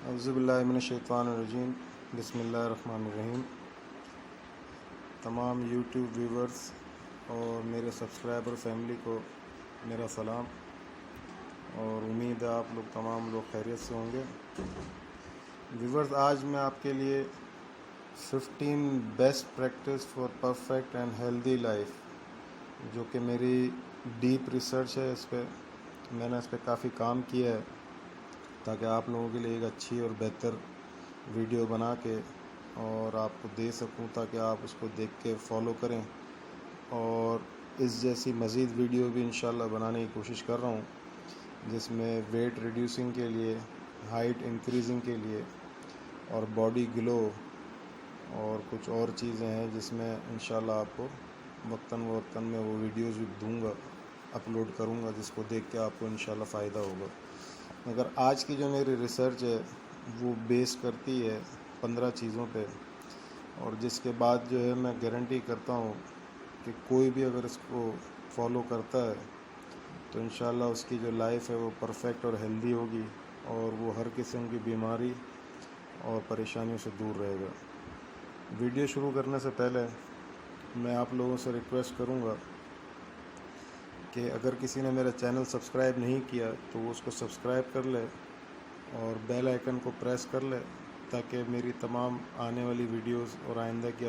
औज़ुबिल्लाहिमिनश्शैतानिर्रजीम बिस्मिल्लाहिर्रहमानिर्रहीम। तमाम YouTube viewers और मेरे सब्सक्राइबर फैमिली को मेरा सलाम और उम्मीद है आप लोग तमाम लोग खैरियत से होंगे। व्यूवर्स, आज मैं आपके लिए 15 best practice for perfect and healthy life, जो कि मेरी डीप रिसर्च है, इस पर मैंने इस पर काफ़ी काम किया है ताकि आप लोगों के लिए एक अच्छी और बेहतर वीडियो बना के और आपको दे सकूं, ताकि आप उसको देख के फॉलो करें। और इस जैसी मज़ीद वीडियो भी इंशाल्लाह बनाने की कोशिश कर रहा हूं, जिसमें वेट रिड्यूसिंग के लिए, हाइट इंक्रीजिंग के लिए और बॉडी ग्लो और कुछ और चीज़ें हैं, जिसमें इंशाल्लाह आपको वक्तन में वो वीडियोज़ भी दूँगा, अपलोड करूँगा, जिसको देख के आपको इंशाल्लाह फ़ायदा होगा। मगर आज की जो मेरी रिसर्च है वो बेस करती है 15 चीज़ों पे, और जिसके बाद जो है मैं गारंटी करता हूँ कि कोई भी अगर इसको फॉलो करता है तो इंशाल्लाह उसकी जो लाइफ है वो परफेक्ट और हेल्दी होगी और वो हर किस्म की बीमारी और परेशानियों से दूर रहेगा। वीडियो शुरू करने से पहले मैं आप लोगों से रिक्वेस्ट करूँगा कि अगर किसी ने मेरा चैनल सब्सक्राइब नहीं किया तो वो उसको सब्सक्राइब कर ले और बेल आइकन को प्रेस कर ले, ताकि मेरी तमाम आने वाली वीडियोस और आइंदा की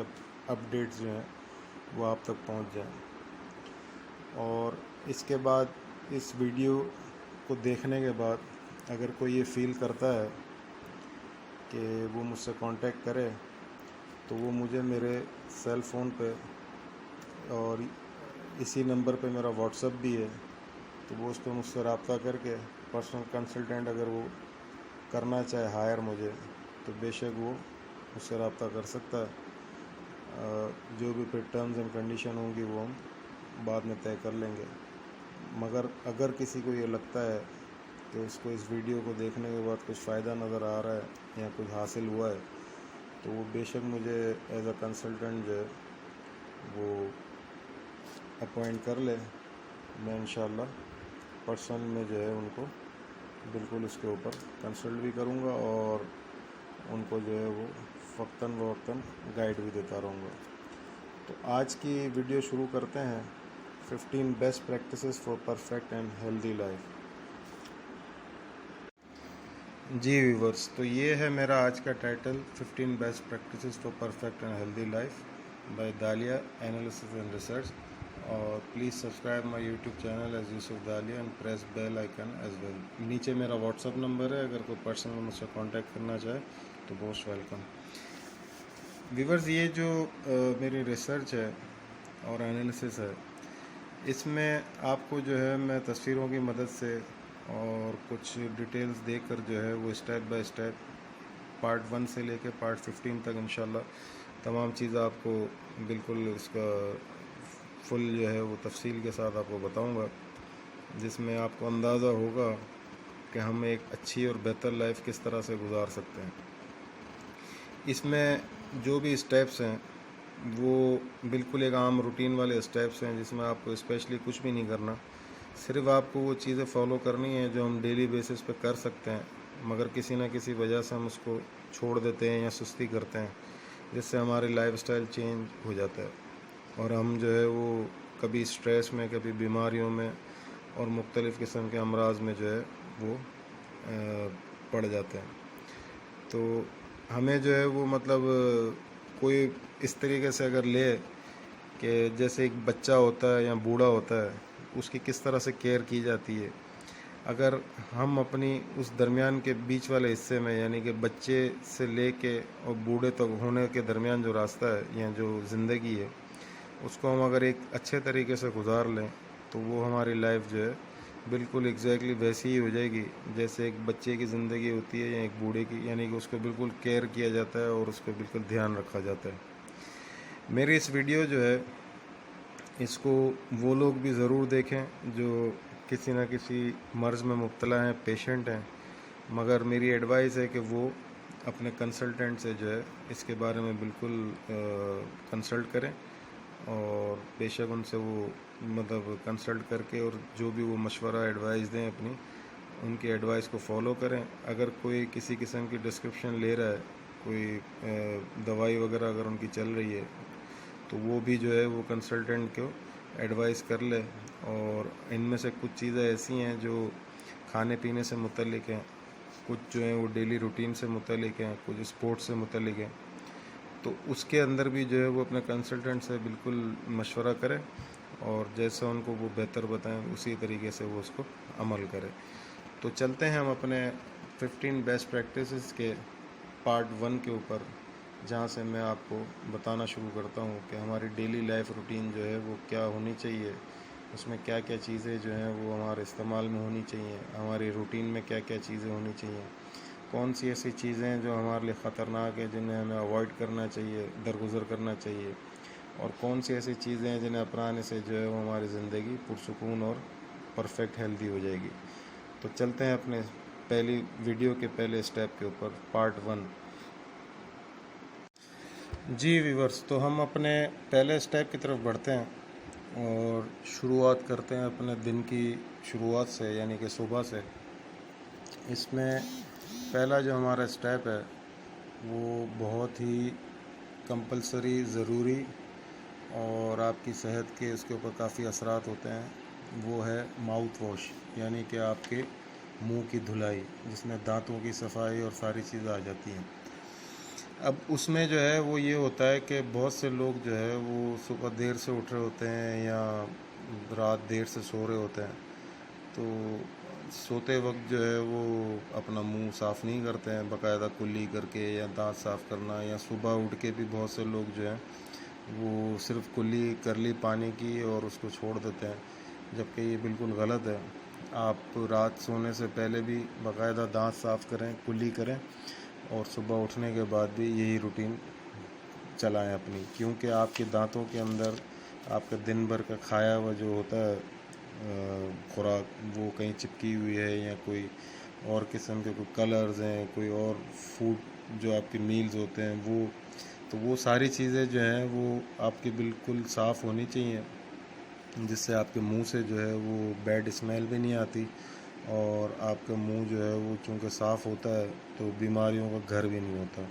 अपडेट्स जो हैं वो आप तक पहुंच जाएं। और इसके बाद इस वीडियो को देखने के बाद अगर कोई ये फ़ील करता है कि वो मुझसे कांटेक्ट करे तो वो मुझे मेरे सेल फ़ोन पे और इसी नंबर पे मेरा व्हाट्सएप भी है, तो वो उस पर मुझसे रब्ता करके पर्सनल कंसल्टेंट अगर वो करना चाहे हायर मुझे, तो बेशक वो मुझसे रब्ता कर सकता है। जो भी फिर टर्म्स एंड कंडीशन होंगी वो हम बाद में तय कर लेंगे। मगर अगर किसी को ये लगता है कि उसको इस वीडियो को देखने के बाद कुछ फ़ायदा नज़र आ रहा है या कुछ हासिल हुआ है, तो वो बेशक मुझे एज अ कंसल्टेंट जो है वो अपॉइंट कर ले। मैं इंशाल्लाह पर्सन में जो है उनको बिल्कुल उसके ऊपर कंसल्ट भी करूँगा और उनको जो है वो वक्तन गाइड भी देता रहूँगा। तो आज की वीडियो शुरू करते हैं, 15 best practices for perfect and healthy life. जी व्यूवर्स, तो ये है मेरा आज का title, 15 best practices for perfect and healthy life by Dalia analysis and research. और please subscribe my YouTube channel as Yusuf Dalia and press bell icon as well. नीचे मेरा व्हाट्सअप नंबर है, अगर कोई पर्सनल मुझसे कांटेक्ट करना चाहे तो मोस्ट वेलकम। व्यूवर्स, ये जो मेरी रिसर्च है और एनालिसिस है, इसमें आपको जो है मैं तस्वीरों की मदद से और कुछ डिटेल्स देकर जो है वो स्टेप बाय स्टेप पार्ट 1 से लेकर पार्ट 15 तक इंशाल्लाह तमाम चीज़ आपको बिल्कुल इसका फुल जो है वो तफसील के साथ आपको बताऊंगा, जिसमें आपको अंदाज़ा होगा कि हम एक अच्छी और बेहतर लाइफ किस तरह से गुजार सकते हैं। इसमें जो भी स्टेप्स हैं वो बिल्कुल एक आम रूटीन वाले स्टेप्स हैं, जिसमें आपको स्पेशली कुछ भी नहीं करना, सिर्फ आपको वो चीज़ें फॉलो करनी है जो हम डेली बेसिस पे कर सकते हैं, मगर किसी ना किसी वजह से हम उसको छोड़ देते हैं या सुस्ती करते हैं, जिससे हमारी लाइफस्टाइल चेंज हो जाता है और हम जो है वो कभी स्ट्रेस में, कभी बीमारियों में और मुख्तलिफ़ किस्म के अमराज में जो है वो पड़ जाते हैं। तो हमें जो है वो मतलब कोई इस तरीके से अगर ले कि जैसे एक बच्चा होता है या बूढ़ा होता है, उसकी किस तरह से केयर की जाती है, अगर हम अपनी उस दरमियान के बीच वाले हिस्से में, यानी कि बच्चे से ले के और बूढ़े तक होने के दरमियान जो रास्ता है या जो ज़िंदगी है, उसको हम अगर एक अच्छे तरीके से गुजार लें तो वो हमारी लाइफ जो है बिल्कुल एग्जैक्टली वैसी ही हो जाएगी जैसे एक बच्चे की ज़िंदगी होती है या एक बूढ़े की, यानी कि उसको बिल्कुल केयर किया जाता है और उस पर बिल्कुल ध्यान रखा जाता है। मेरी इस वीडियो जो है इसको वो लोग भी ज़रूर देखें जो किसी न किसी मर्ज़ में मुब्तला हैं, पेशेंट हैं, मगर मेरी एडवाइस है कि वो अपने कंसल्टेंट से जो है इसके बारे में बिल्कुल कंसल्ट करें और बेशक उनसे वो मतलब कंसल्ट करके और जो भी वो मशवरा एडवाइस दें अपनी, उनकी एडवाइस को फॉलो करें। अगर कोई किसी किस्म की डिस्क्रिप्शन ले रहा है, कोई दवाई वगैरह अगर उनकी चल रही है, तो वो भी जो है वो कंसल्टेंट को एडवाइस कर ले। और इनमें से कुछ चीज़ें ऐसी हैं जो खाने पीने से मुतल्लिक हैं, कुछ जो हैं वो डेली रूटीन से मुतल्लिक हैं, कुछ स्पोर्ट्स से मुतल्लिक हैं। तो उसके अंदर भी जो है वो अपने कंसल्टेंट से बिल्कुल मशवरा करें और जैसा उनको वो बेहतर बताएं उसी तरीके से वो उसको अमल करें। तो चलते हैं हम अपने 15 बेस्ट प्रैक्टिसेस के पार्ट 1 के ऊपर, जहाँ से मैं आपको बताना शुरू करता हूँ कि हमारी डेली लाइफ रूटीन जो है वो क्या होनी चाहिए, उसमें क्या क्या चीज़ें जो हैं वो हमारे इस्तेमाल में होनी चाहिए, हमारी रूटीन में क्या क्या चीज़ें होनी चाहिए, कौन सी ऐसी चीज़ें हैं जो हमारे लिए ख़तरनाक है जिन्हें हमें अवॉइड करना चाहिए, दरगुजर करना चाहिए, और कौन सी ऐसी चीज़ें हैं जिन्हें अपनाने से जो है वो हमारी ज़िंदगी पुरसुकून और परफेक्ट हेल्दी हो जाएगी। तो चलते हैं अपने पहली वीडियो के पहले स्टेप के ऊपर, पार्ट 1। जी व्यूवर्स, तो हम अपने पहले स्टेप की तरफ बढ़ते हैं और शुरुआत करते हैं अपने दिन की शुरुआत से, यानी कि सुबह से। इसमें पहला जो हमारा स्टेप है वो बहुत ही कंपलसरी, ज़रूरी और आपकी सेहत के उसके ऊपर काफ़ी असरात होते हैं, वो है माउथ वॉश, यानी कि आपके मुंह की धुलाई, जिसमें दांतों की सफाई और सारी चीज़ें आ जाती हैं। अब उसमें जो है वो ये होता है कि बहुत से लोग जो है वो सुबह देर से उठ रहे होते हैं या रात देर से सो रहे होते हैं, तो सोते वक्त जो है वो अपना मुंह साफ़ नहीं करते हैं बाकायदा कुल्ली करके या दांत साफ़ करना, या सुबह उठ के भी बहुत से लोग जो हैं वो सिर्फ़ कुल्ली कर ली पानी की और उसको छोड़ देते हैं, जबकि ये बिल्कुल गलत है। आप रात सोने से पहले भी बाकायदा दांत साफ़ करें, कुल्ली करें, और सुबह उठने के बाद भी यही रूटीन चलाएं अपनी, क्योंकि आपके दांतों के अंदर आपका दिन भर का खाया हुआ जो होता है खुराक, वो कहीं चिपकी हुई है, या कोई और किस्म के कोई कलर्स हैं, कोई और फूड जो आपके मील्स होते हैं वो, तो वो सारी चीज़ें जो हैं वो आपकी बिल्कुल साफ़ होनी चाहिए, जिससे आपके मुंह से जो है वो बैड स्मेल भी नहीं आती, और आपका मुंह जो है वो चूँकि साफ़ होता है तो बीमारियों का घर भी नहीं होता।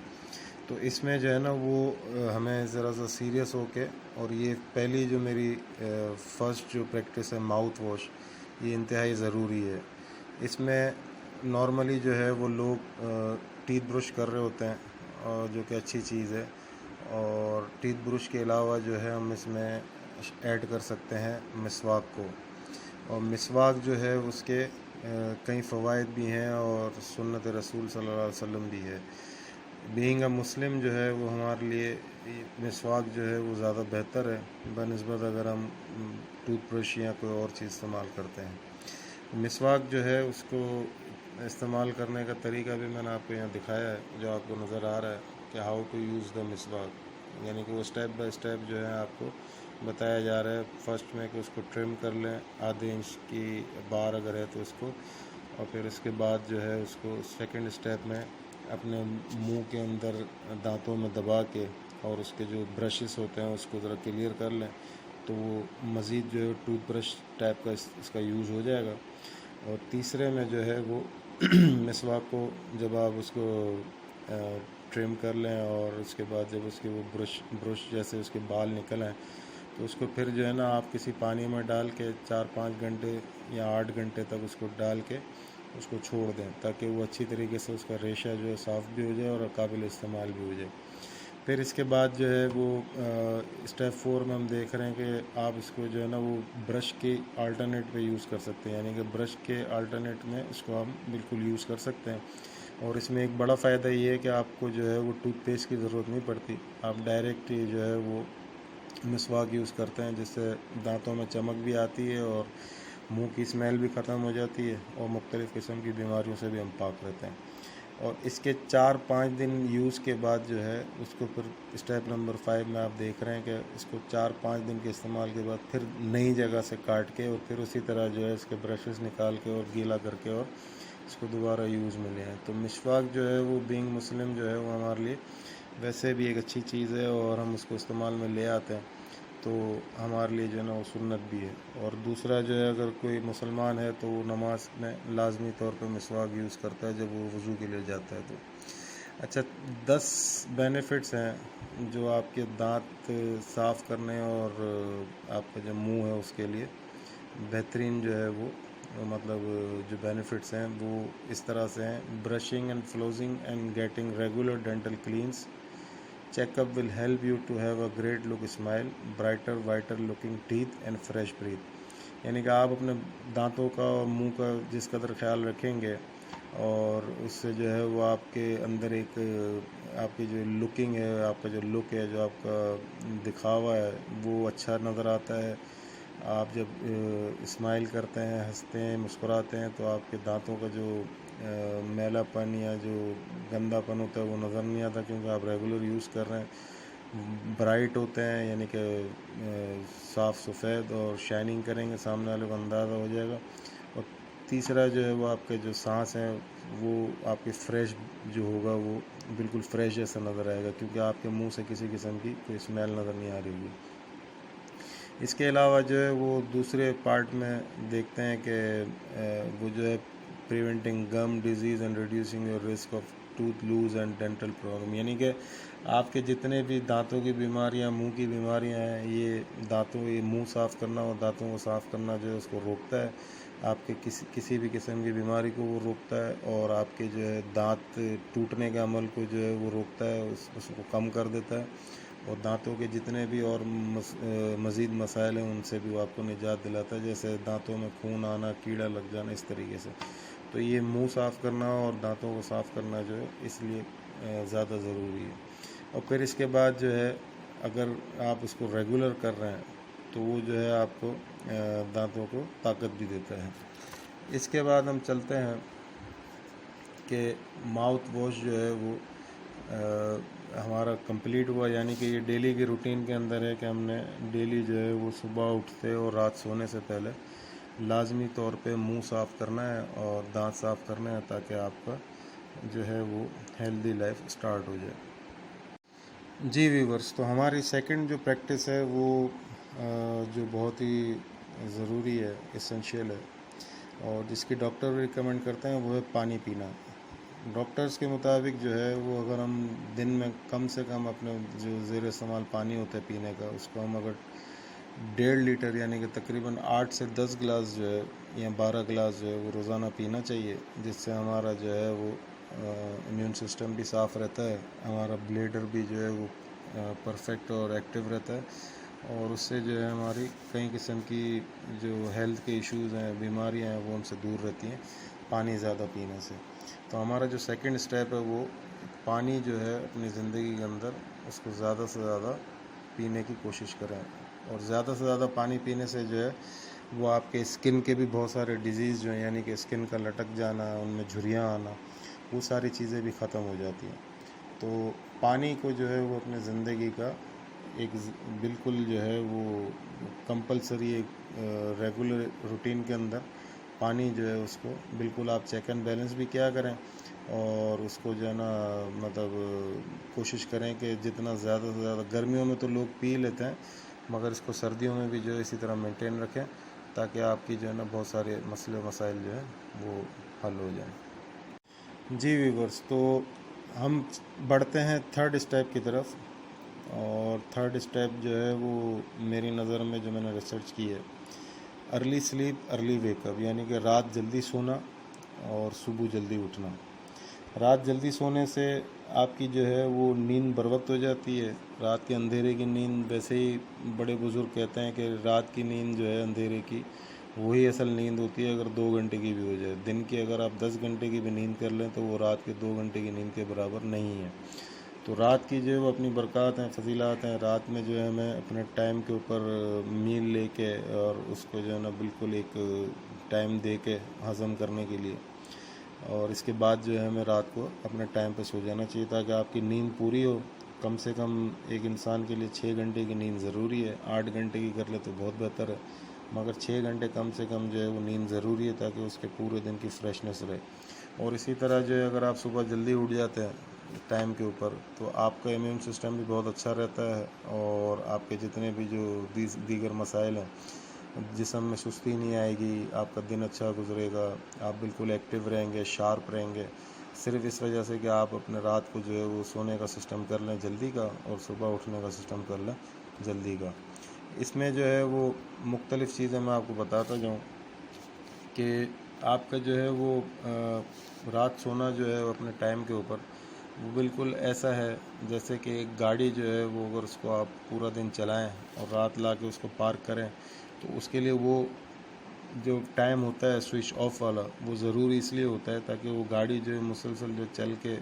तो इसमें जो है ना वो हमें ज़रा सा सीरियस होके, और ये पहली जो मेरी फ़र्स्ट जो प्रैक्टिस है माउथ वॉश, ये इंतहाई ज़रूरी है। इसमें नॉर्मली जो है वो लोग टीथ ब्रश कर रहे होते हैं, और जो कि अच्छी चीज़ है, और टीथ ब्रश के अलावा जो है हम इसमें ऐड कर सकते हैं मिसवाक को। और मिसवाक जो है उसके कई फ़वाइद भी हैं और सुन्नत रसूल सल्लल्लाहु अलैहि वसल्लम भी है। बीइंग अ मुस्लिम जो है वो हमारे लिए मिसवाक जो है वो ज़्यादा बेहतर है बनिस्बत अगर हम टूथब्रश या कोई और चीज़ इस्तेमाल करते हैं। मिसवाक जो है उसको इस्तेमाल करने का तरीका भी मैंने आपको यहाँ दिखाया है, जो आपको नज़र आ रहा है कि हाउ टू यूज़ द मिसवाक, यानी कि वो स्टेप बाय स्टेप जो है आपको बताया जा रहा है। फर्स्ट में कि उसको ट्रिम कर लें, आधे इंच की बार अगर है तो उसको, और फिर उसके बाद जो है उसको सेकंड स्टेप में अपने मुंह के अंदर दांतों में दबा के, और उसके जो ब्रशेस होते हैं उसको ज़रा क्लियर कर लें, तो वो मज़ीद जो है टूथब्रश टाइप का इसका यूज़ हो जाएगा। और तीसरे में जो है वो मिसवाक को जब आप उसको ट्रिम कर लें, और उसके बाद जब उसके वो ब्रश जैसे उसके बाल निकल आएँ, तो उसको फिर जो है ना आप किसी पानी में डाल के 4-5 घंटे या 8 घंटे तक उसको डाल के उसको छोड़ दें, ताकि वो अच्छी तरीके से उसका रेशा जो है साफ़ भी हो जाए और काबिल इस्तेमाल भी हो जाए। फिर इसके बाद जो है वो स्टेप 4 में हम देख रहे हैं कि आप इसको जो है ना वो ब्रश के अल्टरनेट पे यूज़ कर सकते हैं, यानी कि ब्रश के अल्टरनेट में इसको हम बिल्कुल यूज़ कर सकते हैं। और इसमें एक बड़ा फ़ायदा ये है कि आपको जो है वो टूथपेस्ट की ज़रूरत नहीं पड़ती, आप डायरेक्ट ही जो है वो मिसवाक यूज़ करते हैं, जिससे दांतों में चमक भी आती है और मुंह की स्मेल भी ख़त्म हो जाती है, और मुख्तलिफ़ किस्म की बीमारियों से भी हम पाक रहते हैं। और इसके 4-5 दिन यूज़ के बाद जो है उसको फिर स्टेप नंबर 5 में आप देख रहे हैं कि इसको 4-5 दिन के इस्तेमाल के बाद फिर नई जगह से काट के, और फिर उसी तरह जो है इसके ब्रशेस निकाल के और गीला करके और इसको दोबारा यूज़ में लें। तो मिसवाक जो है वो बीइंग मुस्लिम जो है वो हमारे लिए वैसे भी एक अच्छी चीज़ है, और हम उसको इस्तेमाल में ले आते हैं। तो हमारे लिए जो है ना वो सुन्नत भी है। और दूसरा जो है, अगर कोई मुसलमान है तो वो नमाज में लाजमी तौर पे मिसवाक यूज़ करता है जब वो वज़ू के लिए जाता है। तो अच्छा, 10 बेनिफिट्स हैं जो आपके दांत साफ़ करने और आपका जो मुंह है उसके लिए बेहतरीन जो है वो मतलब जो बेनिफिट्स हैं वो इस तरह से हैं। Brushing and flossing and getting regular dental cleans. Checkup will help you to have a great look smile, brighter whiter looking teeth and fresh breath. यानी कि आप अपने दांतों का और मुंह का जिस कदर ख्याल रखेंगे और उससे जो है वो आपके अंदर एक आपकी जो लुकिंग है, आपका जो लुक है, जो आपका दिखावा है वो अच्छा नज़र आता है। आप जब स्माइल करते हैं, हंसते हैं, मुस्कुराते हैं तो आपके दांतों का जो मैलापन या जो गंदापन होता है वो नज़र नहीं आता, क्योंकि आप रेगुलर यूज़ कर रहे हैं। ब्राइट होते हैं, यानी कि साफ़ सफ़ेद और शाइनिंग करेंगे, सामने वाले को अंदाज़ा हो जाएगा। और तीसरा जो है वो आपके जो सांस हैं वो आपके फ्रेश जो होगा वो बिल्कुल फ्रेश जैसा नज़र आएगा, क्योंकि आपके मुंह से किसी किस्म की कोई स्मेल नज़र नहीं आ रही होगी। इसके अलावा जो है वो दूसरे पार्ट में देखते हैं कि वो जो है preventing gum disease and reducing your risk of tooth loose and dental problem. यानी कि आपके जितने भी दांतों की बीमारियां, मुंह की बीमारियां हैं, ये मुंह साफ़ करना और दांतों को साफ़ करना जो है उसको रोकता है। आपके किसी भी किस्म की बीमारी को वो रोकता है और आपके जो है दांत टूटने के अमल को जो है वो रोकता है, उसको कम कर देता है। और दांतों के जितने भी और मज़ीद मसाइल हैं उनसे भी वो आपको निजात दिलाता है, जैसे दांतों में खून आना, कीड़ा लग जाना, इस तरीके से। तो ये मुंह साफ़ करना और दांतों को साफ़ करना जो है इसलिए ज़्यादा ज़रूरी है। और फिर इसके बाद जो है अगर आप उसको रेगुलर कर रहे हैं तो वो जो है आपको दांतों को ताकत भी देता है। इसके बाद हम चलते हैं कि माउथ वॉश जो है वो हमारा कंप्लीट हुआ, यानी कि ये डेली की रूटीन के अंदर है कि हमने डेली जो है वो सुबह उठते और रात सोने से पहले लाजमी तौर पे मुंह साफ़ करना है और दांत साफ़ करना है, ताकि आपका जो है वो हेल्दी लाइफ स्टार्ट हो जाए। जी व्यूवर्स, तो हमारी सेकंड जो प्रैक्टिस है वो जो बहुत ही ज़रूरी है, एसेंशियल है और जिसकी डॉक्टर रिकमेंड करते हैं वो है पानी पीना। डॉक्टर्स के मुताबिक जो है वो अगर हम दिन में कम से कम अपने जो ज़ेर इस्तेमाल पानी होता है पीने का, उसको हम अगर 1.5 लीटर यानी कि तकरीबन 8 से 10 गिलास जो है या 12 गिलास जो है वो रोज़ाना पीना चाहिए, जिससे हमारा जो है वो इम्यून सिस्टम भी साफ़ रहता है, हमारा ब्लैडर भी जो है वो परफेक्ट और एक्टिव रहता है और उससे जो है हमारी कई किस्म की जो हेल्थ के इश्यूज़ हैं, बीमारियां हैं, वो हमसे दूर रहती हैं पानी ज़्यादा पीने से। तो हमारा जो सेकंड स्टेप है वो पानी जो है अपनी ज़िंदगी के अंदर उसको ज़्यादा से ज़्यादा पीने की कोशिश करें। और ज़्यादा से ज़्यादा पानी पीने से जो है वो आपके स्किन के भी बहुत सारे डिजीज़ जो हैं, यानी कि स्किन का लटक जाना, उनमें झुर्रियाँ आना, वो सारी चीज़ें भी ख़त्म हो जाती हैं। तो पानी को जो है वो अपने ज़िंदगी का एक बिल्कुल जो है वो कंपलसरी एक रेगुलर रूटीन के अंदर पानी जो है उसको बिल्कुल आप चेक एंड बैलेंस भी क्या करें और उसको जो है ना मतलब कोशिश करें कि जितना ज़्यादा से ज़्यादा, गर्मियों में तो लोग पी लेते हैं मगर इसको सर्दियों में भी जो है इसी तरह मेंटेन रखें, ताकि आपकी जो है ना बहुत सारे मसले मसाइल जो है वो हल हो जाएं। जी व्यूवर्स, तो हम बढ़ते हैं थर्ड स्टेप की तरफ और थर्ड स्टेप जो है वो मेरी नज़र में जो मैंने रिसर्च की है, अर्ली स्लीप अर्ली वेकअप, यानी कि रात जल्दी सोना और सुबह जल्दी उठना। रात जल्दी सोने से आपकी जो है वो नींद बर वक्त हो जाती है। रात के अंधेरे की नींद, वैसे ही बड़े बुज़ुर्ग कहते हैं कि रात की नींद जो है अंधेरे की वही असल नींद होती है, अगर 2 घंटे की भी हो जाए। दिन की अगर आप 10 घंटे की भी नींद कर लें तो वो रात के 2 घंटे की नींद के बराबर नहीं है। तो रात की जो है वो अपनी बरक़ात हैं, फजीलात हैं। रात में जो है हमें अपने टाइम के ऊपर मील लेके और उसको जो है ना बिल्कुल एक टाइम दे के हज़म करने के लिए, और इसके बाद जो है हमें रात को अपने टाइम पे सो जाना चाहिए ताकि आपकी नींद पूरी हो। कम से कम एक इंसान के लिए 6 घंटे की नींद ज़रूरी है। 8 घंटे की कर ले तो बहुत बेहतर है, मगर 6 घंटे कम से कम जो है वो नींद ज़रूरी है ताकि उसके पूरे दिन की फ्रेशनेस रहे। और इसी तरह जो है अगर आप सुबह जल्दी उठ जाते हैं टाइम के ऊपर, तो आपका इम्यून सिस्टम भी बहुत अच्छा रहता है और आपके जितने भी जो दीगर मसाइल हैं, जिस्म में सुस्ती नहीं आएगी, आपका दिन अच्छा गुजरेगा, आप बिल्कुल एक्टिव रहेंगे, शार्प रहेंगे, सिर्फ इस वजह से कि आप अपने रात को जो है वो सोने का सिस्टम कर लें जल्दी का और सुबह उठने का सिस्टम कर लें जल्दी का। इसमें जो है वो मुख्तलिफ़ चीज़ें मैं आपको बताता जाऊँ कि आपका जो है वो रात सोना जो है वो अपने टाइम के ऊपर वो बिल्कुल ऐसा है जैसे कि एक गाड़ी जो है वो अगर उसको आप पूरा दिन चलाएं और रात ला के उसको पार्क करें, तो उसके लिए वो जो टाइम होता है स्विच ऑफ वाला, वो ज़रूरी इसलिए होता है ताकि वो गाड़ी जो है मुसलसल जो चल के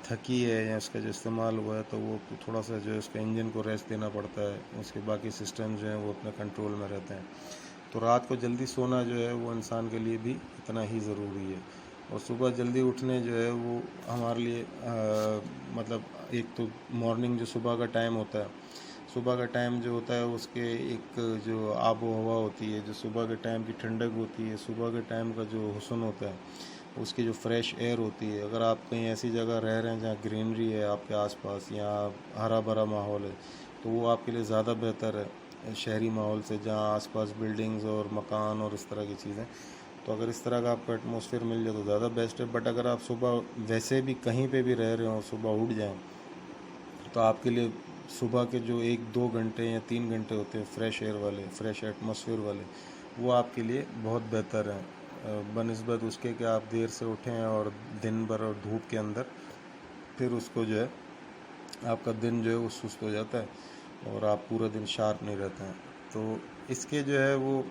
थकी है या उसका जो इस्तेमाल हुआ है, तो वो थोड़ा सा जो है उसके इंजन को रेस्ट देना पड़ता है, उसके बाकी सिस्टम जो हैं वो अपने कंट्रोल में रहते हैं। तो रात को जल्दी सोना जो है वो इंसान के लिए भी इतना ही ज़रूरी है। और सुबह जल्दी उठने जो है वो हमारे लिए मतलब एक तो मॉर्निंग जो सुबह का टाइम होता है, सुबह का टाइम जो होता है उसके एक जो आबो हवा होती है, जो सुबह के टाइम की ठंडक होती है, सुबह के टाइम का जो हुस्न होता है, उसकी जो फ्रेश एयर होती है, अगर आप कहीं ऐसी जगह रह रहे हैं जहाँ ग्रीनरी है आपके आसपास या हरा भरा माहौल है, तो वो आपके लिए ज़्यादा बेहतर है शहरी माहौल से, जहाँ आसपास बिल्डिंग्स और मकान और इस तरह की चीज़ें। तो अगर इस तरह का आपको एटमॉस्फेयर मिल जाए तो ज़्यादा बेस्ट है। बट अगर आप सुबह वैसे भी कहीं पे भी रह रहे हो, सुबह उठ जाएं, तो आपके लिए सुबह के जो 1-2 घंटे या 3 घंटे होते हैं फ्रेश एयर वाले, फ्रेश एटमॉस्फेयर वाले, वो आपके लिए बहुत बेहतर हैं बनिस्बत उसके कि आप देर से उठें और दिन भर और धूप के अंदर फिर उसको जो है आपका दिन जो है वो सुस्त हो जाता है और आप पूरा दिन शार्प नहीं रहते हैं। तो इसके जो है वो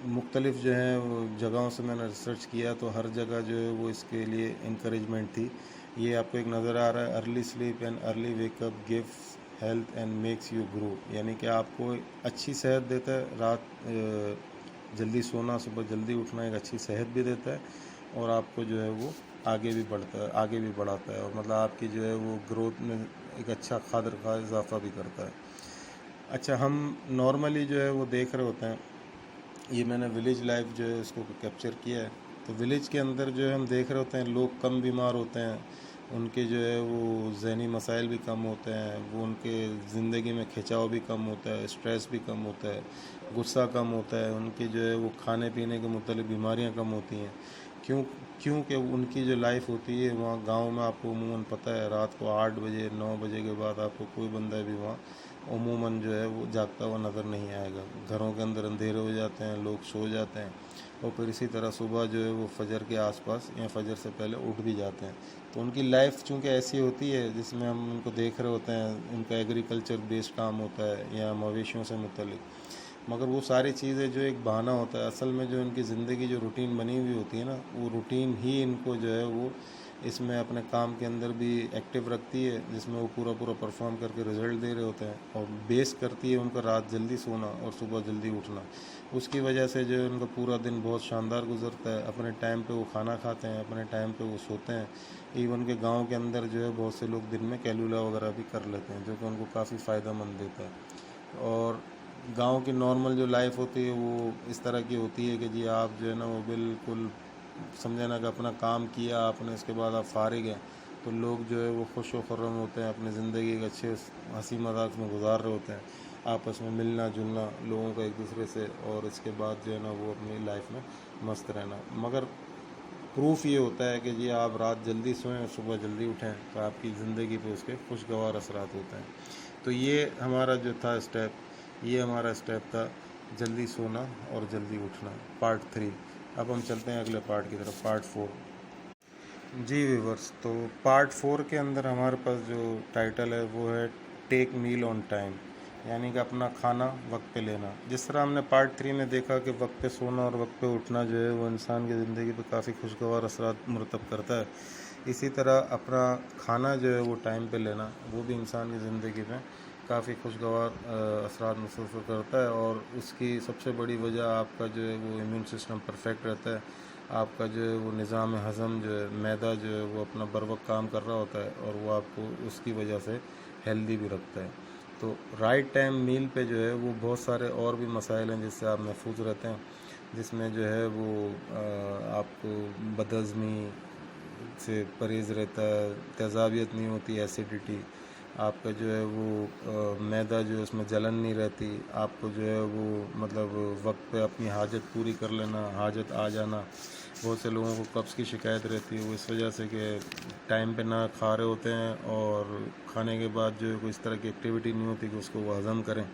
मुख्तलिफ़ जो है वो जगहों से मैंने रिसर्च किया, तो हर जगह जो है वो इसके लिए इंकरेजमेंट थी। ये आपको एक नज़र आ रहा है, early sleep and early wake up gives health and makes you grow, यानी कि आपको अच्छी सेहत देता है। रात जल्दी सोना, सुबह जल्दी उठना एक अच्छी सेहत भी देता है और आपको जो है वो आगे भी बढ़ता है, आगे भी बढ़ाता है और मतलब आपकी जो है वो ग्रोथ में एक अच्छा खादर का इजाफा भी करता है। अच्छा, हम नॉर्मली जो है वो देख रहे होते हैं, ये मैंने विलेज लाइफ जो है उसको कैप्चर किया है, तो विलेज के अंदर जो है हम देख रहे होते हैं लोग कम बीमार होते हैं, उनके जो है वो ज़हनी मसाइल भी कम होते हैं, वो उनके ज़िंदगी में खिंचाव भी कम होता है, स्ट्रेस भी कम होता है, गुस्सा कम होता है, उनकी जो है वो खाने पीने के मुतालिक बीमारियां कम होती हैं। क्योंकि उनकी जो लाइफ होती है वहाँ गांव में, आपको उमूमन पता है रात को 8 बजे 9 बजे के बाद आपको कोई बंदा भी वहाँ उमूमन जो है वो जागता हुआ नज़र नहीं आएगा। घरों के अंदर अंधेरे हो जाते हैं, लोग सो जाते हैं और फिर इसी तरह सुबह जो है वो फजर के आसपास या फजर से पहले उठ भी जाते हैं। तो उनकी लाइफ चूँकि ऐसी होती है जिसमें हम उनको देख रहे होते हैं, उनका एग्रीकल्चर बेस्ड काम होता है या मवेशियों से मुतल्लिक, मगर वो सारी चीज़ें जो एक बहाना होता है, असल में जो इनकी ज़िंदगी जो रूटीन बनी हुई होती है ना, वो रूटीन ही इनको जो है वो इसमें अपने काम के अंदर भी एक्टिव रखती है, जिसमें वो पूरा पूरा परफॉर्म करके रिजल्ट दे रहे होते हैं और बेस करती है उनका रात जल्दी सोना और सुबह जल्दी उठना। उसकी वजह से जो है उनका पूरा दिन बहुत शानदार गुजरता है, अपने टाइम पे वो खाना खाते हैं, अपने टाइम पे वो सोते हैं। इवन के गांव के अंदर जो है बहुत से लोग दिन में कैलूला वगैरह भी कर लेते हैं, जो कि उनको काफ़ी फ़ायदेमंद देता है। और गांव की नॉर्मल जो लाइफ होती है वो इस तरह की होती है कि जी आप जो है ना वो बिल्कुल समझे ना कि अपना काम किया आपने, इसके बाद आप फारिग हैं, तो लोग जो है वो खुश व खुर्रम होते हैं, अपनी ज़िंदगी के अच्छे हंसी मजाक में गुजार रहे होते हैं, आपस में मिलना जुलना लोगों का एक दूसरे से, और इसके बाद जो है ना वो अपनी लाइफ में मस्त रहना। मगर प्रूफ ये होता है कि जी आप रात जल्दी सोएं और सुबह जल्दी उठें, तो आपकी ज़िंदगी पे उसके खुशगवार असरात होते हैं। तो ये हमारा जो था स्टेप, ये हमारा स्टेप था जल्दी सोना और जल्दी उठना, पार्ट 3। अब हम चलते हैं अगले पार्ट की तरफ, पार्ट 4। जी व्यूवर्स, तो पार्ट 4 के अंदर हमारे पास जो टाइटल है वो है टेक मील ऑन टाइम, यानी कि अपना खाना वक्त पे लेना। जिस तरह हमने पार्ट 3 में देखा कि वक्त पे सोना और वक्त पे उठना जो है वो इंसान की ज़िंदगी पे काफ़ी खुशगवार असरात मुरतब करता है, इसी तरह अपना खाना जो है वो टाइम पे लेना वो भी इंसान की ज़िंदगी में काफ़ी खुशगवार असरात मुसलसल करता है। और उसकी सबसे बड़ी वजह आपका जो है वो इम्यून सिस्टम परफेक्ट रहता है, आपका जो है वो निज़ाम हज़म जो है, मैदा जो है वो अपना बर वक्त काम कर रहा होता है और वो आपको उसकी वजह से हेल्दी भी रखता है। तो राइट टाइम मील पे जो है वो बहुत सारे और भी मसाइल हैं जिससे आप महफूज रहते हैं, जिसमें जो है वो आपको बदहज़मी, से परहेज़ रहता है, तेज़ाबियत नहीं होती, एसिडिटी, आपका जो है वो मैदा जो है उसमें जलन नहीं रहती, आपको जो है वो मतलब वक्त पे अपनी हाजत पूरी कर लेना, हाजत आ जाना। बहुत से लोगों को कब्ज़ की शिकायत रहती है, वो इस वजह से कि टाइम पे ना खा रहे होते हैं और खाने के बाद जो है कोई इस तरह की एक्टिविटी नहीं होती कि उसको वो हज़म करें,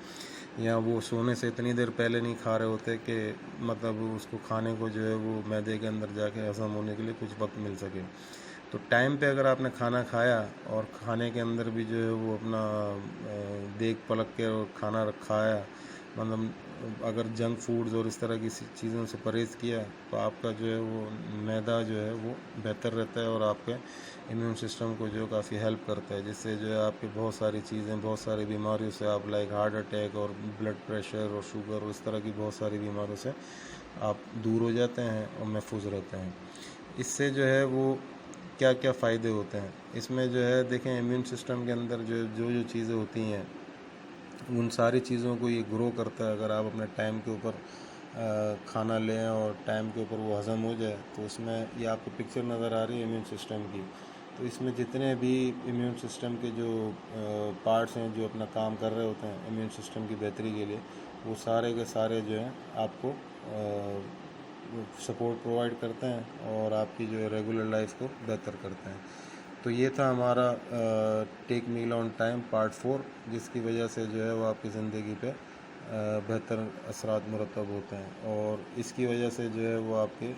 या वो सोने से इतनी देर पहले नहीं खा रहे होते कि मतलब उसको खाने को जो है वो मैदे के अंदर जाके हज़म होने के लिए कुछ वक्त मिल सके। तो टाइम पे अगर आपने खाना खाया और खाने के अंदर भी जो है वो अपना देख पलक के और खाना खाया, मतलब अगर जंक फूड्स और इस तरह की चीज़ों से परहेज़ किया, तो आपका जो है वो मैदा जो है वो बेहतर रहता है और आपके इम्यून सिस्टम को जो काफ़ी हेल्प करता है, जिससे जो है आपकी बहुत सारी चीज़ें, बहुत सारी बीमारियों से आप लाइक हार्ट अटैक और ब्लड प्रेशर और शुगर और इस तरह की बहुत सारी बीमारियों से आप दूर हो जाते हैं और महफूज रहते हैं। इससे जो है वो क्या क्या फ़ायदे होते हैं इसमें जो है, देखें इम्यून सिस्टम के अंदर जो जो जो चीज़ें होती हैं उन सारी चीज़ों को ये ग्रो करता है। अगर आप अपने टाइम के ऊपर खाना लें और टाइम के ऊपर वो हज़म हो जाए, तो उसमें ये आपको पिक्चर नज़र आ रही है इम्यून सिस्टम की, तो इसमें जितने भी इम्यून सिस्टम के जो पार्ट्स हैं जो अपना काम कर रहे होते हैं इम्यून सिस्टम की बेहतरी के लिए, वो सारे के सारे जो हैं आपको सपोर्ट प्रोवाइड करते हैं और आपकी जो है रेगुलर लाइफ को बेहतर करते हैं। तो ये था हमारा take meal on time part 4, जिसकी वजह से जो है वो आपकी ज़िंदगी पे बेहतर असरात मुरतब होते हैं और इसकी वजह से जो है वो आपके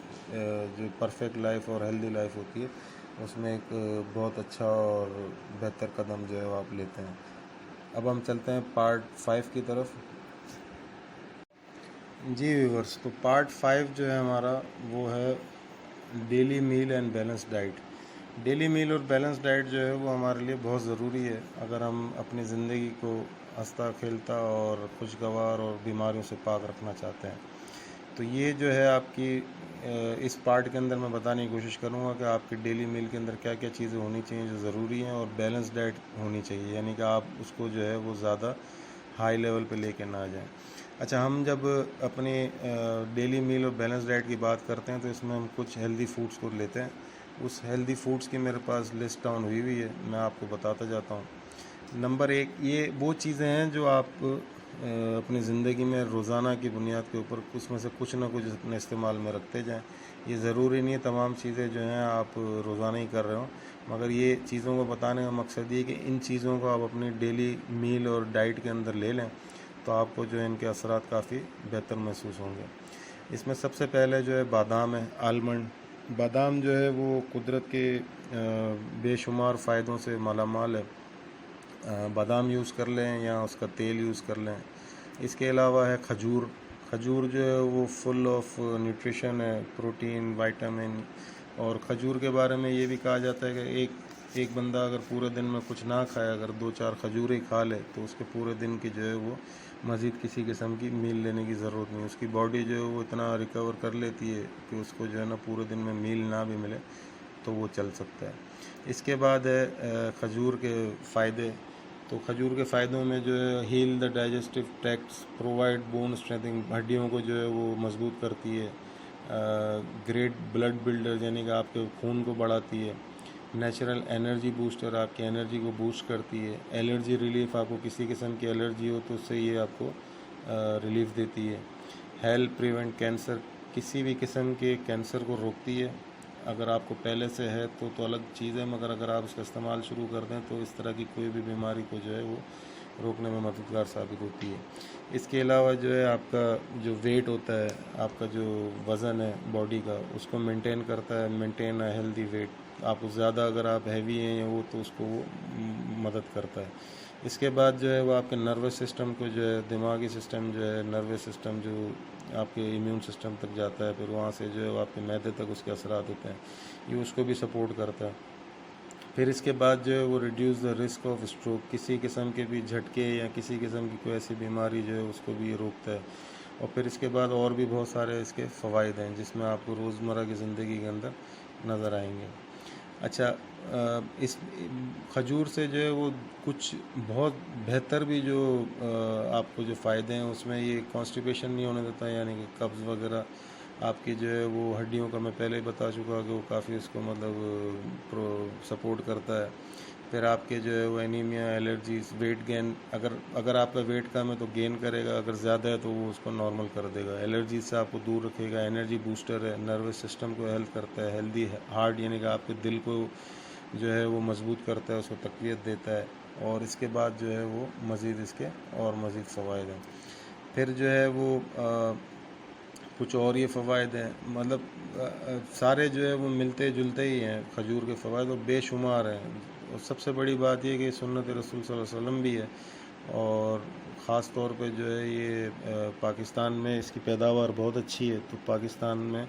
जो परफेक्ट लाइफ और हेल्दी लाइफ होती है उसमें एक बहुत अच्छा और बेहतर कदम जो है वो आप लेते हैं। अब हम चलते हैं पार्ट 5 की तरफ। जी व्यूवर्स, तो पार्ट 5 जो है हमारा वो है daily meal and balance diet. Daily meal और बैलेंस डाइट जो है वो हमारे लिए बहुत ज़रूरी है अगर हम अपनी ज़िंदगी को हंसता खेलता और खुशगवार और बीमारियों से पाक रखना चाहते हैं। तो ये जो है आपकी इस पार्ट के अंदर मैं बताने की कोशिश करूँगा कि आपकी डेली मील के अंदर क्या क्या चीज़ें होनी चाहिए जो ज़रूरी हैं और बैलेंस डाइट होनी चाहिए, यानी कि आप उसको जो है वो ज़्यादा हाई लेवल पे लेके ना आ जाएं। अच्छा, हम जब अपनी डेली मील और बैलेंस डाइट की बात करते हैं तो इसमें हम कुछ हेल्दी फूड्स को लेते हैं। उस हेल्दी फूड्स की मेरे पास लिस्ट डाउन हुई हुई है, मैं आपको बताता जाता हूँ। नंबर 1, ये वो चीज़ें हैं जो आप अपनी ज़िंदगी में रोज़ाना की बुनियाद के ऊपर उसमें से कुछ ना कुछ अपने इस्तेमाल में रखते जाएं। ये ज़रूरी नहीं है तमाम चीज़ें जो हैं आप रोज़ाना ही कर रहे हो, मगर ये चीज़ों को बताने का मकसद ये कि इन चीज़ों को आप अपनी डेली मील और डाइट के अंदर ले लें तो आपको जो है इनके असरात काफ़ी बेहतर महसूस होंगे। इसमें सबसे पहले जो है बादाम है, आलमंड। बादाम जो है वो कुदरत के बेशुमार फ़ायदों से मालामाल है। बादाम यूज़ कर लें या उसका तेल यूज़ कर लें। इसके अलावा है खजूर। खजूर जो है वो फुल ऑफ न्यूट्रिशन है, प्रोटीन, विटामिन। और खजूर के बारे में ये भी कहा जाता है कि एक बंदा अगर पूरे दिन में कुछ ना खाए, अगर 2-4 खजूर ही खा ले, तो उसके पूरे दिन की जो है वो मज़ीद किसी किस्म की मील लेने की ज़रूरत नहीं। उसकी बॉडी जो है वो इतना रिकवर कर लेती है कि उसको जो है ना पूरे दिन में मील ना भी मिले तो वो चल सकता है। इसके बाद है खजूर के फ़ायदे। तो खजूर के फ़ायदों में जो है heal the digestive tracts, provide bone strengthening, हड्डियों को जो है वो मजबूत करती है। ग्रेट ब्लड बिल्डर, यानी कि आपके खून को बढ़ाती है। नेचुरल एनर्जी बूस्टर, आपकी एनर्जी को बूस्ट करती है। एलर्जी रिलीफ, आपको किसी किस्म की एलर्जी हो तो उससे ये आपको रिलीफ देती है। हेल्प प्रिवेंट कैंसर, किसी भी किस्म के कैंसर को रोकती है। अगर आपको पहले से है तो अलग चीज़ है, मगर अगर आप इसका इस्तेमाल शुरू कर दें तो इस तरह की कोई भी बीमारी को जो है वो रोकने में मददगार साबित होती है। इसके अलावा जो है आपका जो वेट होता है, आपका जो वज़न है बॉडी का, उसको मेंटेन करता है, मेंटेन अ हेल्दी वेट। आपको ज़्यादा अगर आप हैवी हैं या वो, तो उसको वो मदद करता है। इसके बाद जो है वो आपके नर्वस सिस्टम को जो है, दिमागी सिस्टम जो है, नर्वस सिस्टम जो आपके इम्यून सिस्टम तक जाता है, फिर वहाँ से जो है वो आपके मैदे तक उसके असरात होते हैं, ये उसको भी सपोर्ट करता है। फिर इसके बाद जो है वो reduce the risk of stroke, किसी किस्म के भी झटके या किसी किस्म की कोई ऐसी बीमारी जो है उसको भी ये रोकता है। और फिर इसके बाद और भी बहुत सारे इसके फ़वाइद हैं जिसमें आपको रोज़मर्रा की ज़िंदगी के अंदर नज़र आएंगे। अच्छा, इस खजूर से जो है वो कुछ बहुत बेहतर भी जो आपको जो फ़ायदे हैं उसमें ये कॉन्स्टिपेशन नहीं होने देता, यानी कि कब्ज़ वगैरह आपकी जो है वो हड्डियों का मैं पहले ही बता चुका कि वो काफ़ी उसको मतलब सपोर्ट करता है। फिर आपके जो है वो एनीमिया, एलर्जीज, वेट गेन, अगर आपका वेट कम है तो गेन करेगा, अगर ज़्यादा है तो वो उसको नॉर्मल कर देगा। एलर्जी से आपको दूर रखेगा। एनर्जी बूस्टर है, नर्वस सिस्टम को हेल्प करता है। हेल्दी हार्ट यानी कि आपके दिल को जो है वो मजबूत करता है, उसको तक़वियत देता है। और इसके बाद जो है वो मज़ीद इसके और मज़ीद फ़वाइद हैं। फिर जो है वो कुछ और ये फ़वाइद हैं, मतलब सारे जो है वो मिलते जुलते ही हैं खजूर के फ़वाइद, और बेशुमार हैं। और सबसे बड़ी बात यह कि सुन्नत रसूल सल्लल्लाहु अलैहि वसल्लम भी है। और ख़ास तौर पे जो है ये पाकिस्तान में इसकी पैदावार बहुत अच्छी है, तो पाकिस्तान में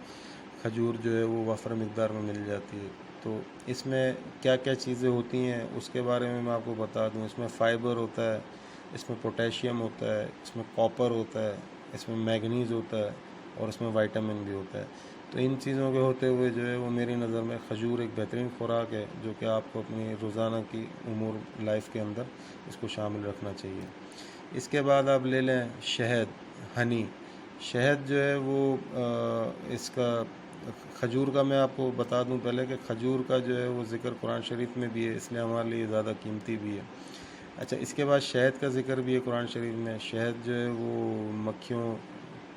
खजूर जो है वो वफ़र मिक़दार में मिल जाती है। तो इसमें क्या क्या चीज़ें होती हैं उसके बारे में मैं आपको बता दूं। इसमें फ़ाइबर होता है, इसमें पोटेशियम होता है, इसमें कॉपर होता है, इसमें मैग्नीज़ होता है, और इसमें विटामिन भी होता है। तो इन चीज़ों के होते हुए जो है वो मेरी नज़र में खजूर एक बेहतरीन खुराक है, जो कि आपको अपनी रोज़ाना की उमूर लाइफ के अंदर इसको शामिल रखना चाहिए। इसके बाद आप ले लें शहद, हनी। शहद जो है वो इसका खजूर का मैं आपको बता दूं पहले कि खजूर का जो है वो ज़िक्र कुरान शरीफ में भी है, इसलिए हमारे लिए ज़्यादा कीमती भी है। अच्छा, इसके बाद शहद का ज़िक्र भी है कुरान शरीफ में। शहद जो है वो मक्खियों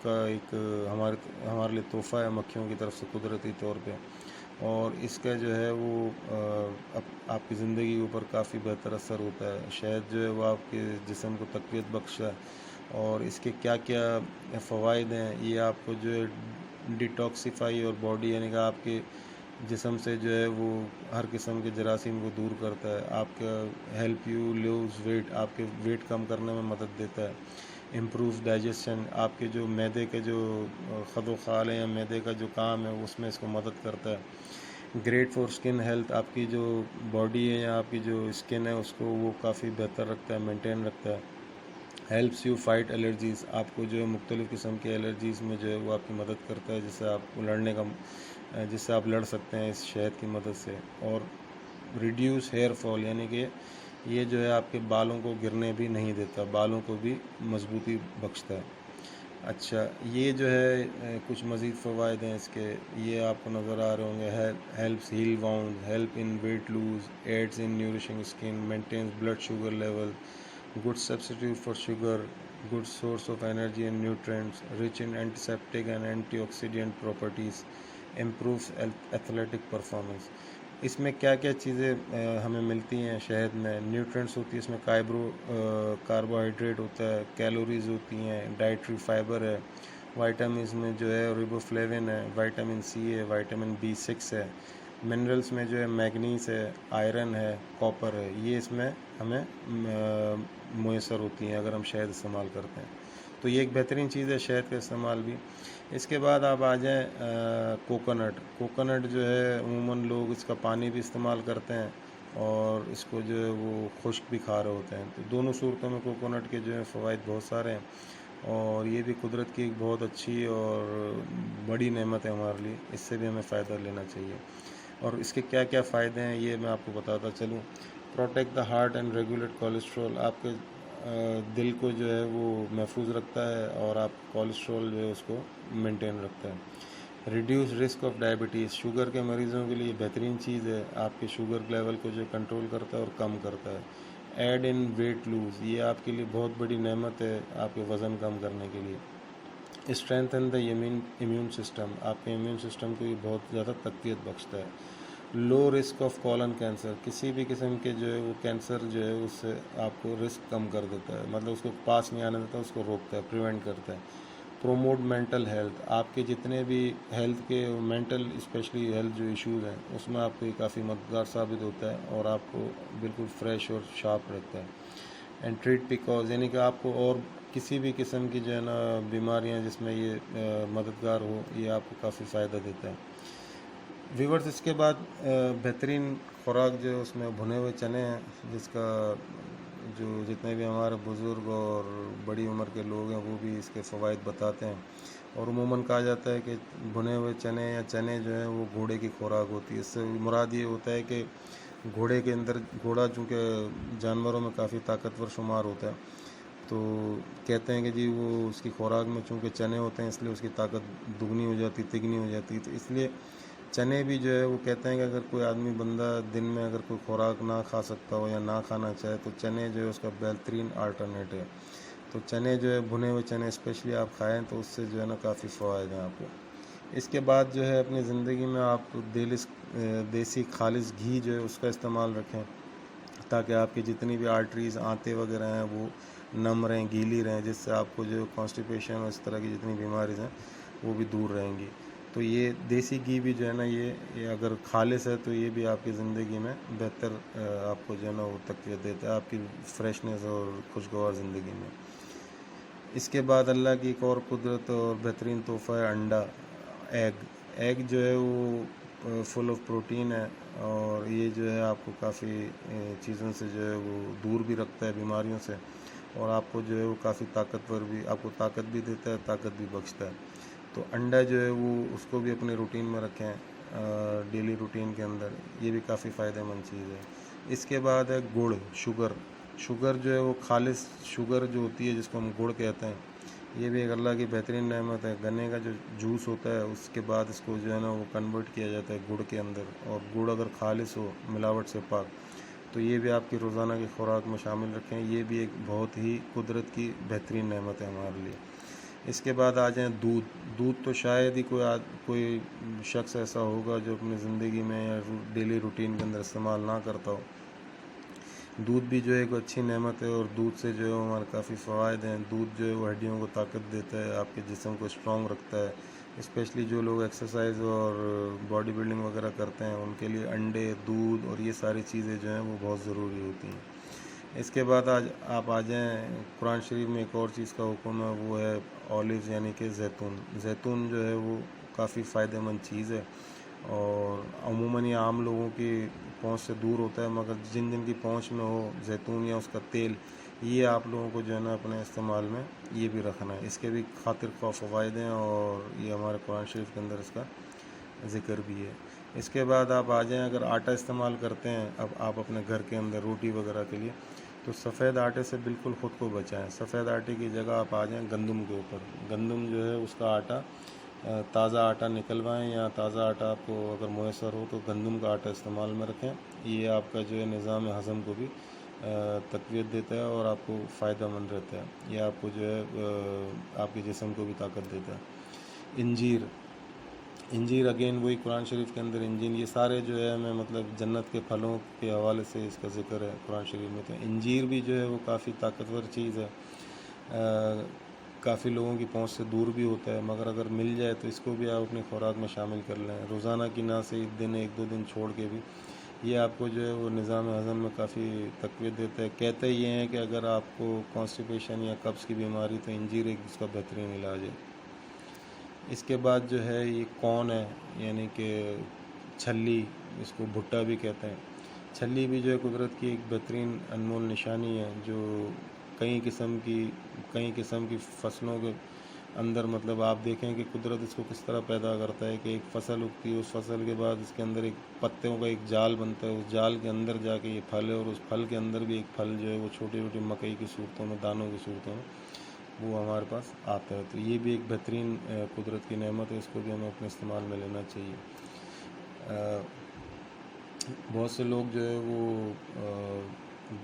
का एक हमारे हमारे लिए तोहफ़ा है, मक्खियों की तरफ से कुदरती तौर पे। और इसका जो है वो आपकी ज़िंदगी के ऊपर काफ़ी बेहतर असर होता है। शहद जो है वो आपके जिस्म को तक़वियत बख्शता है। और इसके क्या क्या फ़वाइद हैं ये आपको जो है डिटॉक्सिफाई और बॉडी यानी कि आपके जिस्म से जो है वो हर किस्म के जरासीम को दूर करता है। आपका हेल्प यू लूज़ वेट, आपके वेट कम करने में मदद देता है। इम्प्रूव डाइजेशन, आपके जो मैदे के जो खदोखाल है या मैदे का जो काम है उसमें इसको मदद करता है। ग्रेट फॉर स्किन हेल्थ, आपकी जो बॉडी है या आपकी जो स्किन है उसको वो काफ़ी बेहतर रखता है, मेंटेन रखता है। हेल्प्स यू फाइट एलर्जीज़, आपको जो है मुख्तलिफ़ किस्म की एलर्जीज़ में जो है वो आपकी मदद करता है, जिससे आप लड़ सकते हैं इस शहद की मदद से। और रिड्यूस हेयर फॉल, यानी कि ये जो है आपके बालों को गिरने भी नहीं देता, बालों को भी मजबूती बख्शता है। अच्छा, ये जो है कुछ मज़ीद फ़वाइद हैं इसके, ये आपको नज़र आ रहे होंगे। Helps heal wound, help in weight loose, aids in nourishing skin, maintains blood sugar level, good substitute for sugar, good source of energy and nutrients, rich in antiseptic and antioxidant properties, improves athletic performance। इसमें क्या क्या चीज़ें हमें मिलती हैं शहद में? Nutrients होती है इसमें, कार्बोहाइड्रेट होता है, कैलोरीज होती हैं, डाइटरी फाइबर है, विटामिन में जो है रिबोफ्लेविन है, विटामिन सी है, विटामिन B6 है, मिनरल्स में जो है मैग्नीज है, आयरन है, कॉपर है। ये इसमें हमें मुयसर होती हैं अगर हम शहद इस्तेमाल करते हैं। तो ये एक बेहतरीन चीज़ है शहद का इस्तेमाल भी। इसके बाद आप आ जाएँ कोकोनट जो है अमूमन लोग इसका पानी भी इस्तेमाल करते हैं और इसको जो है वो खुश्क भी खा रहे होते हैं। तो दोनों सूरतों में कोकोनट के जो है फ़वाइद बहुत सारे हैं, और ये भी कुदरत की एक बहुत अच्छी और बड़ी नेमत है हमारे लिए, इससे भी हमें फ़ायदा लेना चाहिए। और इसके क्या क्या फ़ायदे हैं ये मैं आपको बताता चलूँ। Protect the heart and regulate cholesterol, आपके दिल को जो है वो महफूज रखता है और आप कोलेस्ट्रॉल जो है उसको मेंटेन रखता है। Reduce risk of diabetes, sugar के मरीज़ों के लिए बेहतरीन चीज़ है, आपके शुगर लेवल को जो कंट्रोल करता है और कम करता है। ऐड इन वेट लूज़, ये आपके लिए बहुत बड़ी नेमत है आपके वज़न कम करने के लिए। स्ट्रेंथन द इम्यून सिस्टम, आपके इम्यून सिस्टम को ये बहुत ज़्यादा तक़वियत बख्शता है। Low risk of colon cancer, किसी भी किस्म के जो है वो कैंसर जो है उससे आपको रिस्क कम कर देता है, मतलब उसको पास नहीं आने देता, उसको रोकता है, प्रिवेंट करता है। प्रोमोट मेंटल हेल्थ, आपके जितने भी हेल्थ के मेंटल स्पेशली हेल्थ जो इश्यूज़ हैं उसमें आपको ये काफ़ी मददगार साबित होता है और आपको बिल्कुल फ्रेश और शार्प रखता है। एंड ट्रीट पिकॉज, यानी कि आपको और किसी भी किस्म की जो है ना बीमारियाँ जिसमें ये मददगार हो, ये आपको काफ़ी फ़ायदा देता है। व्यूवर्स, इसके बाद बेहतरीन खुराक जो है उसमें भुने हुए चने हैं, जिसका जो जितने भी हमारे बुज़ुर्ग और बड़ी उम्र के लोग हैं वो भी इसके फ़वाइद बताते हैं। और उमूमन कहा जाता है कि भुने हुए चने या चने जो हैं वो घोड़े की खुराक होती है। इससे मुराद ये होता है कि घोड़े के अंदर, घोड़ा चूँकि जानवरों में काफ़ी ताकतवर शुमार होता है, तो कहते हैं कि जी वो उसकी खुराक में चूँकि चने होते हैं इसलिए उसकी ताकत दुगनी हो जाती, तिगनी हो जाती। तो इसलिए चने भी जो है वो कहते हैं कि अगर कोई आदमी बंदा दिन में अगर कोई खुराक ना खा सकता हो या ना खाना चाहे तो चने जो है उसका बेहतरीन अल्टरनेट है। तो चने जो है भुने हुए चने स्पेशली आप खाएं तो उससे जो है ना काफ़ी फ़ायदे हैं आपको। इसके बाद जो है अपनी ज़िंदगी में आप देसी खालिस घी जो है उसका इस्तेमाल रखें, ताकि आपकी जितनी भी आर्टरीज़ आंतें वगैरह हैं वो नम रहें, गीली रहें, जिससे आपको जो कॉन्स्टिपेशन और इस तरह की जितनी बीमारीज़ हैं वो भी दूर रहेंगी। तो ये देसी घी भी जो है ना ये अगर खालिस है तो ये भी आपकी ज़िंदगी में बेहतर आपको जो है ना वो तक़वियत देता है आपकी फ्रेशनेस और खुशगवार ज़िंदगी में। इसके बाद अल्लाह की एक और कुदरत और बेहतरीन तोहफ़ा है अंडा, एग जो है वो फुल ऑफ प्रोटीन है और ये जो है आपको काफ़ी चीज़ों से जो है वो दूर भी रखता है, बीमारियों से, और आपको जो है वो काफ़ी ताकतवर भी, आपको ताकत भी देता है, ताकत भी बख्शता है। तो अंडा जो है वो उसको भी अपने रूटीन में रखें, डेली रूटीन के अंदर, ये भी काफ़ी फ़ायदेमंद चीज़ है। इसके बाद है गुड़, शुगर जो है वो खालिस शुगर जो होती है जिसको हम गुड़ कहते हैं, ये भी एक अल्लाह की बेहतरीन नेमत है। गन्ने का जो जूस होता है उसके बाद इसको जो है ना वो कन्वर्ट किया जाता है गुड़ के अंदर, और गुड़ अगर खालिस हो, मिलावट से पाक, तो ये भी आपकी रोज़ाना की खुराक में शामिल रखें। ये भी एक बहुत ही कुदरत की बेहतरीन नेमत है हमारे लिए। इसके बाद आ जाएँ दूध तो शायद ही कोई शख्स ऐसा होगा जो अपनी ज़िंदगी में या डेली रूटीन के अंदर इस्तेमाल ना करता हो। दूध भी जो है एक अच्छी नेमत है और दूध से जो है हमारे काफ़ी फ़वाद हैं। दूध जो है वो हड्डियों को ताकत देता है, आपके जिस्म को स्ट्रॉन्ग रखता है। स्पेशली जो लोग एक्सरसाइज और बॉडी बिल्डिंग वगैरह करते हैं उनके लिए अंडे, दूध और ये सारी चीज़ें जो हैं वो बहुत ज़रूरी होती हैं। इसके बाद आज आप आ जाएँ कुरान शरीफ में एक और चीज़ का हुक्म है, वो है ऑलिव्स यानी कि जैतून जो है वो काफ़ी फ़ायदेमंद चीज़ है और अमूमन ये आम लोगों की पहुंच से दूर होता है, मगर जिन जिन की पहुंच में हो जैतून या उसका तेल, ये आप लोगों को जो है ना अपने इस्तेमाल में ये भी रखना है। इसके भी खातिर खा फ़वाइद हैं और ये हमारे कुरान शरीफ के अंदर इसका ज़िक्र भी है। इसके बाद आप आ जाएँ, अगर आटा इस्तेमाल करते हैं अब आप अपने घर के अंदर रोटी वगैरह के लिए, तो सफ़ेद आटे से बिल्कुल ख़ुद को बचाएं। सफ़ेद आटे की जगह आप आ जाएं गंदम के ऊपर। गंदम जो है उसका आटा, ताज़ा आटा निकलवाएं या ताज़ा आटा आपको अगर मुयसर हो तो गंदम का आटा इस्तेमाल में रखें। ये आपका जो है निज़ाम हज़म को भी तक़वियत देता है और आपको फ़ायदेमंद रहता है। ये आपको जो है आपके जिस्म को भी ताकत देता है। इंजीर अगेन वही कुरान शरीफ के अंदर इंजीर, ये सारे जो है मैं मतलब जन्नत के फलों के हवाले से इसका ज़िक्र है कुरान शरीफ में। तो इंजीर भी जो है वो काफ़ी ताकतवर चीज़ है, काफ़ी लोगों की पहुंच से दूर भी होता है, मगर अगर मिल जाए तो इसको भी आप अपनी खुराक में शामिल कर लें। रोज़ाना की ना से एक दो दिन छोड़ के भी ये आपको जो है वो निज़ाम हज़म में काफ़ी तक़वियत देता है। कहते ये हैं कि अगर आपको कॉन्स्टिपेशन या कब्ज़ की बीमारी, तो इंजीर एक इसका बेहतरीन इलाज है। इसके बाद जो है ये कॉर्न है, यानी कि छल्ली, इसको भुट्टा भी कहते हैं। छल्ली भी जो है कुदरत की एक बेहतरीन अनमोल निशानी है, जो कई किस्म की फसलों के अंदर, मतलब आप देखें कि कुदरत इसको किस तरह पैदा करता है कि एक फ़सल उगती है, उस फसल के बाद इसके अंदर एक पत्तों का एक जाल बनता है, उस जाल के अंदर जाके ये फल है और उस फल के अंदर भी एक फल जो है वो छोटी छोटी मकई की सूरतों में, दानों की सूरतों में वो हमारे पास आता है। तो ये भी एक बेहतरीन कुदरत की नेमत है, इसको भी हमें अपने इस्तेमाल में लेना चाहिए। बहुत से लोग जो है वो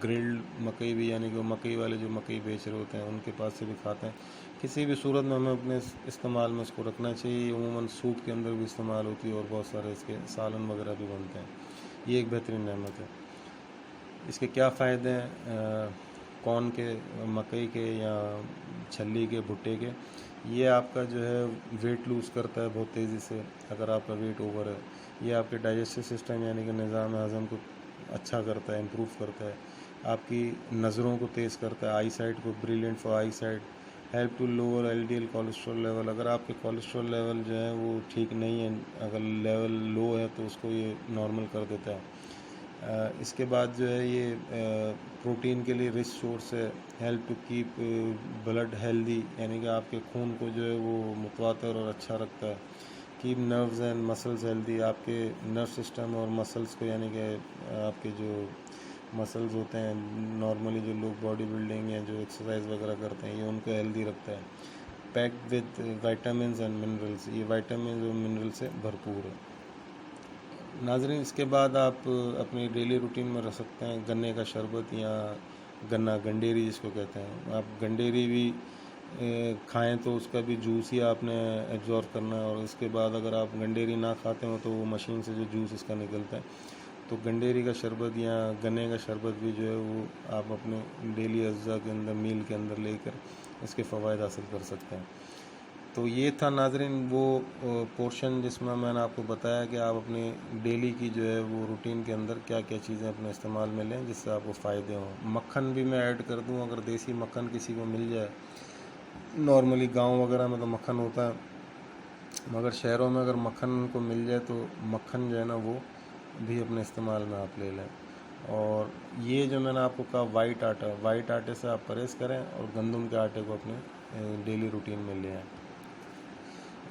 ग्रिल्ड मकई भी, यानी कि मकई वाले जो मकई बेच रहे होते हैं उनके पास से भी खाते हैं। किसी भी सूरत में हमें अपने इस्तेमाल में इसको रखना चाहिए। उमूमन सूप के अंदर भी इस्तेमाल होती है और बहुत सारे इसके सालन वगैरह भी बनते हैं। ये एक बेहतरीन नेमत है। इसके क्या फ़ायदे हैं कॉर्न के, मकई के या छल्ली के, भुट्टे के? ये आपका जो है वेट लूज़ करता है बहुत तेज़ी से अगर आपका वेट ओवर है। ये आपके डाइजेस्टिव सिस्टम यानी कि निज़ाम हज़म को अच्छा करता है, इम्प्रूव करता है। आपकी नज़रों को तेज़ करता है, आई साइट को, brilliant for eye sight. Help to lower LDL cholesterol level, अगर आपके कोलेस्ट्रॉल लेवल जो है वो ठीक नहीं है, अगर लेवल लो है तो उसको ये नॉर्मल कर देता है। इसके बाद जो है ये प्रोटीन के लिए रिच सोर्स है। Help to keep blood healthy, यानी कि आपके खून को जो है वो मुतवातर और अच्छा रखता है। Keep nerves and muscles healthy, आपके नर्व सिस्टम और मसल्स को, यानी कि आपके जो मसल्स होते हैं नॉर्मली जो लोग बॉडी बिल्डिंग या जो एक्सरसाइज वगैरह करते हैं, ये उनको हेल्दी रखता है। Packed with vitamins and minerals, ये विटामिन और मिनरल से भरपूर है। नाज़रीन, इसके बाद आप अपनी डेली रूटीन में रख सकते हैं गन्ने का शरबत या गन्ना गंडेरी जिसको कहते हैं। आप गंडेरी भी खाएं तो उसका भी जूस ही आपने एब्जॉर्व करना है, और उसके बाद अगर आप गंडेरी ना खाते हो तो वो मशीन से जो जूस इसका निकलता है, तो गंडेरी का शरबत या गन्ने का शरबत भी जो है वो आप अपने डेली अज्जा के अंदर मील के अंदर लेकर इसके फ़वाइद हासिल कर सकते हैं। तो ये था नाज़रीन वो पोर्शन जिसमें मैंने आपको बताया कि आप अपनी डेली की जो है वो रूटीन के अंदर क्या क्या चीज़ें अपने इस्तेमाल में लें जिससे आपको फ़ायदे हों। मक्खन भी मैं ऐड कर दूं, अगर देसी मक्खन किसी को मिल जाए। नॉर्मली गांव वगैरह में तो मक्खन होता है, मगर शहरों में अगर मक्खन को मिल जाए तो मक्खन जो है ना वो भी अपने इस्तेमाल में आप ले लें। और ये जो मैंने आपको कहा वाइट आटे से आप परहेज़ करें और गंदम के आटे को अपने डेली रूटीन में ले आएँ।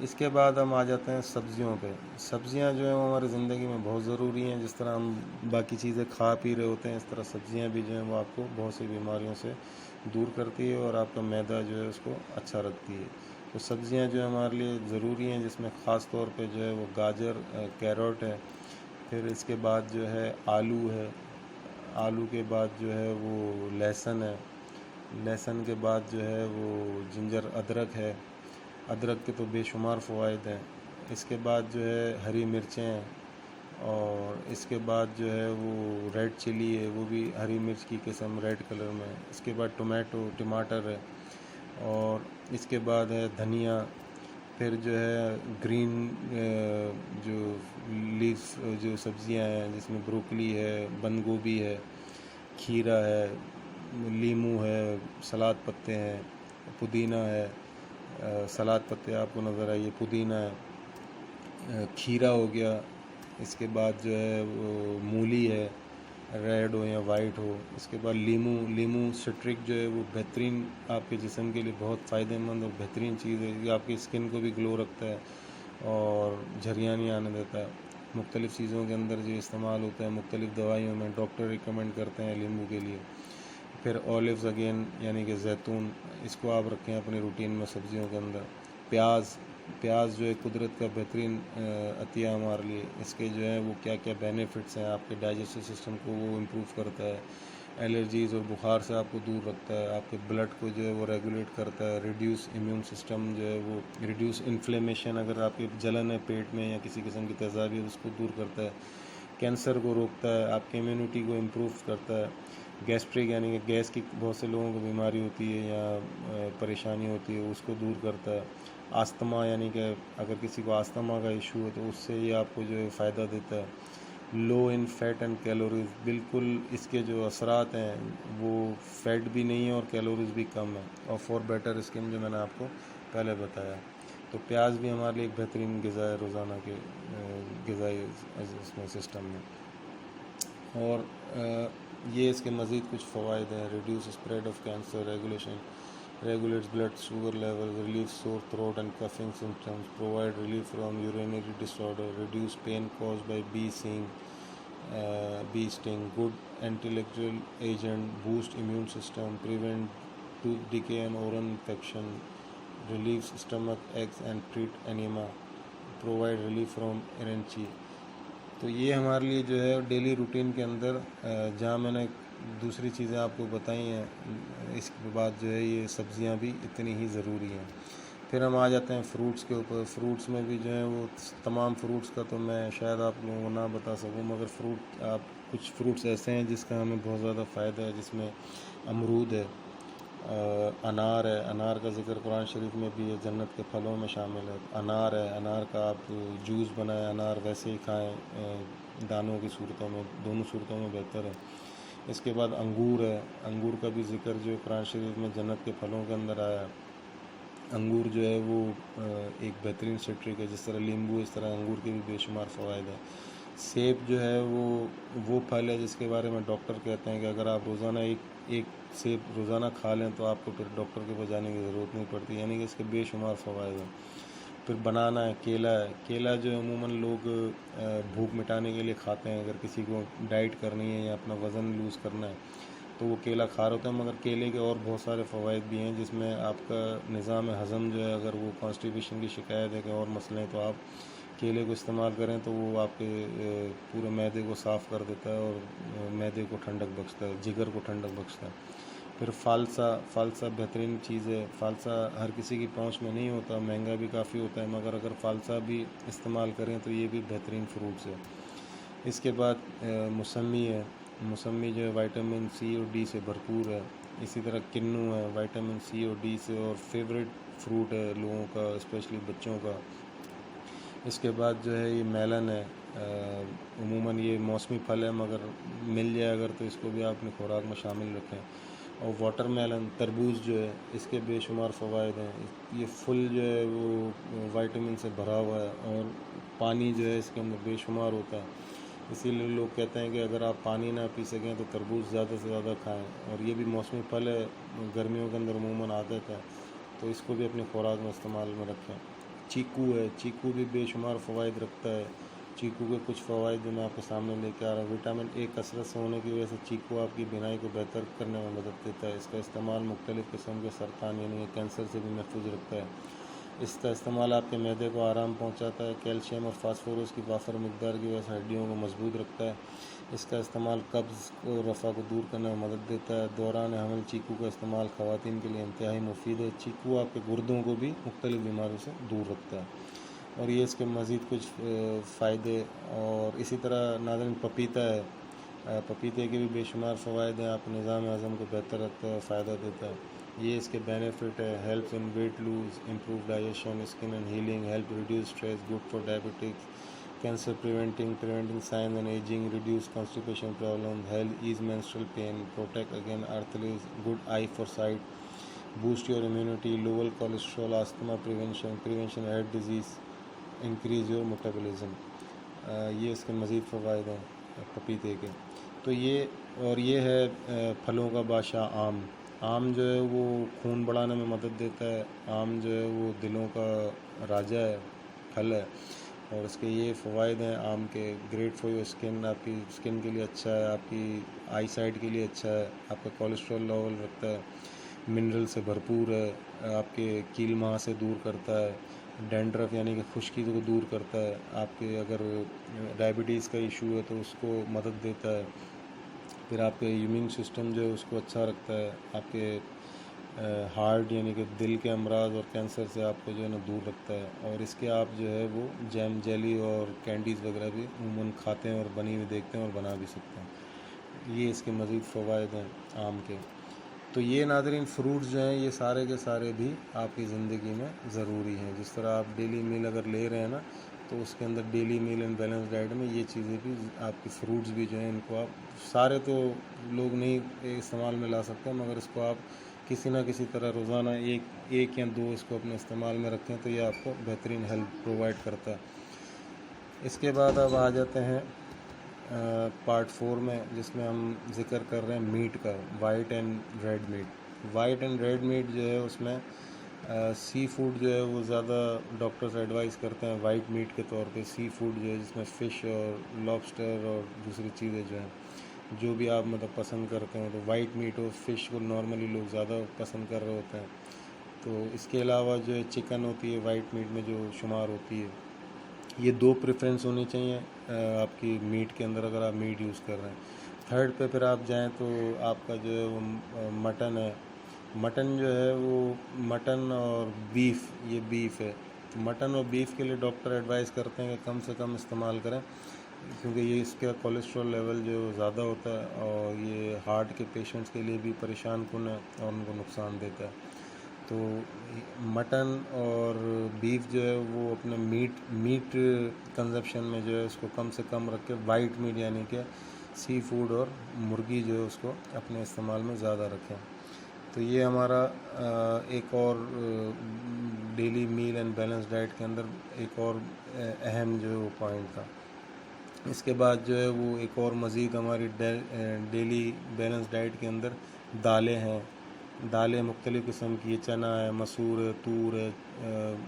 इसके बाद हम आ जाते हैं सब्ज़ियों पे। सब्ज़ियाँ जो हैं वो हमारी ज़िंदगी में बहुत ज़रूरी हैं। जिस तरह हम बाकी चीज़ें खा पी रहे होते हैं, इस तरह सब्ज़ियाँ भी जो हैं वो आपको बहुत सी बीमारियों से दूर करती है और आपका मैदा जो है उसको अच्छा रखती है। तो सब्ज़ियाँ जो है हमारे लिए ज़रूरी हैं, जिसमें ख़ास तौर पे जो है वो गाजर, कैरोट है। फिर इसके बाद जो है आलू है। आलू के बाद जो है वो लहसुन है। लहसुन के बाद जो है वो जिंजर अदरक है। अदरक के तो बेशुमार फ़वाइद हैं। इसके बाद जो है हरी मिर्चें हैं, और इसके बाद जो है वो रेड चिली है, वो भी हरी मिर्च की किस्म रेड कलर में। इसके बाद टमाटर है, और इसके बाद है धनिया। फिर जो है ग्रीन जो लीफ जो सब्ज़ियां हैं जिसमें ब्रोकली है, बंद गोभी है, खीरा है, लीमू है, सलाद पत्ते हैं, पुदीना है। सलाद पत्ते आपको नज़र आइए, पुदीना है, खीरा हो गया। इसके बाद जो है वो मूली है, रेड हो या वाइट हो। इसके बाद लीमू सिट्रिक जो है वो बेहतरीन आपके जिस्म के लिए बहुत फ़ायदेमंद और बेहतरीन चीज़ है। ये आपकी स्किन को भी ग्लो रखता है और झुर्रियाँ नहीं आने देता है। मुख्तलिफ़ चीज़ों के अंदर जो इस्तेमाल होता है, मुख्तलिफ़ दवाइयों में डॉक्टर रिकमेंड करते हैं लीमू के लिए। फिर ऑलिव्स अगेन यानी कि जैतून, इसको आप रखें अपनी रूटीन में सब्ज़ियों के अंदर। प्याज जो है कुदरत का बेहतरीन अतिया हमारे लिए। इसके जो है वो क्या क्या बेनिफिट्स हैं, आपके डाइजेस्टिव सिस्टम को वो इम्प्रूव करता है, एलर्जीज़ और बुखार से आपको दूर रखता है, आपके ब्लड को जो है वो रेगुलेट करता है, रिड्यूस इम्यून सिस्टम जो है वो रिड्यूस इन्फ्लेमेशन, अगर आपकी जलन है पेट में या किसी किस्म की तेज़ाबी है उसको दूर करता है, कैंसर को रोकता है, आपकी इम्यूनिटी को इम्प्रूव करता है, गैस्ट्रिक यानी कि गैस की बहुत से लोगों को बीमारी होती है या परेशानी होती है उसको दूर करता है। आस्थमा यानी कि अगर किसी को आस्थमा का इशू है तो उससे ये आपको जो है फ़ायदा देता है। लो इन फैट एंड कैलोरीज, बिल्कुल इसके जो असरात हैं वो फैट भी नहीं है और कैलोरीज भी कम है, और फॉर बेटर स्किन जो मैंने आपको पहले बताया। तो प्याज भी हमारे लिए एक बेहतरीन ग़िज़ा है रोज़ाना के ग़िज़ाई इसमें सिस्टम में। और ये इसके मज़ीद कुछ फ़वाइद हैं। Reduce spread of cancer, regulates blood sugar levels, relieves sore throat and coughing symptoms, provide relief from urinary disorder, reduce pain caused by bee sting, good antibacterial agent, boost immune system, prevent tooth decay and oral infection, relieves stomach aches and treat anemia, provide relief from erythema। तो ये हमारे लिए जो है daily routine के अंदर जहाँ मैंने दूसरी चीज़ें आपको बताई हैं, इसके बाद जो है ये सब्ज़ियाँ भी इतनी ही ज़रूरी हैं। फिर हम आ जाते हैं फ्रूट्स के ऊपर। फ्रूट्स में भी जो है वो तमाम फ्रूट्स का तो मैं शायद आप लोगों को ना बता सकूं, मगर कुछ फ्रूट्स ऐसे हैं जिसका हमें बहुत ज़्यादा फ़ायदा है, जिसमें अमरूद है, अनार है। अनार का ज़िक्र कुरान शरीफ में भी है, जन्नत के फलों में शामिल है। अनार है, अनार का आप जूस बनाएं, अनार वैसे ही खाएं, दानों की सूरतों में, दोनों सूरतों में बेहतर है। इसके बाद अंगूर है, अंगूर का भी ज़िक्र जो कुरान शरीफ में जन्नत के फलों के अंदर आया है। अंगूर जो है वो एक बेहतरीन सिट्रिक है, जिस तरह नींबू इस तरह अंगूर के भी बेशुमार फ़वाइद हैं। सेब जो है वो फल है जिसके बारे में डॉक्टर कहते हैं कि अगर आप रोज़ाना एक सेब रोज़ाना खा लें तो आपको फिर डॉक्टर के पास जाने की ज़रूरत नहीं पड़ती, यानी कि इसके बेशुमार फ़वाइद हैं। फिर बनाना है, केला है। केला जो अमूमन लोग भूख मिटाने के लिए खाते हैं, अगर किसी को डाइट करनी है या अपना वज़न लूज़ करना है तो वो केला खा रहे होते हैं। मगर केले के और बहुत सारे फ़वाइद भी हैं, जिसमें आपका निज़ाम हज़म जो है, अगर वो कॉन्स्टिपेशन की शिकायत है कि और मसले हैं, तो आप केले को इस्तेमाल करें तो वो आपके पूरे मैदे को साफ़ कर देता है और मैदे को ठंडक बख्शता है, जिगर को ठंडक बख्शता है। फिर फ़ालसा बेहतरीन चीज़ है। फ़ालसा हर किसी की पहुंच में नहीं होता, महंगा भी काफ़ी होता है, मगर अगर फ़ालसा भी इस्तेमाल करें तो ये भी बेहतरीन फ्रूट्स है। इसके बाद मौसमी है। मौसमी जो है विटामिन सी और डी से भरपूर है। इसी तरह किन्नू है, विटामिन सी और डी से, और फेवरेट फ्रूट है लोगों का, स्पेशली बच्चों का। इसके बाद जो है ये मेलन है। अमूमन ये मौसमी फल है, मगर मिल जाए अगर तो इसको भी आप अपनी खुराक में शामिल रखें। और वाटरमेलन, तरबूज जो है, इसके बेशुमार फ़वाइद हैं। ये फुल जो है वो विटामिन से भरा हुआ है, और पानी जो है इसके अंदर बेशुमार होता है। इसीलिए लोग कहते हैं कि अगर आप पानी ना पी सकें तो तरबूज ज़्यादा से ज़्यादा खाएं। और ये भी मौसमी फल है, गर्मियों के अंदर अमूमन आदत है, तो इसको भी अपनी खुराक में इस्तेमाल में रखें। चीकू है, चीकू भी बेशुमार फ़वाइद रखता है। चीकू के कुछ फ़वाइद जो मैं आपके सामने लेके आ रहा हूँ। विटामिन ए कसरत से होने की वजह से चीकू आपकी बीनाई को बेहतर करने में मदद देता है। इसका इस्तेमाल मुख्तलिफ़ किस्म के सरतान यानी कैंसर से भी महफूज रखता है। इसका इस्तेमाल आपके मैदे को आराम पहुंचाता है। कैल्शियम और फास्फोरस की वाफर मकदार की वजह से हड्डियों को मजबूत रखता है। इसका इस्तेमाल कब्ज़ को रफ़ा को दूर करने में मदद देता है। दौरान हमल चीकू का इस्तेमाल ख़वातीन के लिए इंतहाई मुफीद है। चीकू आपके गुर्दों को भी मुख्तलिफ़ बीमारियों से दूर रखता है। और ये इसके मज़ीद कुछ फ़ायदे। और इसी तरह नाज़रीन पपीता है। पपीते के भी बेशुमार फ़वाइद हैं, आप निज़ाम हज़म को बेहतर रखता है, फ़ायदा देता है। ये इसके बेनिफिट है: help in weight loose, improve digestion, skin and healing, help reduce stress, good for diabetics, cancer preventing sign and ageing, reduce constipation problem, help ease menstrual pain, protect again arthritis, good eye for sight, boost your immunity, lower cholesterol, asthma prevention heart disease, increase your metabolism. ये इसके मज़ीद फ़वाइद हैं पपीते के। तो ये है फलों का बादशाह आम। आम जो है वो खून बढ़ाने में मदद देता है। आम जो है वो दिलों का राजा है, फल है। और इसके ये फ़वाइद हैं आम के: ग्रेट फॉर योर स्किन, आपकी स्किन के लिए अच्छा है, आपकी आई साइट के लिए अच्छा है, आपका कोलेस्ट्रॉल लेवल रखता है, मिनरल से भरपूर है, आपके कील माह से दूर करता है, डैंड्रफ यानी कि खुश्की को दूर करता है, आपके अगर डायबिटीज़ का इशू है तो उसको मदद देता है। फिर आपके इम्यून सिस्टम जो है उसको अच्छा रखता है, आपके हार्ट यानी कि दिल के अमराज और कैंसर से आपको जो है ना दूर रखता है। और इसके आप जो है वो जैम, जेली और कैंडीज़ वगैरह भी अमूमन खाते हैं और बनी हुई देखते हैं और बना भी सकते हैं। ये इसके मज़ीद फ़वाइद हैं आम के। तो ये नाज़रीन फ्रूट्स जो हैं ये सारे के सारे भी आपकी ज़िंदगी में ज़रूरी हैं। जिस तरह आप डेली मील अगर ले रहे हैं ना, तो उसके अंदर daily meal and balance diet में ये चीज़ें भी, आपकी फ्रूट्स भी जो हैं, इनको आप सारे तो लोग नहीं इस्तेमाल में ला सकते, मगर इसको आप किसी ना किसी तरह रोज़ाना एक या दो इसको अपने इस्तेमाल में रखें तो ये आपको बेहतरीन हेल्प प्रोवाइड करता है। इसके बाद अब आ जाते हैं पार्ट 4 में, जिसमें हम जिक्र कर रहे हैं मीट का, white and red meat. White and red meat जो है उसमें सी फूड जो है वो ज़्यादा डॉक्टर्स एडवाइस करते हैं वाइट मीट के तौर पे। सी फूड जो है जिसमें फ़िश और लॉबस्टर और दूसरी चीज़ें जो हैं, जो भी आप मतलब पसंद करते हैं, तो वाइट मीट और फ़िश को नॉर्मली लोग ज़्यादा पसंद कर रहे होते हैं। तो इसके अलावा जो है चिकन होती है वाइट मीट में जो शुमार होती है। ये दो प्रेफरेंस होनी चाहिए आपकी मीट के अंदर, अगर आप मीट यूज़ कर रहे हैं। थर्ड पे फिर आप जाएं तो आपका जो है वो मटन है। मटन जो है वो मटन और बीफ, ये बीफ है। तो मटन और बीफ के लिए डॉक्टर एडवाइस करते हैं कि कम से कम इस्तेमाल करें, क्योंकि ये इसका कोलेस्ट्रॉल लेवल जो ज़्यादा होता है और ये हार्ट के पेशेंट्स के लिए भी परेशान कुन है और उनको नुकसान देता है। तो मटन और बीफ जो है वो अपने मीट कंजप्शन में जो है उसको कम से कम रख के वाइट मीट यानी कि सी फूड और मुर्गी जो है उसको अपने इस्तेमाल में ज़्यादा रखें। तो ये हमारा एक और daily meal and balance diet के अंदर एक और अहम जो है वो पॉइंट था। इसके बाद जो है वो एक और मज़ीद हमारी डेली बैलेंस डाइट के अंदर दालें हैं, दालें मुख्तलिफ़ किस्म की, चना है, मसूर है, तूर है,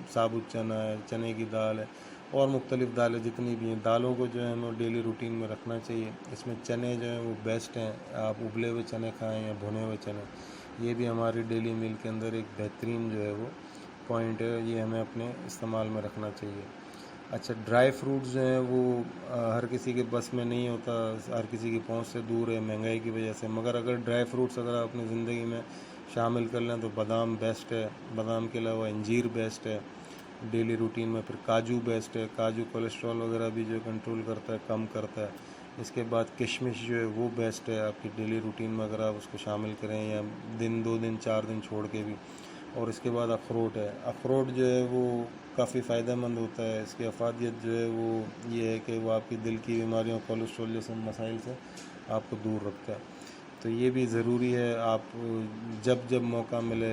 साबुत चना है, चने की दाल है और मुख्तलिफ़ दालें जितनी भी हैं। दालों को जो है हमें डेली रूटीन में रखना चाहिए। इसमें चने जो हैं वो बेस्ट हैं, आप उबले हुए चने खाएँ या भुने हुए चने, ये भी हमारी डेली मील के अंदर एक बेहतरीन जो है वो पॉइंट है, ये हमें अपने इस्तेमाल में रखना चाहिए। अच्छा, ड्राई फ्रूट्स जो हैं वो हर किसी के बस में नहीं होता, हर किसी की पहुंच से दूर है महंगाई की वजह से, मगर अगर ड्राई फ्रूट्स अगर आप अपनी ज़िंदगी में शामिल कर लें तो बादाम बेस्ट है, बादाम के अलावा अंजीर बेस्ट है डेली रूटीन में, फिर काजू बेस्ट है, काजू कोलेस्ट्रॉल वगैरह भी जो कंट्रोल करता है, कम करता है। इसके बाद किशमिश जो है वो बेस्ट है आपकी डेली रूटीन में अगर आप उसको शामिल करें, या दिन 2 दिन 4 दिन छोड़ के भी। और इसके बाद अखरोट है, अखरोट जो है वो काफ़ी फ़ायदेमंद होता है। इसकी अफादियत जो है वो ये है कि वो आपकी दिल की बीमारियों, कोलेस्ट्रॉल जैसे मसाइल से आपको दूर रखता है। तो ये भी ज़रूरी है, आप जब जब मौका मिले,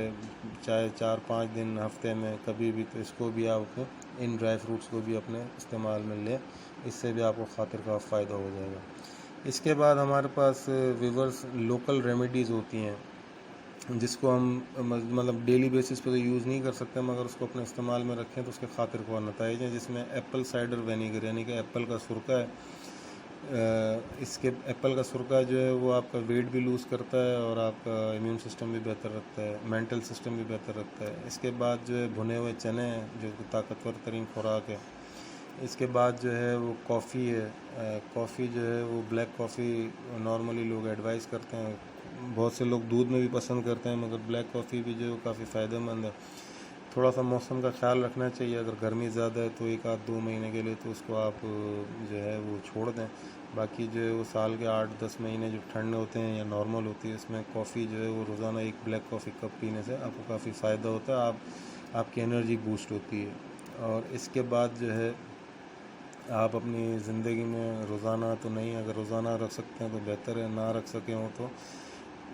चाहे 4-5 दिन हफ्ते में कभी भी, तो इसको भी आप इन ड्राई फ्रूट्स को भी अपने इस्तेमाल में लें, इससे भी आपको खातिर का फ़ायदा हो जाएगा। इसके बाद हमारे पास विवर्स लोकल रेमेडीज़ होती हैं जिसको हम मतलब डेली बेसिस पे तो यूज़ नहीं कर सकते, मगर उसको अपने इस्तेमाल में रखें तो उसके खातिर ख्वाह नताइज हैं, जिसमें एप्पल साइडर विनेगर यानी कि एप्पल का सुरका है। इसके एप्पल का सुरका जो है वो आपका वेट भी लूज़ करता है और आपका इम्यून सिस्टम भी बेहतर रखता है, मेंटल सिस्टम भी बेहतर रखता है। इसके बाद जो है भुने हुए चने हैं जो कि ताकतवर तरीन खुराक है। इसके बाद जो है वो कॉफ़ी है, कॉफ़ी जो है वो ब्लैक कॉफ़ी नॉर्मली लोग एडवाइस करते हैं, बहुत से लोग दूध में भी पसंद करते हैं, मगर ब्लैक कॉफ़ी भी जो है काफ़ी फ़ायदेमंद है। थोड़ा सा मौसम का ख्याल रखना चाहिए, अगर गर्मी ज़्यादा है तो 1-2 महीने के लिए तो उसको आप जो है वो छोड़ दें। बाकी जो है वो साल के 8-10 महीने जो ठंड होते हैं या नॉर्मल होती है, इसमें कॉफ़ी जो है वो रोज़ाना एक ब्लैक कॉफ़ी कप पीने से आपको काफ़ी फ़ायदा होता है, आपकी एनर्जी बूस्ट होती है। और इसके बाद जो है आप अपनी ज़िंदगी में रोज़ाना तो नहीं, अगर रोज़ाना रख सकते हैं तो बेहतर है, ना रख सकें हो तो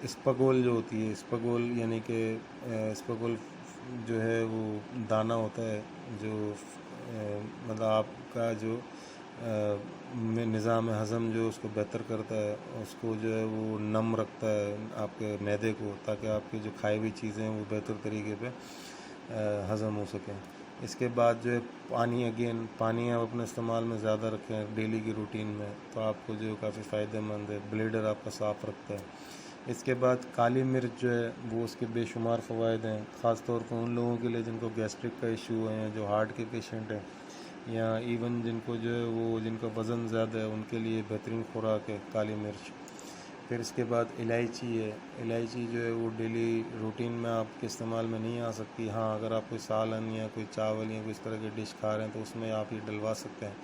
स्पगोल जो होती है, स्पगोल यानी कि स्पगोल जो है वो दाना होता है जो मतलब आपका जो निज़ाम हज़म जो उसको बेहतर करता है, उसको जो है वो नम रखता है आपके मैदे को, ताकि आपकी जो खाई हुई चीज़ें हैं वो बेहतर तरीके पे हज़म हो सकें। इसके बाद जो है पानी आप अपने इस्तेमाल में ज़्यादा रखें डेली की रूटीन में, तो आपको जो काफ़ी फ़ायदेमंद है, ब्लैडर आपका साफ़ रखता है। इसके बाद काली मिर्च जो है वो उसके बेशुमार फ़वाइद हैं, ख़ास तौर पर उन लोगों के लिए जिनको गैस्ट्रिक का इशू है, जो हार्ट के पेशेंट हैं, या इवन जिनको जो है वो जिनका वज़न ज़्यादा है, उनके लिए बेहतरीन खुराक है काली मिर्च। फिर इसके बाद इलायची है, इलायची जो है वो डेली रूटीन में आपके इस्तेमाल में नहीं आ सकती। हाँ, अगर आप कोई सालन या कोई चावल या कोई इस तरह की डिश खा रहे हैं तो उसमें आप ये डलवा सकते हैं,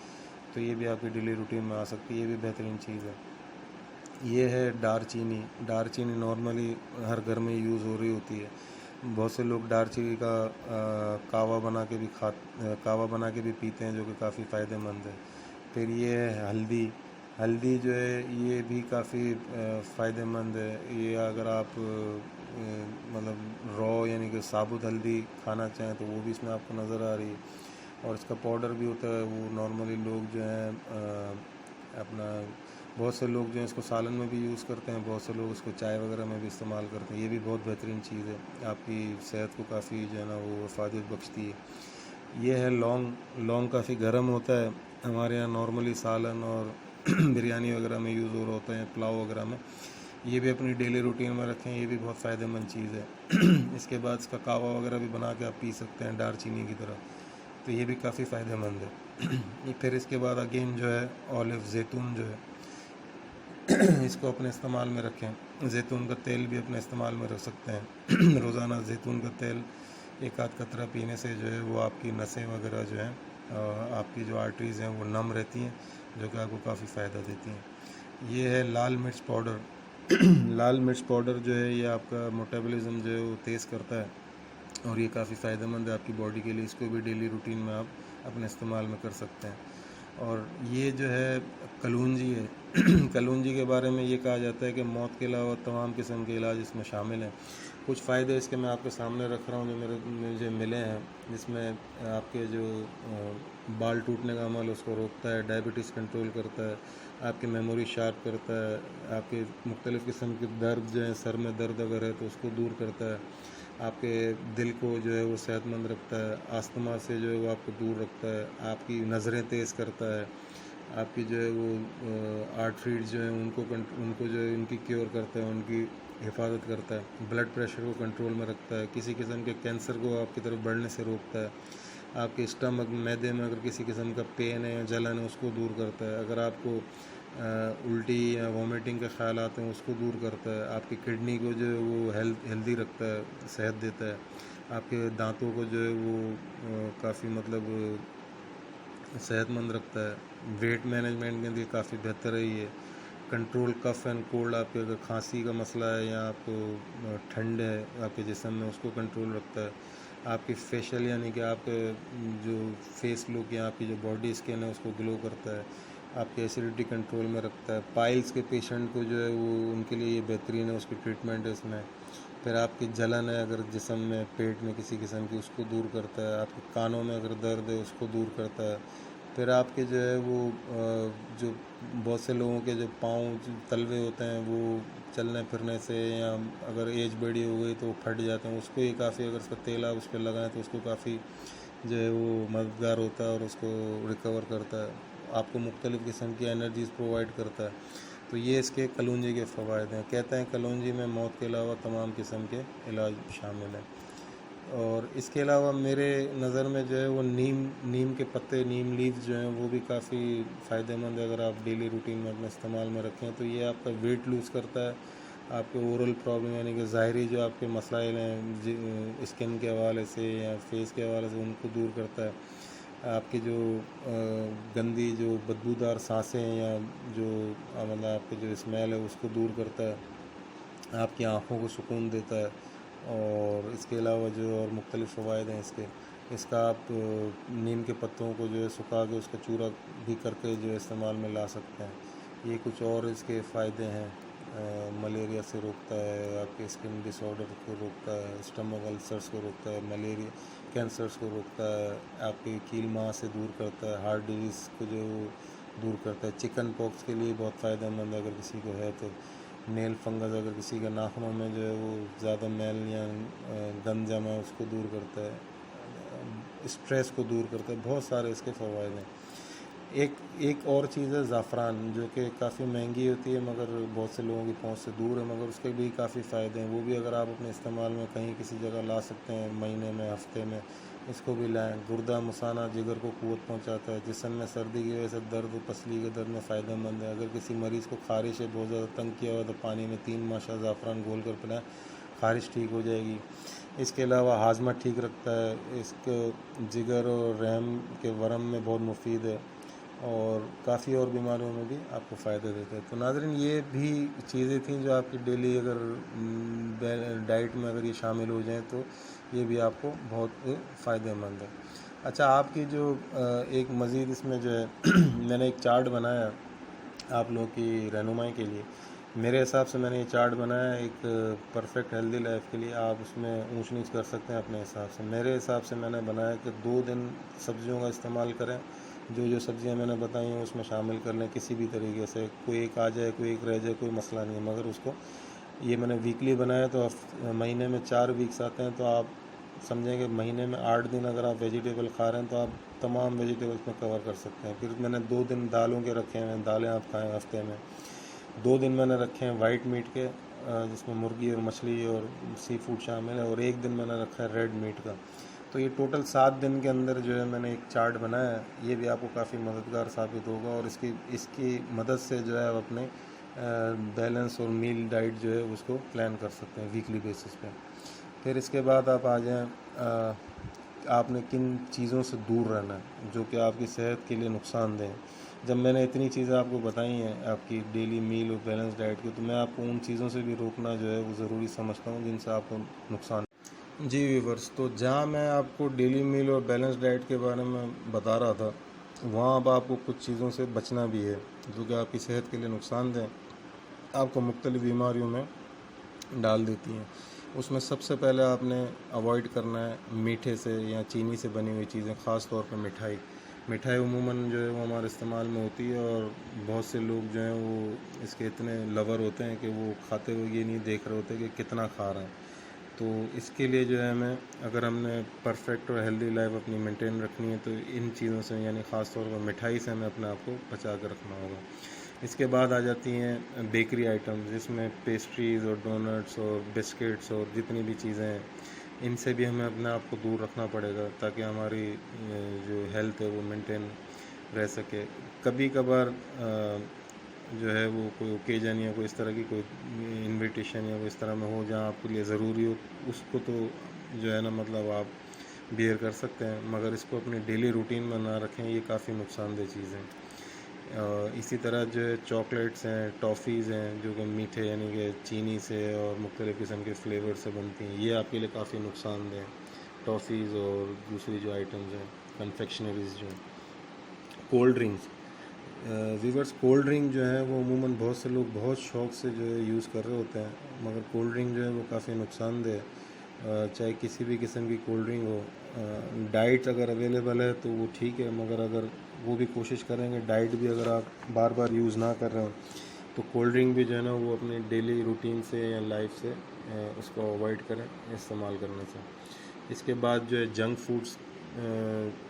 तो ये भी आपकी डेली रूटीन में आ सकती है, ये भी बेहतरीन चीज़ है। ये है दारचीनी, दारचीनी नॉर्मली हर घर में यूज़ हो रही होती है। बहुत से लोग दारचीनी का कावा बना के भी पीते हैं, जो कि काफ़ी फ़ायदेमंद है। फिर ये है हल्दी, हल्दी जो है ये भी काफ़ी फ़ायदेमंद है। ये अगर आप मतलब रॉ यानी कि साबुत हल्दी खाना चाहें तो वो भी इसमें आपको नज़र आ रही है। और इसका पाउडर भी होता है, वो नॉर्मली लोग जो हैं अपना बहुत से लोग जो हैं इसको सालन में भी यूज़ करते हैं, बहुत से लोग इसको चाय वगैरह में भी इस्तेमाल करते हैं। ये भी बहुत बेहतरीन चीज़ है, आपकी सेहत को काफ़ी जो है ना वो फ़ायदा बख्शती है। ये है लौंग, लौंग काफ़ी गर्म होता है, हमारे यहाँ नॉर्मली सालन और बिरयानी वगैरह में यूज़ हो रहा होता है, पुलाव वगैरह में। ये भी अपनी डेली रूटीन में रखें, ये भी बहुत फ़ायदेमंद चीज़ है। इसके बाद इसका कावा वगैरह भी बना के आप पी सकते हैं दारचीनी की तरह, तो ये भी काफ़ी फ़ायदेमंद है। फिर इसके बाद अगेन जो है ऑलिव, जैतून जो है इसको अपने इस्तेमाल में रखें। जैतून का तेल भी अपने इस्तेमाल में रख सकते हैं। रोज़ाना जैतून का तेल 1 आध कतरा पीने से जो है वो आपकी नसें वगैरह जो हैं, आपकी जो आर्टरीज़ हैं वो नम रहती हैं, जो कि आपको काफ़ी फ़ायदा देती हैं। ये है लाल मिर्च पाउडर। लाल मिर्च पाउडर जो है ये आपका मेटाबॉलिज्म जो है वो तेज़ करता है और ये काफ़ी फ़ायदेमंद है आपकी बॉडी के लिए। इसको भी डेली रूटीन में आप अपने इस्तेमाल में कर सकते हैं। और ये जो है कलौंजी है। कलौंजी के बारे में ये कहा जाता है कि मौत के अलावा तमाम किस्म के इलाज इसमें शामिल हैं। कुछ फ़ायदे इसके मैं आपके सामने रख रहा हूँ जो मुझे मिले हैं, जिसमें आपके जो बाल टूटने का अमल उसको रोकता है, डायबिटीज़ कंट्रोल करता है, आपकी मेमोरी शार्प करता है, आपके मुख्तलिफ़ किस्म के दर्द जो है, सर में दर्द अगर है तो उसको दूर करता है, आपके दिल को जो है वो सेहतमंद रखता है, अस्थमा से जो है वो आपको दूर रखता है, आपकी नज़रें तेज़ करता है, आपकी जो है वो आर्टरीज जो है उनको जो है उनकी क्योर करता है, उनकी हिफाजत करता है, ब्लड प्रेशर को कंट्रोल में रखता है, किसी किस्म के कैंसर को आपकी तरफ बढ़ने से रोकता है, आपके स्टमक मैदे में अगर किसी किस्म का पेन है या जलन है उसको दूर करता है, अगर आपको उल्टी या वॉमिटिंग के ख्याल आते हैं उसको दूर करता है, आपकी किडनी को जो है वो हेल्दी रखता है, सेहत देता है, आपके दांतों को जो है वो काफ़ी मतलब सेहतमंद रखता है, वेट मैनेजमेंट के लिए काफ़ी बेहतर है ये, कंट्रोल कफ एंड कोल्ड, आपके अगर खांसी का मसला है या आपको ठंड है आपके जिस्म में उसको कंट्रोल रखता है, आपकी फेशियल यानी कि आपके जो फेस लुक या आपकी जो बॉडी स्किन है उसको ग्लो करता है, आपके एसिडिटी कंट्रोल में रखता है, पाइल्स के पेशेंट को जो है वो उनके लिए ये बेहतरीन है, उसकी ट्रीटमेंट है इसमें। फिर आपकी जलन है अगर जिस्म में पेट में किसी किस्म की उसको दूर करता है, आपके कानों में अगर दर्द है उसको दूर करता है। फिर आपके जो है वो जो बहुत से लोगों के जो पाँव तलवे होते हैं वो चलने फिरने से या अगर एज बड़ी हो गई तो वो फट जाते हैं, उसको ही काफ़ी अगर उसका तेल आप उस पर लगाएं तो उसको काफ़ी जो है वो मददगार होता है और उसको रिकवर करता है, आपको मुख्तलिफ़ किस्म की एनर्जीज़ प्रोवाइड करता है। तो ये इसके कलौंजी के फ़वाइद हैं। कहते हैं कलौंजी में मौत के अलावा तमाम किस्म के इलाज शामिल हैं। और इसके अलावा मेरे नज़र में जो है वो नीम के पत्ते, नीम लीव्स जो हैं वो भी काफ़ी फ़ायदेमंद है अगर आप डेली रूटीन में अपने इस्तेमाल में रखें तो ये आपका वेट लूज़ करता है, आपके ओरल प्रॉब्लम यानी कि ज़ाहरी जो आपके मसाइल हैं स्किन के हवाले से या फेस के हवाले से उनको दूर करता है, आपकी जो गंदी जो बदबूदार सांसें हैं या जो मतलब आपकी जो स्मेल है उसको दूर करता है, आपकी आँखों को सुकून देता है। और इसके अलावा जो और मुख्तलिफ़ फ़वाइद हैं इसका आप नीम के पत्तों को जो है सुखा के उसका चूरा भी करके जो है इस्तेमाल में ला सकते हैं। ये कुछ और इसके फ़ायदे हैं, मलेरिया से रोकता है, आपके स्किन डिसऑर्डर को रोकता है, स्टमक अल्सर्स को रोकता है, मलेरिया कैंसर्स को रोकता है, आपकी कील माँ से दूर करता है, हार्ट डिजीज़ को जो दूर करता है, चिकन पॉक्स के लिए बहुत फ़ायदेमंद है अगर किसी को है तो, नेल फंगस अगर किसी के नाखूनों में जो है वो ज़्यादा मैल या गंद जमा है उसको दूर करता है, स्ट्रेस को दूर करता है, बहुत सारे इसके फ़वाइद हैं। एक और चीज़ है ज़ाफ़रान जो कि काफ़ी महंगी होती है मगर बहुत से लोगों की पहुंच से दूर है, मगर उसके भी काफ़ी फ़ायदे हैं, वो भी अगर आप अपने इस्तेमाल में कहीं किसी जगह ला सकते हैं महीने में हफ्ते में इसको भी लाएं। गुर्दा मुसाना जिगर को क़ुव्वत पहुंचाता है, जिस्म में सर्दी की वजह से दर्द पसली के दर्द में फ़ायदेमंद है, अगर किसी मरीज़ को ख़ारिश है बहुत ज़्यादा तंग किया हुआ तो पानी में 3 माशा ज़ाफ़रान घोल कर पिलाएं, ख़ारिश ठीक हो जाएगी। इसके अलावा हाजमा ठीक रखता है, इसको जिगर और रहम के वर्म में बहुत मुफीद है और काफ़ी और बीमारियों में भी आपको फ़ायदे देते हैं। तो नाज़रीन ये भी चीज़ें थी जो आपकी डेली अगर डाइट में अगर ये शामिल हो जाएं तो ये भी आपको बहुत फ़ायदेमंद है। अच्छा, आपकी जो एक मज़ीद इसमें जो है मैंने एक चार्ट बनाया आप लोगों की रहनुमाई के लिए। मेरे हिसाब से मैंने ये चार्ट बनाया एक परफेक्ट हेल्दी लाइफ के लिए, आप उसमें ऊंच नीच कर सकते हैं अपने हिसाब से। मेरे हिसाब से मैंने बनाया कि 2 दिन सब्जियों का इस्तेमाल करें, जो सब्जियां मैंने बताई हैं उसमें शामिल कर लें किसी भी तरीके से, कोई एक आ जाए कोई एक रह जाए कोई मसला नहीं है, मगर उसको ये मैंने वीकली बनाया तो महीने में 4 वीक्स आते हैं तो आप समझेंगे महीने में 8 दिन अगर आप वेजिटेबल खा रहे हैं तो आप तमाम वेजिटेबल्स में कवर कर सकते हैं। फिर मैंने 2 दिन दालों के रखे हैं, दालें आप खाएँ हफ्ते में। 2 दिन मैंने रखे हैं वाइट मीट के जिसमें मुर्गी और मछली और सी फूड शामिल है, और 1 दिन मैंने रखा है रेड मीट का। तो ये टोटल 7 दिन के अंदर जो है मैंने एक चार्ट बनाया है, ये भी आपको काफ़ी मददगार साबित होगा और इसकी मदद से जो है आप अपने बैलेंस और मील डाइट जो है उसको प्लान कर सकते हैं वीकली बेसिस पे। फिर इसके बाद आप आ जाएँ आपने किन चीज़ों से दूर रहना है जो कि आपकी सेहत के लिए नुकसानदेह हैं। जब मैंने इतनी चीज़ें आपको बताई हैं आपकी डेली मील और बैलेंस डाइट की, तो मैं आपको उन चीज़ों से भी रोकना जो है वो ज़रूरी समझता हूँ जिनसे आपको नुकसान। जी व्यूवर्स, तो जहाँ मैं आपको डेली मील और बैलेंस डाइट के बारे में बता रहा था वहाँ अब आपको कुछ चीज़ों से बचना भी है जो कि आपकी सेहत के लिए नुकसानदेह, आपको मुख्तलिफ़ बीमारियों में डाल देती हैं। उसमें सबसे पहले आपने अवॉइड करना है मीठे से या चीनी से बनी हुई चीज़ें, ख़ास तौर पर मिठाई। मिठाई उमूमन जो है वो हमारे इस्तेमाल में होती है, और बहुत से लोग जो हैं वो इसके इतने लवर होते हैं कि वो खाते हुए ये नहीं देख रहे होते कि कितना खा रहे हैं। तो इसके लिए जो है हमें, अगर हमने परफेक्ट और हेल्दी लाइफ अपनी मेंटेन रखनी है, तो इन चीज़ों से यानी ख़ास तौर पर मिठाई से हमें अपने आप को बचा कर रखना होगा। इसके बाद आ जाती हैं बेकरी आइटम्स, जिसमें पेस्ट्रीज़ और डोनट्स और बिस्किट्स और जितनी भी चीज़ें हैं, इनसे भी हमें अपने आप को दूर रखना पड़ेगा, ताकि हमारी जो हेल्थ है वो मेंटेन रह सके। कभी कभार जो है वो कोई ओकेजन या कोई इस तरह की कोई इनविटेशन या कोई इस तरह में हो जहाँ आपके लिए ज़रूरी हो, उसको तो जो है ना मतलब आप बियर कर सकते हैं, मगर इसको अपनी डेली रूटीन में ना रखें, ये काफ़ी नुकसानदेह चीज़ है। इसी तरह जो है चॉकलेट्स हैं, टॉफ़ीज़ हैं, जो कि मीठे यानी कि चीनी से और मुख्तलिफ़ किस्म के फ्लेवर से बनती हैं, ये आपके लिए काफ़ी नुकसानदेह हैं। टॉफ़ीज़ और दूसरी जो आइटम्स हैं, कन्फेक्शनरीज़ जो हैं। कोल्ड ड्रिंक्स, वीवर्स, कोल्ड ड्रिंक जो है वो अमूमन बहुत से लोग बहुत शौक़ से जो है यूज़ कर रहे होते हैं, मगर कोल्ड ड्रिंक जो है वो काफ़ी नुकसानदेह है। चाहे किसी भी किस्म की कोल्ड ड्रिंक हो, डाइट अगर अवेलेबल है तो वो ठीक है, मगर अगर वो भी कोशिश करेंगे, डाइट भी अगर आप बार बार यूज़ ना कर रहे हो, तो कोल्ड ड्रिंक भी जो है ना वो अपनी डेली रूटीन से या लाइफ से उसको अवॉइड करें इस्तेमाल करने से। इसके बाद जो है जंक फूड्स,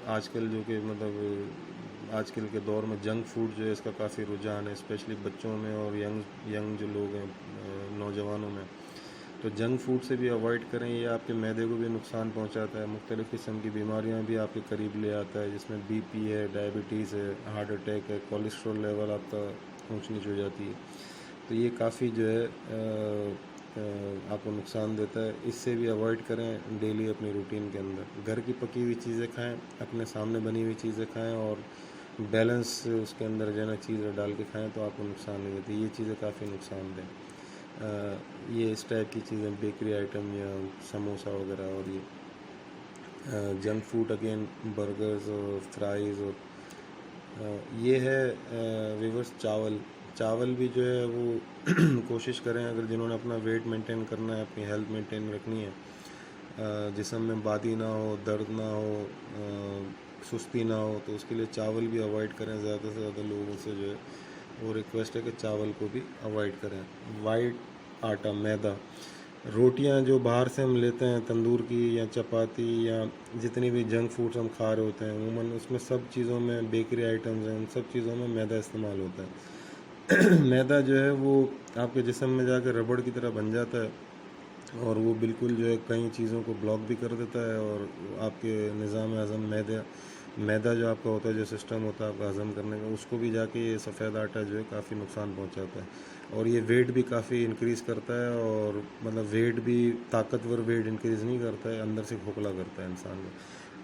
आजकल जो कि मतलब आजकल के दौर में जंक फूड जो है इसका काफ़ी रुझान है, स्पेशली बच्चों में और यंग जो लोग हैं, नौजवानों में। तो जंक फूड से भी अवॉइड करें, ये आपके मैदे को भी नुकसान पहुंचाता है, मुख्तलिफ़ किस्म की बीमारियां भी आपके करीब ले आता है, जिसमें बीपी है, डायबिटीज़ है, हार्ट अटैक है, कोलेस्ट्रॉल लेवल आपका ऊंच नीच हो जाती है। तो ये काफ़ी जो है आपको नुकसान देता है। इससे भी अवॉइड करें डेली अपनी रूटीन के अंदर। घर की पकी हुई चीज़ें खाएं, अपने सामने बनी हुई चीज़ें खाएं, और बैलेंस उसके अंदर जो है ना चीज़ें डाल के खाएं, तो आपको नुकसान नहीं देती। ये चीज़ें काफ़ी नुकसानदेह, ये इस टाइप की चीज़ें, बेकरी आइटम या समोसा वगैरह, और ये जंक फूड अगेन, बर्गर्स और फ्राइज़, और ये है वीवर्स चावल भी जो है वो कोशिश करें, अगर जिन्होंने अपना वेट मेंटेन करना है, अपनी हेल्थ मेंटेन रखनी है, जिस्म में बादी ना हो, दर्द ना हो, सुस्ती ना हो, तो उसके लिए चावल भी अवॉइड करें। ज़्यादा से ज़्यादा लोगों से जो है वो रिक्वेस्ट है कि चावल को भी अवॉइड करें। वाइट आटा, मैदा, रोटियां जो बाहर से हम लेते हैं, तंदूर की या चपाती या जितनी भी जंक फूड्स हम खा रहे होते हैं, अमूमन उसमें सब चीज़ों में, बेकरी आइटम्स हैं, उन सब चीज़ों में मैदा इस्तेमाल होता है। मैदा जो है वो आपके जिस्म में जाकर रबड़ की तरह बन जाता है, और वो बिल्कुल जो है कई चीज़ों को ब्लॉक भी कर देता है, और आपके निज़ाम हज़म, मैदा जो आपका होता है, जो सिस्टम होता है आपका हज़म करने का, उसको भी जाके ये सफ़ेद आटा जो है काफ़ी नुकसान पहुंचाता है, और ये वेट भी काफ़ी इंक्रीज़ करता है, और मतलब वेट भी ताकतवर वेट इंक्रीज़ नहीं करता है, अंदर से खोखला करता है इंसान को।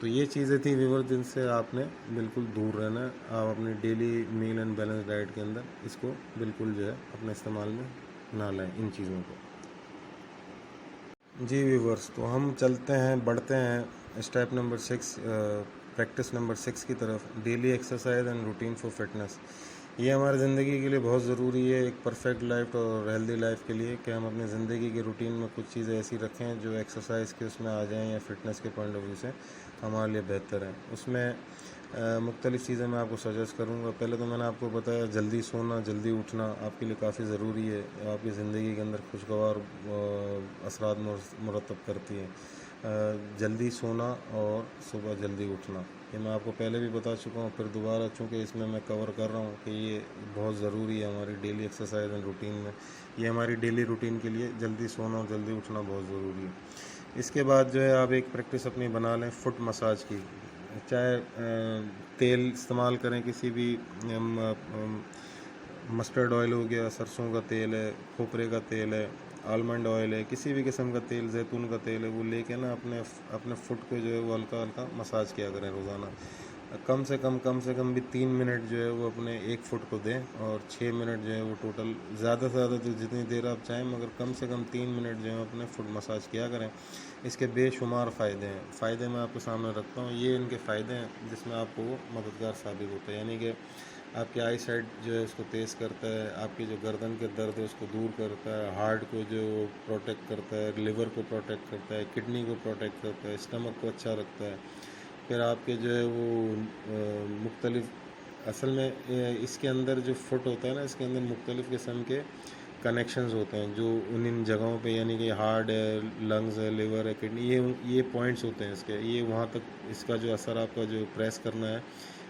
तो ये चीज़ें थी व्यूअर, जिनसे आपने बिल्कुल दूर रहना है। आप अपनी daily meal and balance diet के अंदर इसको बिल्कुल जो है अपने इस्तेमाल में ना लाएं, इन चीज़ों को। जी व्यूवर्स, तो हम चलते हैं, बढ़ते हैं स्टेप नंबर 6, प्रैक्टिस नंबर 6 की तरफ, daily exercise and routine for fitness. ये हमारी ज़िंदगी के लिए बहुत ज़रूरी है, एक परफेक्ट लाइफ और हेल्दी लाइफ के लिए, कि हम अपनी ज़िंदगी की रूटीन में कुछ चीज़ें ऐसी रखें जो एक्सरसाइज के उसमें आ जाएं या फिटनेस के पॉइंट ऑफ व्यू से हमारे लिए बेहतर है। उसमें मुख्तलिफ़ चीज़ें मैं आपको सजेस्ट करूँगा। पहले तो मैंने आपको बताया, जल्दी सोना, जल्दी उठना आपके लिए काफ़ी ज़रूरी है, आपकी ज़िंदगी के अंदर खुशगवार असरात मुरतब करती है। जल्दी सोना और सुबह जल्दी उठना, ये मैं आपको पहले भी बता चुका हूँ, फिर दोबारा चूँकि इसमें मैं कवर कर रहा हूँ कि ये बहुत ज़रूरी है हमारी डेली एक्सरसाइज एंड रूटीन में। ये हमारी डेली रूटीन के लिए जल्दी सोना और जल्दी उठना बहुत ज़रूरी है। इसके बाद जो है आप एक प्रैक्टिस अपनी बना लें फुट मसाज की। चाहे तेल इस्तेमाल करें, किसी भी मस्टर्ड ऑयल हो गया, सरसों का तेल है, खोपरे का तेल है, आलमंड ऑयल है, किसी भी किस्म का तेल, जैतून का तेल है, वो लेके ना अपने अपने फुट को जो है वो हल्का हल्का मसाज किया करें रोज़ाना। कम से कम भी 3 मिनट जो है वो अपने एक फुट को दें, और 6 मिनट जो है वो टोटल, ज़्यादा से ज़्यादा तो जितनी देर आप चाहें, मगर कम से कम 3 मिनट जो है अपने फुट मसाज किया करें। इसके बेशुमार फ़ायदे हैं, फ़ायदे मैं आपके सामने रखता हूँ। ये इनके फ़ायदे हैं जिसमें आपको वो मददगार साबित होता है, यानी कि आपकी आई साइट जो है उसको तेज़ करता है, आपकी जो गर्दन के दर्द है उसको दूर करता है, हार्ट को जो प्रोटेक्ट करता है, लिवर को प्रोटेक्ट करता है, किडनी को प्रोटेक्ट करता है, स्टमक को अच्छा रखता है, फिर आपके जो है वो मुख्तलिफ, असल में इसके अंदर जो फुट होता है ना, इसके अंदर मुख्तलिफ़ किस्म के कनेक्शंस होते हैं जो उन जगहों पे, यानी कि हार्ट है, लंग्स है, लिवर है, किडनी, ये पॉइंट्स होते हैं इसके, ये वहाँ तक इसका जो असर आपका जो प्रेस करना है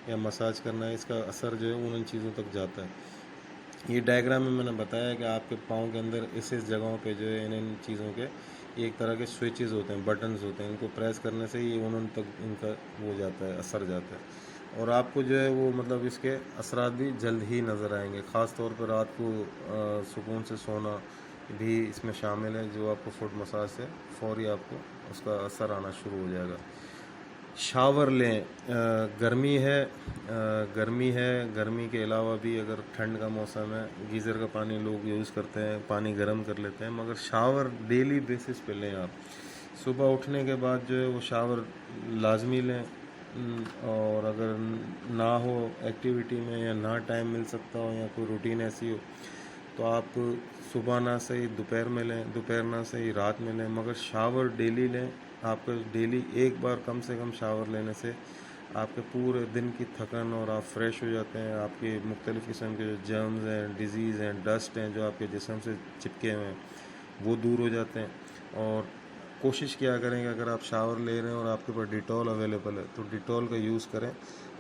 या मसाज करना है, इसका असर जो है उन चीज़ों तक जाता है। ये डायग्राम में मैंने बताया कि आपके पाँव के अंदर इस जगहों पे जो है इन चीज़ों के एक तरह के स्विचेस होते हैं, बटन्स होते हैं, इनको प्रेस करने से ही उन तक इनका वो जाता है, असर जाता है। और आपको जो है वो मतलब इसके असरात भी जल्द ही नज़र आएंगे। ख़ास तौर पर रात को सुकून से सोना भी इसमें शामिल है, जो आपको फुट मसाज से फौरी आपको उसका असर आना शुरू हो जाएगा। शावर लें, गर्मी है, गर्मी के अलावा भी अगर ठंड का मौसम है, गीज़र का पानी लोग यूज़ करते हैं, पानी गर्म कर लेते हैं, मगर शावर डेली बेसिस पे लें आप। सुबह उठने के बाद जो है वो शावर लाजमी लें। और अगर ना हो एक्टिविटी में या ना टाइम मिल सकता हो या कोई रूटीन ऐसी हो तो आप सुबह ना सही दोपहर में लें, दोपहर ना सही रात में लें, मगर शावर डेली लें। आपको डेली एक बार कम से कम शावर लेने से आपके पूरे दिन की थकन और आप फ्रेश हो जाते हैं। आपके मुख्तलिफ़ किस्म के जो जर्म्स हैं, डिजीज़ हैं, डस्ट हैं जो आपके जिस्म से चिपके हुए हैं, वो दूर हो जाते हैं। और कोशिश किया करें कि अगर आप शावर ले रहे हैं और आपके पास डिटॉल अवेलेबल है तो डिटॉल का यूज़ करें,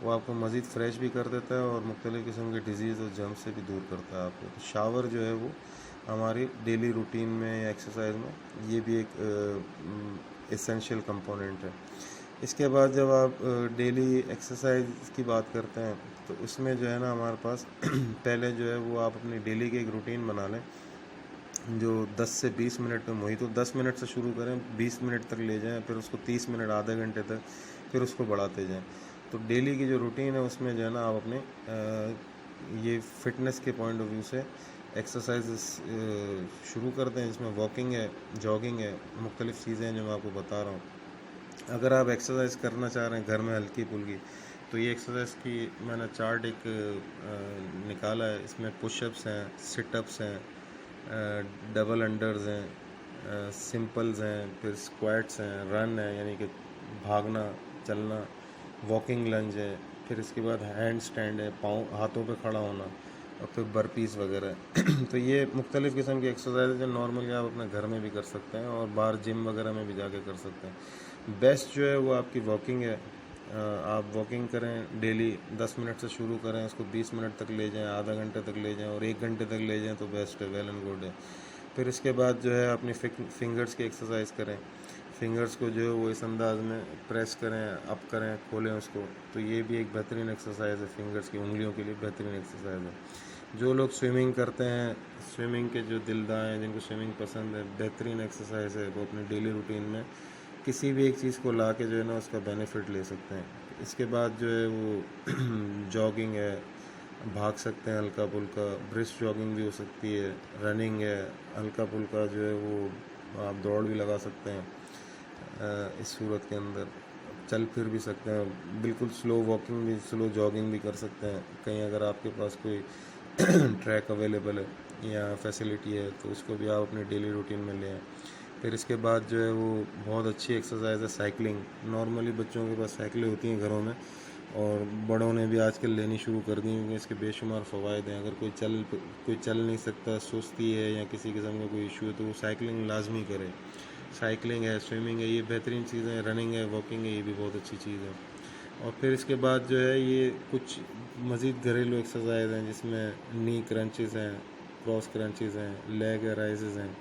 वो आपको मज़ीद फ्रेश भी कर देता है और मुख्तलिफ़ किस्म के डिजीज़ और जर्म से भी दूर करता है आपको। तो शावर जो है वो हमारी डेली रूटीन में या एक्सरसाइज में ये भी एक एसेंशियल कंपोनेंट है। इसके बाद जब आप डेली एक्सरसाइज की बात करते हैं तो उसमें जो है ना हमारे पास पहले जो है वो आप अपनी डेली की एक रूटीन बना लें जो 10 से 20 मिनट में हुई, तो 10 मिनट से शुरू करें, 20 मिनट तक ले जाएं, फिर उसको 30 मिनट, आधे घंटे तक, फिर उसको बढ़ाते जाएं। तो डेली की जो रूटीन है उसमें जो है ना आप अपने ये फिटनेस के पॉइंट ऑफ व्यू से एक्सरसाइज शुरू करते हैं, जिसमें वॉकिंग है, जॉगिंग है, मुख्तलिफ़ चीज़ें हैं जो मैं आपको बता रहा हूँ। अगर आप एक्सरसाइज करना चाह रहे हैं घर में हल्की फुल्की, तो ये एक्सरसाइज की मैंने चार्ट एक निकाला है। इसमें पुशअप्स हैं, सिटअप्स हैं, डबल अंडर्स हैं, सिंपल्स हैं, फिर स्क्वाट्स हैं, रन है यानी कि भागना चलना, वॉकिंग लंज है, फिर इसके बाद हैंड स्टैंड है, पाँव हाथों पे खड़ा होना, और फिर बर्पीज़ वगैरह तो ये मुख्तलिफ़ किस्म की एक्सरसाइज है जो नॉर्मली आप अपने घर में भी कर सकते हैं और बाहर जिम वगैरह में भी जाके कर सकते हैं। बेस्ट जो है वो आपकी वॉकिंग है। आप वॉकिंग करें डेली, 10 मिनट से शुरू करें, उसको 20 मिनट तक ले जाएं, आधा घंटे तक ले जाएं और 1 घंटे तक ले जाएं तो बेस्ट है, वेल एंड गुड है। फिर इसके बाद जो है अपनी फिंगर्स की एक्सरसाइज करें। फिंगर्स को जो है वो इस अंदाज में प्रेस करें, अप करें, खोलें उसको, तो ये भी एक बेहतरीन एक्सरसाइज है, फिंगर्स की उंगलियों के लिए बेहतरीन एक्सरसाइज है। जो लोग स्विमिंग करते हैं, स्विमिंग के जो दिलदार हैं, जिनको स्विमिंग पसंद है, बेहतरीन एक्सरसाइज है, वो अपनी डेली रूटीन में किसी भी एक चीज़ को ला के जो है ना उसका बेनिफिट ले सकते हैं। इसके बाद जो है वो जॉगिंग है, भाग सकते हैं हल्का फुल्का, ब्रिस्क जॉगिंग भी हो सकती है, रनिंग है, हल्का फुल्का जो है वो आप दौड़ भी लगा सकते हैं। इस सूरत के अंदर चल फिर भी सकते हैं, बिल्कुल स्लो वॉकिंग भी, स्लो जॉगिंग भी कर सकते हैं। कहीं अगर आपके पास कोई ट्रैक अवेलेबल है या फैसिलिटी है तो उसको भी आप अपनी डेली रूटीन में ले आएँ। फिर इसके बाद जो है वो बहुत अच्छी एक्सरसाइज है साइकिलिंग। नॉर्मली बच्चों के पास साइकिलें होती हैं घरों में और बड़ों ने भी आजकल लेनी शुरू कर दी क्योंकि इसके बेशुमार फ़वाइद हैं। अगर कोई चल नहीं सकता, सुस्ती है या किसी किस्म का कोई इशू है तो वो साइकिलिंग लाजमी करे। साइकिलिंग है, स्विमिंग है, ये बेहतरीन चीज़ें हैं, रनिंग है, वॉकिंग है, ये भी बहुत अच्छी चीज़ है। और फिर इसके बाद जो है ये कुछ मज़ीद घरेलू एक्सरसाइज हैं जिसमें नी क्रंचेस हैं, क्रॉस क्रंचेस हैं, लेग राइजेस हैं,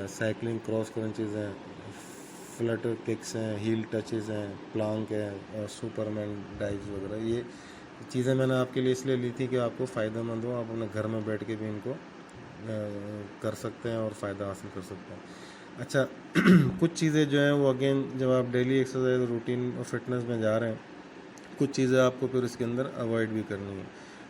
साइकिलिंग क्रॉस क्रंचेस हैं, फ्लटर किक्स हैं, हील टचेस हैं, प्लांक है और सुपरमैन डाइव्स वगैरह। ये चीज़ें मैंने आपके लिए इसलिए ली थी कि आपको फ़ायदेमंद हो, आप अपने घर में बैठ के भी इनको कर सकते हैं और फ़ायदा हासिल कर सकते हैं। अच्छा कुछ चीज़ें जो हैं वो अगेन जब आप डेली एक्सरसाइज रूटीन और फिटनेस में जा रहे हैं, कुछ चीज़ें आपको फिर इसके अंदर अवॉइड भी करनी है,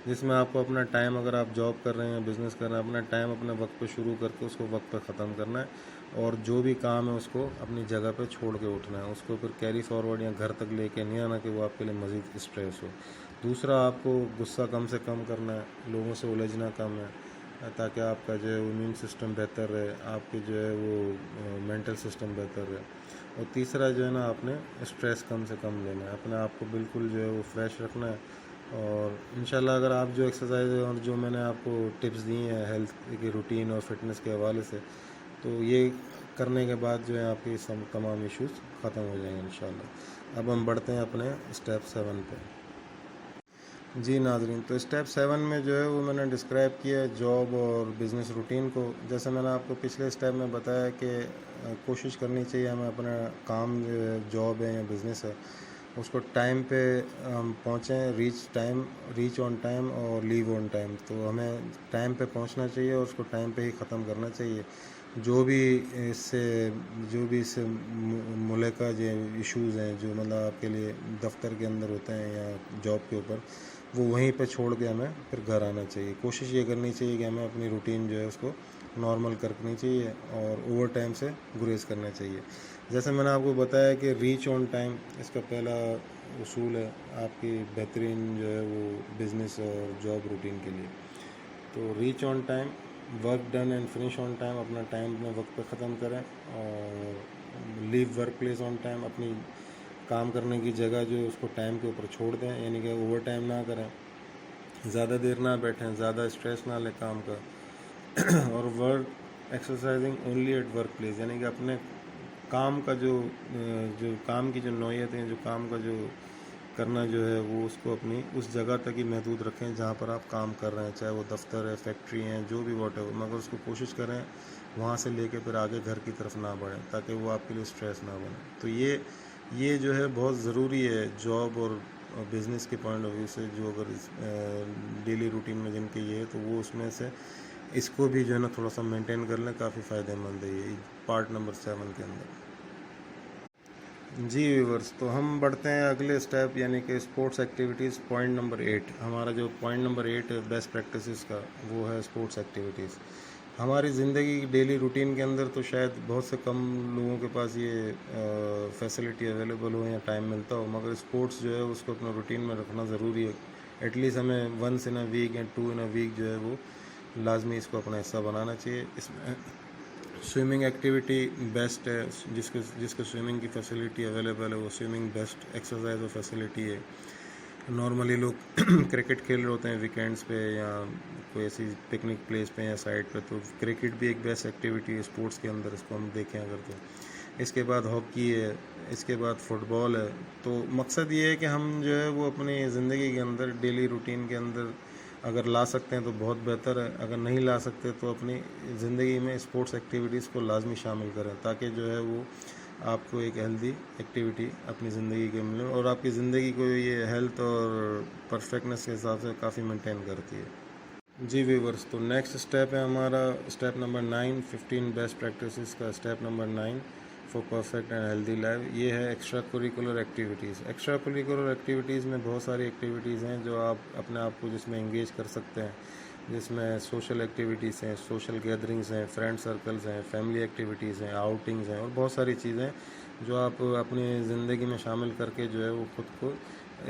जिसमें आपको अपना टाइम, अगर आप जॉब कर रहे हैं, बिज़नेस कर रहे हैं, अपना टाइम अपने वक्त पे शुरू करके उसको वक्त पे ख़त्म करना है और जो भी काम है उसको अपनी जगह पे छोड़ के उठना है। उसको फिर कैरी फॉरवर्ड या घर तक लेके नहीं आना कि वो आपके लिए मज़ीद स्ट्रेस हो। दूसरा, आपको गुस्सा कम से कम करना है, लोगों से उलझना कम है, ताकि आपका जो है इम्यून सिस्टम बेहतर रहे, आपके जो है वो मेंटल सिस्टम बेहतर रहे। और तीसरा जो है ना, आपने स्ट्रेस कम से कम लेना है, अपने आप को बिल्कुल जो है वो फ्रेश रखना है। और इंशाल्लाह अगर आप जो एक्सरसाइज और जो मैंने आपको टिप्स दी हैं हेल्थ की रूटीन और फिटनेस के हवाले से, तो ये करने के बाद जो है आपके सब तमाम इश्यूज़ ख़त्म हो जाएंगे इंशाल्लाह। अब हम बढ़ते हैं अपने स्टेप 7 पे। जी नाज़रीन, तो स्टेप 7 में जो है वो मैंने डिस्क्राइब किया है जॉब और बिज़नेस रूटीन को। जैसे मैंने आपको पिछले स्टेप में बताया कि कोशिश करनी चाहिए हमें अपना काम जो है, जॉब है या बिज़नेस है, उसको टाइम पे हम पहुँचें, रीच ऑन टाइम और लीव ऑन टाइम। तो हमें टाइम पे पहुँचना चाहिए और उसको टाइम पे ही ख़त्म करना चाहिए। जो भी इससे मुल्का जो इश्यूज़ हैं, जो मतलब आपके लिए दफ्तर के अंदर होते हैं या जॉब के ऊपर, वो वहीं पे छोड़ के हमें फिर घर आना चाहिए। कोशिश ये करनी चाहिए कि हमें अपनी रूटीन जो है उसको नॉर्मल करनी चाहिए और ओवर टाइम से गुरेज करना चाहिए। जैसे मैंने आपको बताया कि रीच ऑन टाइम इसका पहला उसूल है आपकी बेहतरीन जो है वो बिज़नेस और जॉब रूटीन के लिए। तो reach on time, work done and finish on time, अपना टाइम अपने वक्त पे ख़त्म करें। और leave work place on time, अपनी काम करने की जगह जो है उसको टाइम के ऊपर छोड़ दें, यानी कि ओवर टाइम ना करें, ज़्यादा देर ना बैठें, ज़्यादा स्ट्रेस ना लें काम का। और work exercising only at work place, यानी कि अपने काम का जो काम की जो नौयत है, जो काम का जो करना जो है वो उसको अपनी उस जगह तक ही महदूद रखें जहाँ पर आप काम कर रहे हैं, चाहे वो दफ्तर है, फैक्ट्री है, जो भी वॉट है, मगर उसको कोशिश करें वहाँ से लेके फिर आगे घर की तरफ ना बढ़ें, ताकि वो आपके लिए स्ट्रेस ना बने। तो ये जो है बहुत ज़रूरी है जॉब और बिज़नेस के पॉइंट ऑफ व्यू से। जो अगर डेली रूटीन में जिनके ये है, तो वो उसमें से इसको भी जो है ना थोड़ा सा मेंटेन कर लें, काफ़ी फ़ायदेमंद है ये पार्ट नंबर 7 के अंदर। जी व्यूवर्स, तो हम बढ़ते हैं अगले स्टेप, यानी कि स्पोर्ट्स एक्टिविटीज़, पॉइंट नंबर 8। हमारा जो पॉइंट नंबर 8 है बेस्ट प्रैक्टिसेस का, वो है स्पोर्ट्स एक्टिविटीज़। हमारी ज़िंदगी की डेली रूटीन के अंदर तो शायद बहुत से कम लोगों के पास ये फैसिलिटी अवेलेबल हो या टाइम मिलता हो, मगर स्पोर्ट्स जो है उसको अपना रूटीन में रखना ज़रूरी है। एटलीस्ट हमें वंस इन अ वीक या 2 इन अ वीक जो है वो लाजमी इसको अपना हिस्सा बनाना चाहिए। इसमें स्विमिंग एक्टिविटी बेस्ट है, जिसको स्विमिंग की फैसिलिटी अवेलेबल है, वो स्विमिंग बेस्ट एक्सरसाइज और फैसिलिटी है। नॉर्मली लोग क्रिकेट खेल रहे होते हैं वीकेंड्स पे या कोई ऐसी पिकनिक प्लेस पे या साइड पे, तो क्रिकेट भी एक बेस्ट एक्टिविटी है स्पोर्ट्स के अंदर, इसको हम देखें अगर तो। इसके बाद हॉकी है, इसके बाद फुटबॉल है। तो मकसद ये है कि हम जो है वो अपनी ज़िंदगी के अंदर डेली रूटीन के अंदर अगर ला सकते हैं तो बहुत बेहतर है, अगर नहीं ला सकते तो अपनी ज़िंदगी में स्पोर्ट्स एक्टिविटीज़ को लाजमी शामिल करें, ताकि जो है वो आपको एक हेल्दी एक्टिविटी अपनी ज़िंदगी के मिले और आपकी ज़िंदगी को ये हेल्थ और परफेक्टनेस के हिसाब से काफ़ी मेंटेन करती है। जी व्यूवर्स, तो नेक्स्ट स्टेप है हमारा स्टेप नंबर 9, 15 बेस्ट प्रैक्टिसेस का step number 9 for perfect and healthy life. ये है extra curricular activities. Extra curricular activities में बहुत सारी एक्टिविटीज़ हैं जो आप अपने आप को जिसमें एंगेज कर सकते हैं, जिसमें सोशल एक्टिविटीज़ हैं, सोशल गैदरिंग्स हैं, फ्रेंड सर्कल्स हैं, फैमिली एक्टिविटीज़ हैं, आउटिंग्स हैं और बहुत सारी चीज़ें जो आप अपनी ज़िंदगी में शामिल करके जो है वो खुद को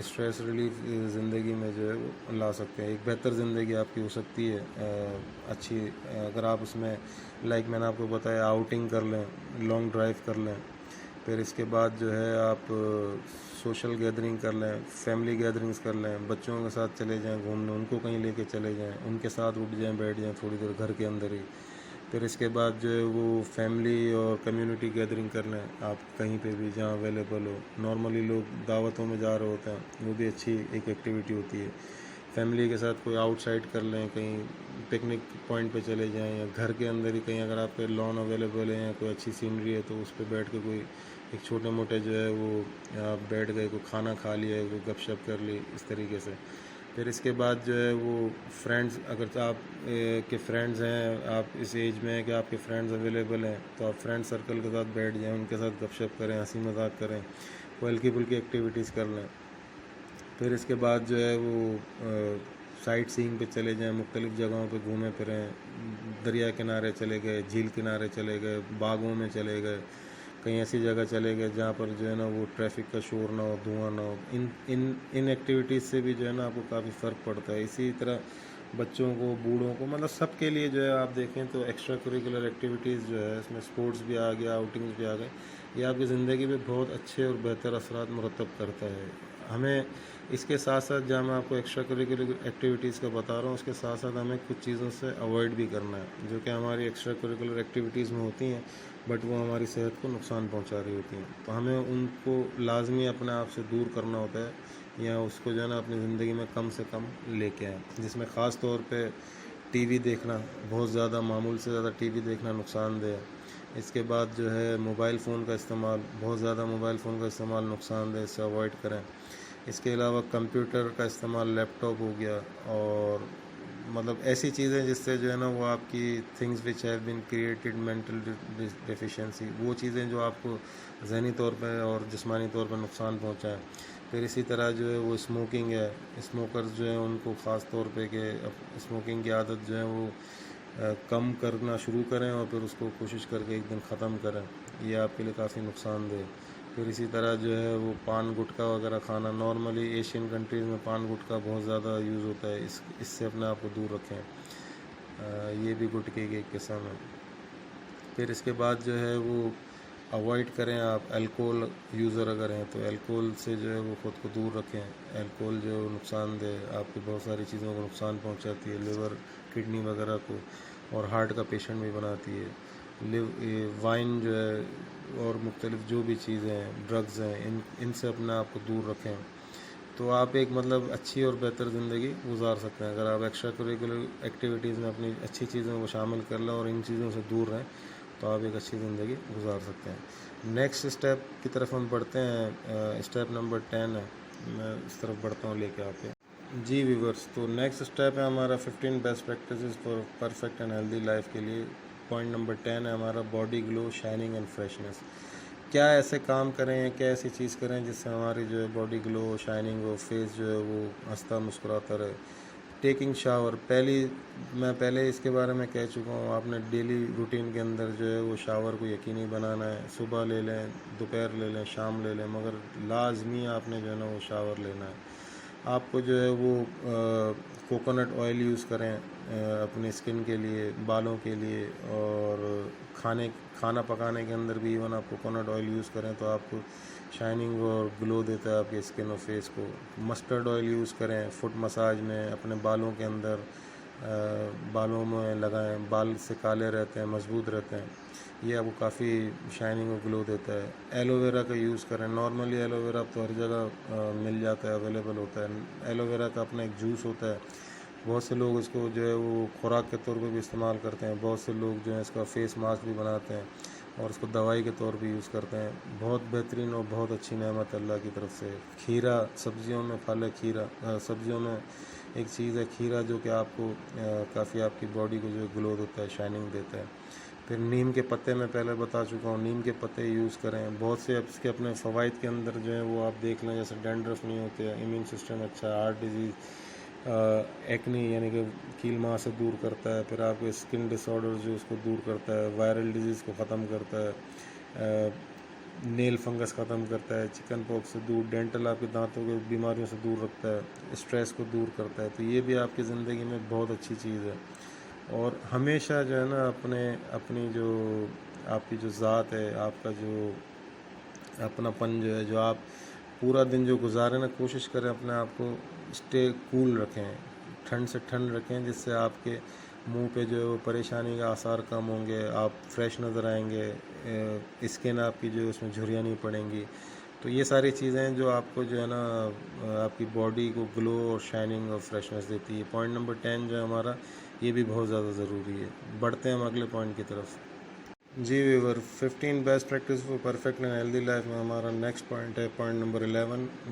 स्ट्रेस रिलीफ ज़िंदगी में जो है वो ला सकते हैं। एक बेहतर ज़िंदगी आपकी हो सकती है अच्छी, अगर आप उसमें लाइक मैंने आपको बताया आउटिंग कर लें, लॉन्ग ड्राइव कर लें, फिर इसके बाद जो है आप सोशल गैदरिंग कर लें, फैमिली गैदरिंग्स कर लें, बच्चों के साथ चले जाएं घूमने, उनको कहीं लेके चले जाएं, उनके साथ उठ जाएं, बैठ जाएं थोड़ी देर घर के अंदर ही। फिर इसके बाद जो है वो फैमिली और कम्युनिटी गैदरिंग कर लें, आप कहीं पे भी जहाँ अवेलेबल हो। नॉर्मली लोग दावतों में जा रहे होते हैं, वो भी अच्छी एक एक्टिविटी होती है। फैमिली के साथ कोई आउटसाइड कर लें, कहीं पिकनिक पॉइंट पे चले जाएं, या घर के अंदर ही कहीं अगर आपके लॉन अवेलेबल है या कोई अच्छी सीनरी है तो उस पर बैठ के कोई एक छोटे मोटे जो है वो आप बैठ गए, कोई खाना खा लिया, कोई गपशप कर ली, इस तरीके से। फिर इसके बाद जो है वो फ्रेंड्स, अगर आप के फ्रेंड्स हैं, आप इस एज में हैं कि आपके फ्रेंड्स अवेलेबल हैं, तो आप फ्रेंड सर्कल के साथ बैठ जाएं, उनके साथ गपशप करें, हंसी मजाक करें, कोई हल्की फुल्की एक्टिविटीज़ कर लें। फिर इसके बाद जो है वो साइट सीइंग पे चले जाएं, मुख्तलिफ़ जगहों पे घूमें फिरें, दरिया किनारे चले गए, झील किनारे चले गए, बागों में चले गए, कहीं ऐसी जगह चले गए जहाँ पर जो है ना वो ट्रैफिक का शोर ना हो, धुआं ना हो। इन इन इन एक्टिविटीज़ से भी जो है ना आपको काफ़ी फ़र्क पड़ता है। इसी तरह बच्चों को, बूढ़ों को, मतलब सबके लिए जो है आप देखें तो एक्स्ट्रा करिकुलर एक्टिविटीज़ जो है इसमें स्पोर्ट्स भी आ गया, आउटिंग्स भी आ गए, ये आपकी ज़िंदगी पे बहुत अच्छे और बेहतर असरात मुरतब करता है। हमें इसके साथ साथ, जहाँ मैं आपको एक्स्ट्रा करिकुलर एक्टिविटीज़ का बता रहा हूँ, उसके साथ साथ हमें कुछ चीज़ों से अवॉइड भी करना है जो कि हमारी एक्स्ट्रा करिकुलर एक्टिविटीज़ में होती हैं, बट वो हमारी सेहत को नुकसान पहुंचा रही होती हैं। तो हमें उनको लाजमी अपने आप से दूर करना होता है, या उसको जो है ना अपनी ज़िंदगी में कम से कम लेके आएँ, जिसमें ख़ास तौर पे टीवी देखना, बहुत ज़्यादा मामूल से ज़्यादा टीवी देखना नुकसानदेह है। इसके बाद जो है मोबाइल फ़ोन का इस्तेमाल, बहुत ज़्यादा मोबाइल फ़ोन का इस्तेमाल नुकसानदेह, इससे अवॉइड करें। इसके अलावा कंप्यूटर का इस्तेमाल, लैपटॉप हो गया, और मतलब ऐसी चीज़ें जिससे जो है ना वो आपकी things which have been created mental deficiency, वो चीज़ें जो आपको ज़हनी तौर पे और जिस्मानी तौर पर नुकसान पहुंचाएं। फिर इसी तरह जो है वो स्मोकिंग है, स्मोकर्स जो है उनको ख़ास तौर पे कि स्मोकिंग की आदत जो है वो कम करना शुरू करें, और फिर उसको कोशिश करके एक दिन ख़त्म करें, ये आपके लिए काफ़ी नुकसानदेह। फिर इसी तरह जो है वो पान गुटखा वगैरह खाना, नॉर्मली एशियन कंट्रीज़ में पान गुटखा बहुत ज़्यादा यूज़ होता है, इससे अपने आप को दूर रखें। ये भी गुटखे की एक किस्म है। फिर इसके बाद जो है वो अवॉइड करें, आप अल्कोहल यूज़र अगर हैं तो अल्कोहल से जो है वो ख़ुद को दूर रखें। अल्कोहल जो नुकसानदेह, आपकी बहुत सारी चीज़ों को नुकसान पहुंचाती है, लिवर, किडनी वगैरह को, और हार्ट का पेशेंट भी बनाती है। वाइन जो है और मुख्तलिफ जो भी चीज़ें हैं, ड्रग्स हैं, इनसे अपने आप को दूर रखें, तो आप एक मतलब अच्छी और बेहतर ज़िंदगी गुजार सकते हैं। अगर आप एक्स्ट्रा करिकुलर एक्टिविटीज़ में अपनी अच्छी चीज़ों को शामिल कर लें और इन चीज़ों से दूर रहें, तो आप एक अच्छी ज़िंदगी गुजार सकते हैं। नेक्स्ट स्टेप की तरफ हम बढ़ते हैं, स्टेप नंबर 10 है, मैं इस तरफ बढ़ता हूँ लेके आपके। जी व्यूवर्स, तो नेक्स्ट स्टेप है हमारा 15 best practices for perfect and healthy life के लिए। पॉइंट नंबर 10 है हमारा body glow, shining and freshness. क्या ऐसे काम करें, क्या ऐसी चीज़ करें जिससे हमारी जो है बॉडी ग्लो, शाइनिंग हो, फेस जो है वो हंसता मुस्कुराता रहे। टेकिंग शावर, मैं पहले इसके बारे में कह चुका हूँ, आपने डेली रूटीन के अंदर जो है वो शावर को यकीनी बनाना है। सुबह ले लें, दोपहर ले लें, शाम ले लें, मगर लाजमी आपने जो है ना वो शावर लेना है। आपको जो है वो कोकोनट ऑयल यूज़ करें अपनी स्किन के लिए, बालों के लिए, और खाना पकाने के अंदर भी इवन आप कोकोनट ऑयल यूज़ करें तो आपको शाइनिंग और ग्लो देता है आपके स्किन और फेस को। मस्टर्ड ऑयल यूज़ करें फुट मसाज में, अपने बालों के अंदर बालों में लगाएं, बाल से काले रहते हैं, मजबूत रहते हैं, ये आपको काफ़ी शाइनिंग और ग्लो देता है। एलोवेरा का यूज़ करें, नॉर्मली एलोवेरा तो हर जगह मिल जाता है, अवेलेबल होता है। एलोवेरा का अपना एक जूस होता है, बहुत से लोग इसको जो है वो खुराक के तौर पे भी इस्तेमाल करते हैं, बहुत से लोग जो है इसका फेस मास्क भी बनाते हैं और इसको दवाई के तौर पे यूज़ करते हैं। बहुत बेहतरीन और बहुत अच्छी नेमत अल्लाह की तरफ से। खीरा, सब्जियों में फल है खीरा, सब्जियों में एक चीज़ है खीरा, जो कि आपको काफ़ी आपकी बॉडी को जो ग्लो देता है, शाइनिंग देता है। फिर नीम के पत्ते मैं पहले बता चुका हूँ, नीम के पत्ते यूज़ करें। बहुत से इसके अपने फ़वाइद के अंदर जो है वो आप देख लें, जैसे डैंड्रफ नहीं होते, इम्यून सिस्टम अच्छा है, हार्ट डिजीज़, एक्नी यानी कि कील माँ से दूर करता है, फिर आपके स्किन डिसऑर्डर जो उसको दूर करता है, वायरल डिजीज़ को ख़त्म करता है, नेल फंगस ख़त्म करता है, चिकन पॉक्स से दूर, डेंटल आपके दांतों के बीमारियों से दूर रखता है, स्ट्रेस को दूर करता है। तो ये भी आपकी ज़िंदगी में बहुत अच्छी चीज़ है। और हमेशा जो है ना अपनी जो आपकी जो ज़ात है, आपका जो अपनापन जो है, जो आप पूरा दिन जो गुजारें ना, कोशिश करें अपने आप को स्टे कूल रखें, ठंड से ठंड रखें, जिससे आपके मुंह पे जो है वो परेशानी के आसार कम होंगे, आप फ्रेश नज़र आएंगे, स्किन आपकी जो है उसमें झुर्रियाँ नहीं पड़ेंगी। तो ये सारी चीज़ें जो आपको जो है ना आपकी बॉडी को ग्लो और शाइनिंग और फ्रेशनेस देती है। पॉइंट नंबर 10 जो है हमारा, ये भी बहुत ज़्यादा ज़रूरी है। बढ़ते हैं हम अगले पॉइंट की तरफ। जी viewer, 15 best practice for perfect and healthy life में हमारा नेक्स्ट पॉइंट है पॉइंट नंबर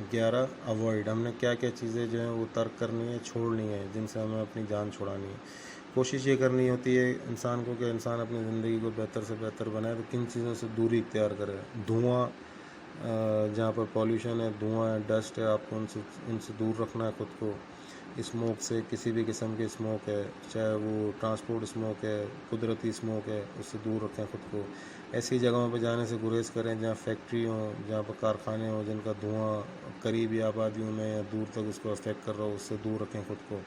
11 अवॉइड। हमने क्या क्या चीज़ें जो हैं वो तर्क करनी है, छोड़नी है, जिनसे हमें अपनी जान छुड़ानी है। कोशिश ये करनी होती है इंसान को कि इंसान अपनी ज़िंदगी को बेहतर से बेहतर बनाए, तो किन चीज़ों से दूरी इख्तियार करे। धुआं, जहाँ पर पॉल्यूशन है, धुआं है, डस्ट है, आपको उनसे दूर रखना है खुद को। स्मोक से, किसी भी किस्म के स्मोक है, चाहे वो ट्रांसपोर्ट स्मोक है, कुदरती स्मोक है, उससे दूर रखें खुद को। ऐसी जगहों पर जाने से गुरेज करें जहाँ फैक्ट्री हो, जहाँ पर कारखाने हो, जिनका धुआं करीबी आबादियों में या दूर तक उसको अफेक्ट कर रहा हो, उससे दूर रखें खुद को।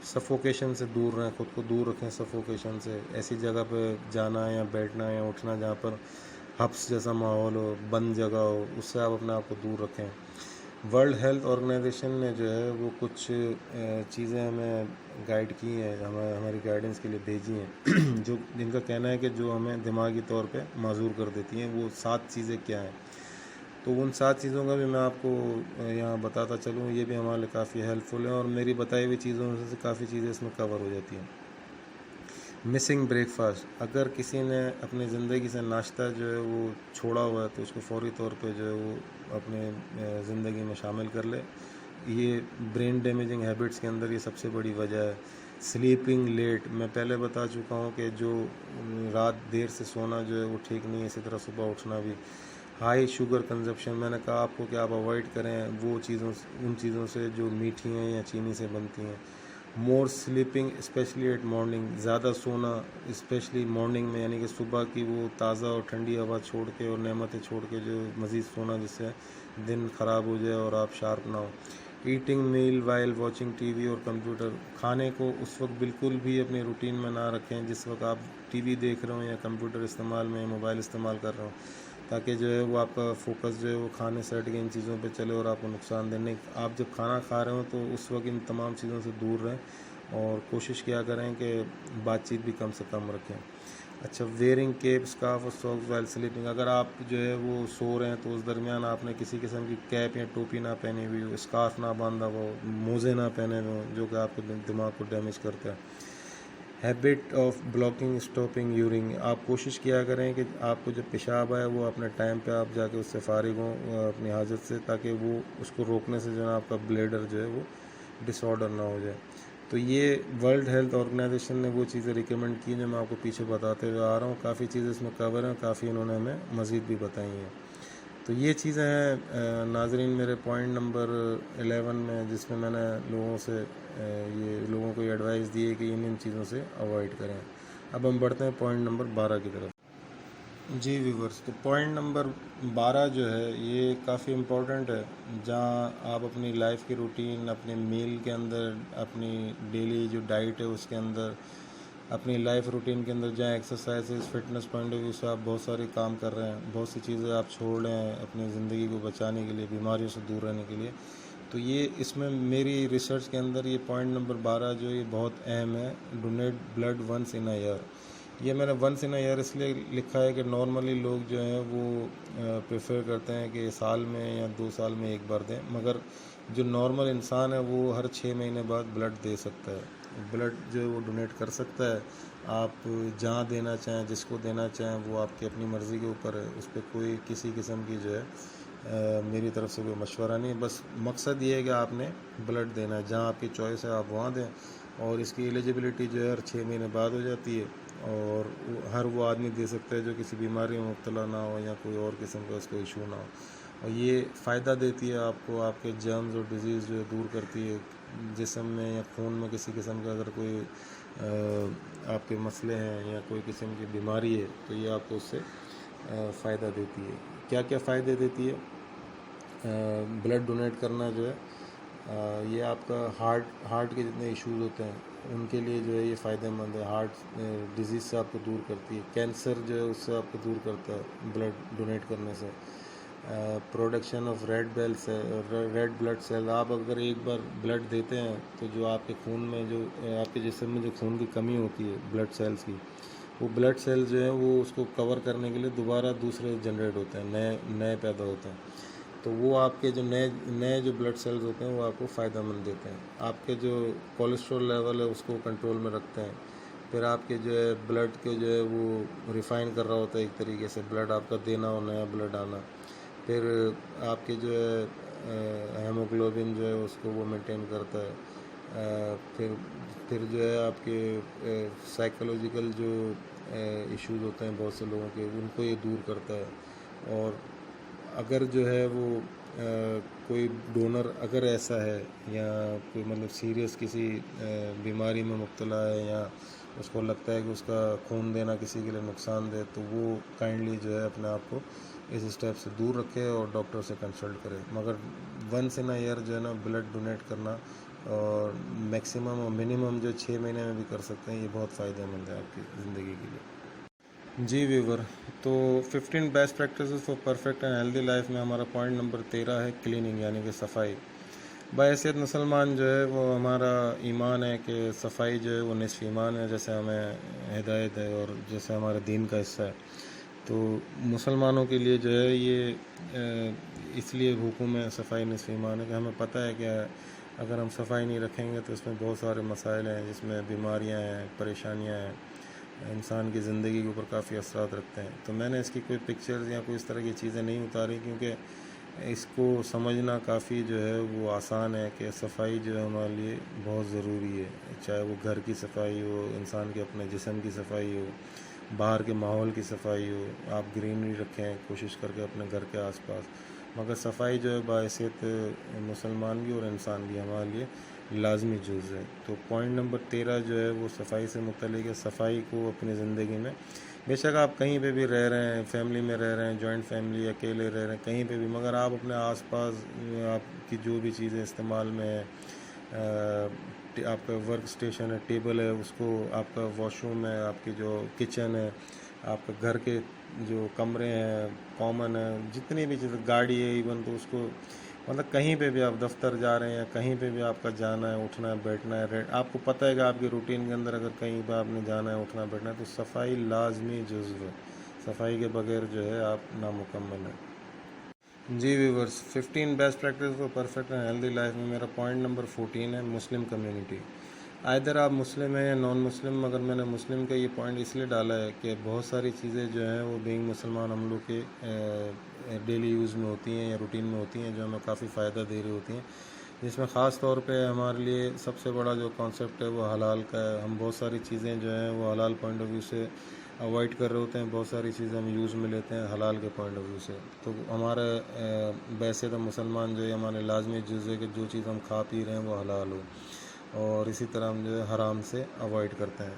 सफोकेशन से दूर रहें, खुद को दूर रखें सफोकेशन से। ऐसी जगह पे जाना है या बैठना है या उठना जहाँ पर हब्स जैसा माहौल हो, बंद जगह हो, उससे आप अपने आप को दूर रखें। वर्ल्ड हेल्थ ऑर्गेनाइजेशन ने जो है वो कुछ चीज़ें हमें गाइड की हैं, हमें हमारी गाइडेंस के लिए भेजी हैं जो जिनका कहना है कि जो हमें दिमागी तौर पे माजूर कर देती हैं। वो 7 चीज़ें क्या हैं, तो उन 7 चीज़ों का भी मैं आपको यहाँ बताता चलूँ। ये भी हमारे लिए काफ़ी हेल्पफुल है और मेरी बताई हुई चीज़ों से काफ़ी चीज़ें इसमें कवर हो जाती हैं। मिसिंग ब्रेकफास्ट, अगर किसी ने अपनी ज़िंदगी से नाश्ता जो है वो छोड़ा हुआ है तो उसको फौरी तौर पे जो है वो अपने ज़िंदगी में शामिल कर ले। ये ब्रेन डैमेजिंग हैबिट्स के अंदर ये सबसे बड़ी वजह है। स्लीपिंग लेट, मैं पहले बता चुका हूँ कि जो रात देर से सोना जो है वो ठीक नहीं है, इसी तरह सुबह उठना भी। हाई शुगर कंजप्शन, मैंने कहा आपको कि आप अवॉइड करें वो चीज़ों उन चीज़ों से जो मीठी हैं या चीनी से बनती हैं। मोर स्लीपिंग स्पेशली एट मॉर्निंग, ज़्यादा सोना स्पेशली मॉर्निंग में, यानी कि सुबह की वो ताज़ा और ठंडी हवा छोड़ के और नेमतें छोड़ के जो मज़ीद सोना, जिससे दिन ख़राब हो जाए और आप शार्प ना हो। ईटिंग मील वाइल वॉचिंग टीवी और कंप्यूटर, खाने को उस वक्त बिल्कुल भी अपनी रूटीन में ना रखें जिस वक्त आप टीवी देख रहे हो या कंप्यूटर इस्तेमाल में मोबाइल इस्तेमाल कर रहे हो, ताकि जो है वो आपका फोकस जो है वो खाने से हट के इन चीज़ों पे चले और आपको नुकसान देने। आप जब खाना खा रहे हो तो उस वक्त इन तमाम चीज़ों से दूर रहें और कोशिश किया करें कि बातचीत भी कम से कम रखें। अच्छा, वेयरिंग केप स्कार्फ और सॉक्स वाइल स्लीपिंग, अगर आप जो है वो सो रहे हैं तो उस दरमियान आपने किसी किस्म की कैप या टोपी ना पहनी हुई हो, स्कार्फ ना बांधा हो, मोज़े ना पहने हुए हो जो कि आपके दिमाग को डैमेज करता है। Habit of blocking stopping urine, आप कोशिश किया करें कि आपको जब पेशाब आए वो अपने टाइम पे आप जाके उससे फारिग हों अपनी हाजत से, ताकि वो उसको रोकने से जो है आपका ब्लैडर जो है वो डिसऑर्डर ना हो जाए। तो ये वर्ल्ड हेल्थ ऑर्गेनाइजेशन ने वो चीज़ें रिकमेंड की जो मैं आपको पीछे बताते हुए आ रहा हूँ। काफ़ी चीज़ें इसमें कवर हैं, काफ़ी इन्होंने हमें मज़ीद भी बताई हैं। तो ये चीज़ें हैं नाजरीन मेरे पॉइंट नंबर 11 में, जिसमें मैंने लोगों से ये लोगों को एडवाइस दी है कि इन चीज़ों से अवॉइड करें। अब हम बढ़ते हैं पॉइंट नंबर 12 की तरफ। जी व्यूवर्स, तो पॉइंट नंबर 12 जो है ये काफ़ी इम्पोर्टेंट है, जहाँ आप अपनी लाइफ की रूटीन, अपने मील के अंदर, अपनी डेली जो डाइट है उसके अंदर, अपनी लाइफ रूटीन के अंदर, जहाँ exercises fitness point of view से आप बहुत सारे काम कर रहे हैं, बहुत सी चीज़ें आप छोड़ रहे हैं अपनी ज़िंदगी को बचाने के लिए, बीमारियों से दूर रहने के लिए। तो ये इसमें मेरी रिसर्च के अंदर ये पॉइंट नंबर 12 जो ये बहुत अहम है, donate blood once in a year. ये मैंने वंस इन अ ईयर इसलिए लिखा है कि नॉर्मली लोग जो हैं वो प्रेफर करते हैं कि साल में या 2 साल में एक बार दें, मगर जो नॉर्मल इंसान है वो हर 6 महीने बाद ब्लड दे सकता है, ब्लड जो है वो डोनेट कर सकता है। आप जहाँ देना चाहें, जिसको देना चाहें, वो आपकी अपनी मर्ज़ी के ऊपर है, उस पर कोई किसी किस्म की जो है मेरी तरफ से कोई मशवरा नहीं है। बस मकसद ये है कि आपने ब्लड देना है, जहाँ आपकी चॉइस है आप वहाँ दें। और इसकी एलिजिबिलिटी जो है हर 6 महीने बाद हो जाती है और हर वो आदमी दे सकता है जो किसी बीमारी में मुब्तला ना हो या कोई और किस्म का उसको इशू ना हो। और ये फ़ायदा देती है आपको, आपके जर्म्स और डिजीज़ जो है दूर करती है। जिस्म में या खून में किसी किस्म का अगर कोई आपके मसले हैं या कोई किस्म की बीमारी है तो ये आपको उससे फ़ायदा देती है। क्या क्या फ़ायदे देती है ब्लड डोनेट करना जो है? ये आपका हार्ट के जितने इश्यूज़ होते हैं उनके लिए जो है ये फ़ायदेमंद है। हार्ट डिजीज़ से आपको दूर करती है। कैंसर जो है उससे आपको दूर करता है ब्लड डोनेट करने से। Production of red blood cell, आप अगर एक बार ब्लड देते हैं तो जो आपके खून में जो आपके जिस्म में जो खून की कमी होती है ब्लड सेल्स की, वो ब्लड सेल जो है वो उसको कवर करने के लिए दोबारा दूसरे जनरेट होते हैं, नए नए पैदा होते हैं। तो वो आपके जो नए नए जो ब्लड सेल्स होते हैं वो आपको फ़ायदेमंद देते हैं। आपके जो कोलेस्ट्रॉल लेवल है उसको कंट्रोल में रखते हैं। फिर आपके जो है ब्लड के जो है वो रिफ़ाइन कर रहा होता है एक तरीके से, ब्लड आपका देना और नया ब्लड आना। फिर आपके जो है हेमोग्लोबिन जो है उसको वो मेंटेन करता है। फिर जो है आपके साइकोलॉजिकल जो इश्यूज़ होते हैं बहुत से लोगों के, उनको ये दूर करता है। और अगर जो है वो कोई डोनर अगर ऐसा है या कोई मतलब सीरियस किसी बीमारी में मुब्तला है या उसको लगता है कि उसका खून देना किसी के लिए नुकसान दे, तो वो काइंडली जो है अपने आप को इस स्टेप से दूर रखे और डॉक्टर से कंसल्ट करे। मगर वंस इन अ ईयर जो है ना ब्लड डोनेट करना और मैक्सिमम और मिनिमम जो 6 महीने में भी कर सकते हैं, ये बहुत फ़ायदेमंद है आपकी ज़िंदगी के लिए। जी व्यूवर, तो 15 best practices for perfect and healthy life में हमारा पॉइंट नंबर 13 है क्लीनिंग, यानी कि सफाई। बाहैसियत मुसलमान जो है वो हमारा ईमान है कि सफाई जो है वो निस्फ़ ईमान है, जैसे हमें हिदायत है और जैसे हमारे दीन का हिस्सा है। तो मुसलमानों के लिए जो है ये इसलिए हुक्म है सफाई निस्फ़ ईमान है कि हमें पता है कि अगर हम सफाई नहीं रखेंगे तो इसमें बहुत सारे मसाइल हैं, जिसमें बीमारियां हैं, परेशानियां हैं, इंसान की ज़िंदगी के ऊपर काफ़ी असरात रखते हैं। तो मैंने इसकी कोई पिक्चर्स या कोई इस तरह की चीज़ें नहीं उतारी, क्योंकि इसको समझना काफ़ी जो है वो आसान है कि सफाई जो है हमारे लिए बहुत ज़रूरी है। चाहे वो घर की सफाई हो, इंसान के अपने जिस्म की सफाई हो, बाहर के माहौल की सफाई हो, आप ग्रीनरी रखें कोशिश करके अपने घर के आसपास, मगर सफाई जो है बाहैसियत मुसलमान भी और इंसान भी हमारे लिए लाजमी जुज़ है। तो पॉइंट नंबर 13 जो है वो सफाई से मुतल्लिक़ है। सफाई को अपनी ज़िंदगी में, बेशक आप कहीं पे भी रह रहे हैं, फैमिली में रह रहे हैं, जॉइंट फैमिली, अकेले रह रहे हैं, कहीं पे भी, मगर आप अपने आसपास आपकी जो भी चीज़ें इस्तेमाल में है, आपका वर्क स्टेशन है, टेबल है, उसको, आपका वॉशरूम है, आपकी जो किचन है, आपके घर के जो कमरे हैं, कॉमन है, जितनी भी चीज़ें, गाड़ी है इवन, तो उसको, मतलब कहीं पे भी आप दफ्तर जा रहे हैं, कहीं पे भी आपका जाना है, उठना है, बैठना है, आपको पता है कि आपके रूटीन के अंदर अगर कहीं पर आपने जाना है, उठना बैठना है, तो सफाई लाजमी जुज़्व है। सफाई के बगैर जो है आप नामुकम्मल हैं। जी viewers, 15 best practice for perfect and healthy life में मेरा पॉइंट नंबर 14 है मुस्लिम कम्युनिटी। आइदर आप मुस्लिम हैं या नॉन मुस्लिम, मगर मैंने मुस्लिम का ये पॉइंट इसलिए डाला है कि बहुत सारी चीज़ें जो हैं वो बीइंग मुसलमान हम लोग के डेली यूज़ में होती हैं या रूटीन में होती हैं, जो हमें काफ़ी फ़ायदा दे रही होती हैं, जिसमें ख़ास तौर पे हमारे लिए सबसे बड़ा जो कॉन्सेप्ट है वो हलाल का है। हम बहुत सारी चीज़ें जो हैं वो हलाल पॉइंट ऑफ व्यू से अवॉइड कर रहे होते हैं, बहुत सारी चीज़ें हम यूज़ में लेते हैं हलाल के पॉइंट ऑफ व्यू से। तो हमारे वैसे तो मुसलमान जो है हमारे लाजमी जुज़ है कि जो चीज़ हम खा पी रहे हैं वो हलाल हो, और इसी तरह हम जो है हराम से अवॉइड करते हैं।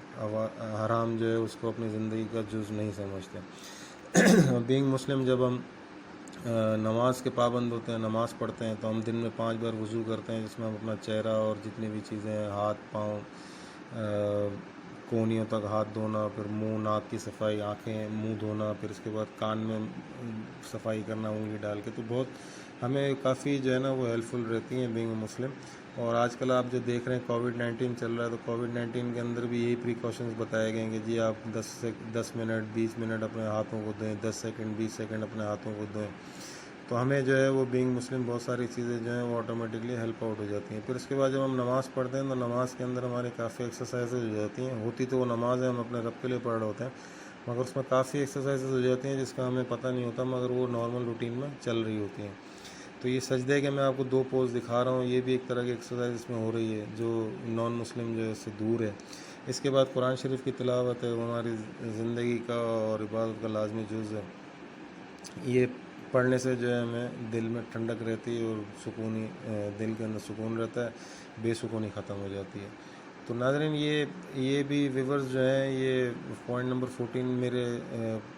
हराम जो है उसको अपनी ज़िंदगी का जुज़ नहीं समझते। बीइंग मुस्लिम, जब हम नमाज के पाबंद होते हैं, नमाज़ पढ़ते हैं, तो हम दिन में 5 बार वज़ू करते हैं, जिसमें हम अपना चेहरा और जितनी भी चीज़ें हैं, हाथ पाँव, कोहनियों तक हाथ धोना, फिर मुंह नाक की सफाई, आँखें मुंह धोना, फिर इसके बाद कान में सफाई करना उंगली डाल के, तो बहुत हमें काफ़ी जो है ना वो हेल्पफुल रहती हैं बीइंग मुस्लिम। और आजकल आप जो देख रहे हैं कोविड-19 चल रहा है, तो कोविड-19 के अंदर भी यही प्रिकॉशंस बताए गए हैं कि जी आप 10 मिनट 20 मिनट अपने हाथों को धोएं, 10 सेकंड 20 सेकंड अपने हाथों को धोएं। तो हमें जो है वो बीइंग मुस्लिम बहुत सारी चीज़ें जो हैं वो ऑटोमेटिकली हेल्प आउट हो जाती हैं। फिर उसके बाद जब हम नमाज़ पढ़ते हैं तो नमाज़ के अंदर हमारी काफ़ी एक्सरसाइजेज हो जाती हैं। होती तो वो नमाज़ है, हम अपने रब के लिए पढ़ रहे होते हैं, मगर उसमें काफ़ी एक्सरसाइजेज हो जाती हैं जिसका हमें पता नहीं होता, मगर वो नॉर्मल रूटीन में चल रही होती हैं। तो ये सजदे के मैं आपको 2 पोज़ दिखा रहा हूँ, ये भी एक तरह की एक्सरसाइज इसमें हो रही है जो नॉन मुस्लिम जो है इससे दूर है। इसके बाद कुरान शरीफ की तिलावत है, वो हमारी ज़िंदगी का और इबादत का लाजमी जुज़ है। ये पढ़ने से जो है हमें दिल में ठंडक रहती है और सुकूनी, दिल के अंदर सुकून रहता है, बेसुकूनी ख़त्म हो जाती है। तो नाज़रीन, ये भी व्यूवर्स जो हैं, ये पॉइंट नंबर 14 मेरे